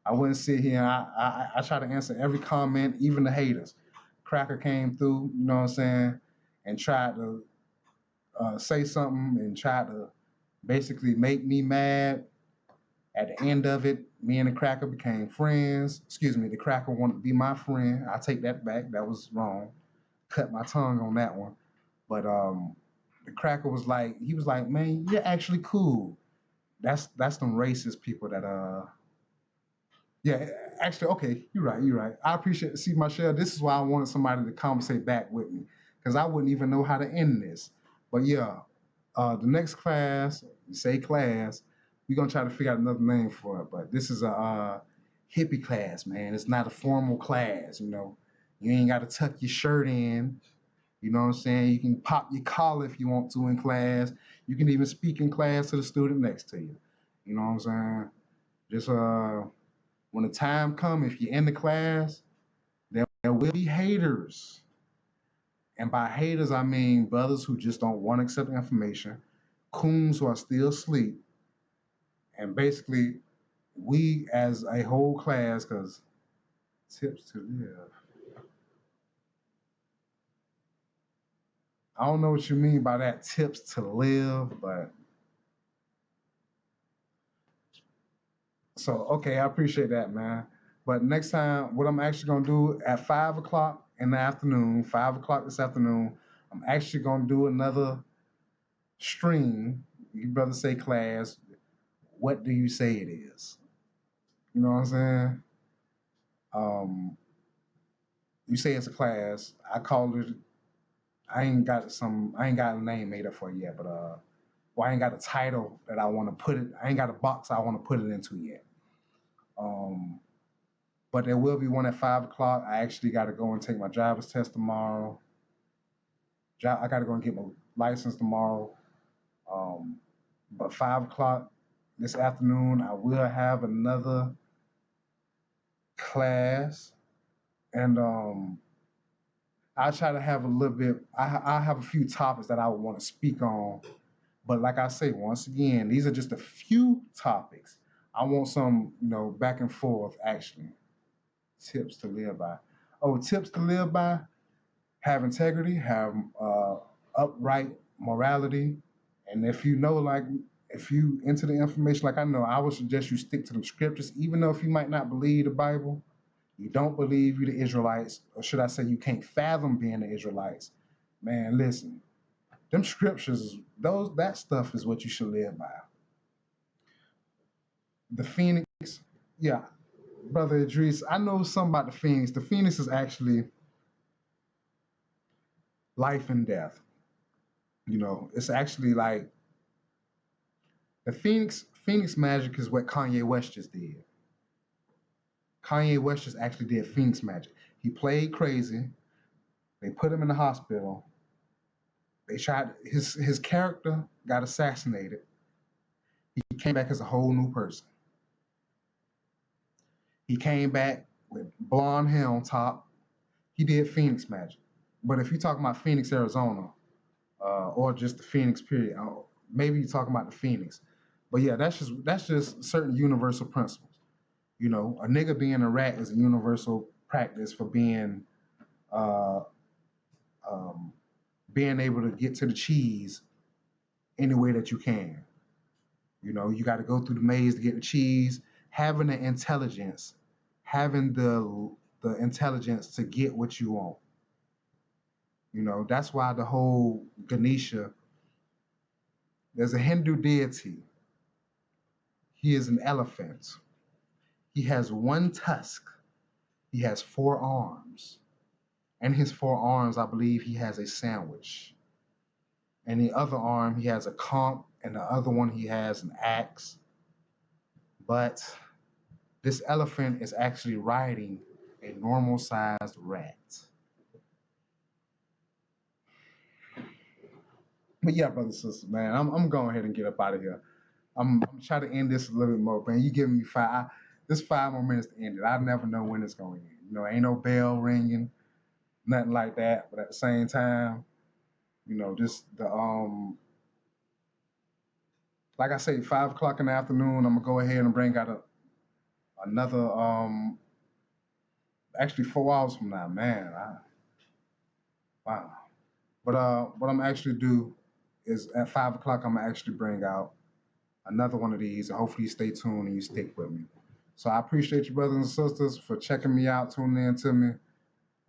I wouldn't sit here and I try to answer every comment, even the haters. Cracker came through, you know what I'm saying, and tried to say something and tried to basically make me mad. At the end of it, me and the Cracker became friends. Excuse me, the Cracker wanted to be my friend. I take that back. That was wrong. Cut my tongue on that one. But the Cracker was like, he was like, man, you're actually cool. That's them racist people that yeah, actually, okay, you're right, you're right. I appreciate see Michelle. This is why I wanted somebody to conversate back with me because I wouldn't even know how to end this. But yeah, the next class, you say class, we're gonna try to figure out another name for it. But this is a hippie class, man. It's not a formal class. You ain't got to tuck your shirt in. You know what I'm saying? You can pop your collar if you want to in class. You can even speak in class to the student next to you. You know what I'm saying? Just when the time comes, if you're in the class, there will be haters. And by haters, I mean brothers who just don't want to accept information, coons who are still asleep, and basically we as a whole class, because tips to live. I don't know what you mean by that tips to live, but so okay, I appreciate that, man. But next time, what I'm actually gonna do at 5 o'clock in the afternoon, 5 o'clock this afternoon, I'm actually gonna do another stream. You brother say class. What do you say it is? You know what I'm saying? Um, you say it's a class. I call it. I ain't got a name made up for it yet, but well, I ain't got a title that I want to put it. I ain't got a box I want to put it into yet. Um, but there will be one at 5 o'clock. I actually got to go and take my driver's test tomorrow. I got to go and get my license tomorrow. Um, but 5 o'clock this afternoon, I will have another class, and I try to have a little bit. I have a few topics that I would want to speak on, but like I say, once again, these are just a few topics. I want some, back and forth. Actually, tips to live by. Oh, tips to live by: have integrity, have upright morality, and if you into the information like I know, I would suggest you stick to the scriptures, even though if you might not believe the Bible. You don't believe you the Israelites, or should I say you can't fathom being the Israelites. Man, listen, them scriptures, that stuff is what you should live by. The Phoenix, yeah, Brother Idris, I know something about the Phoenix. The Phoenix is actually life and death. It's actually like the Phoenix magic is what Kanye West just did. Kanye West just actually did Phoenix magic. He played crazy. They put him in the hospital. They tried his character got assassinated. He came back as a whole new person. He came back with blonde hair on top. He did Phoenix magic. But if you're talking about Phoenix, Arizona, or just the Phoenix period, maybe you're talking about the Phoenix. But yeah, that's just certain universal principles. You know, a nigga being a rat is a universal practice for uh, um, being able to get to the cheese any way that you can. You know, you got to go through the maze to get the cheese. Having the intelligence, having the intelligence to get what you want. You know, that's why the whole Ganesha. There's a Hindu deity. He is an elephant. He has one tusk. He has four arms. And his four arms, I believe, he has a sandwich. And the other arm, he has a comp, and the other one, he has an axe. But this elephant is actually riding a normal sized rat. But yeah, brothers and sisters, man, I'm going ahead and get up out of here. I'm trying to end this a little bit more, man. You giving me this 5 more minutes to end it. I never know when it's going to end. You know, ain't no bell ringing, nothing like that. But at the same time, you know, just like I say, 5 o'clock in the afternoon, I'm gonna go ahead and bring out another actually 4 hours from now, man. Wow. But what I'm actually do is at 5 o'clock, I'm gonna actually bring out another one of these, and hopefully you stay tuned and you stick with me. So I appreciate you, brothers and sisters, for checking me out, tuning in to me.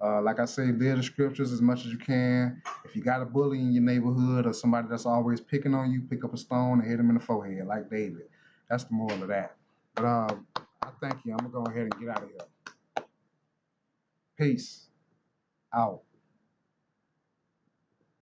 Like I say, live the scriptures as much as you can. If you got a bully in your neighborhood or somebody that's always picking on you, pick up a stone and hit him in the forehead, like David. That's the moral of that. But I thank you. I'm gonna go ahead and get out of here. Peace out.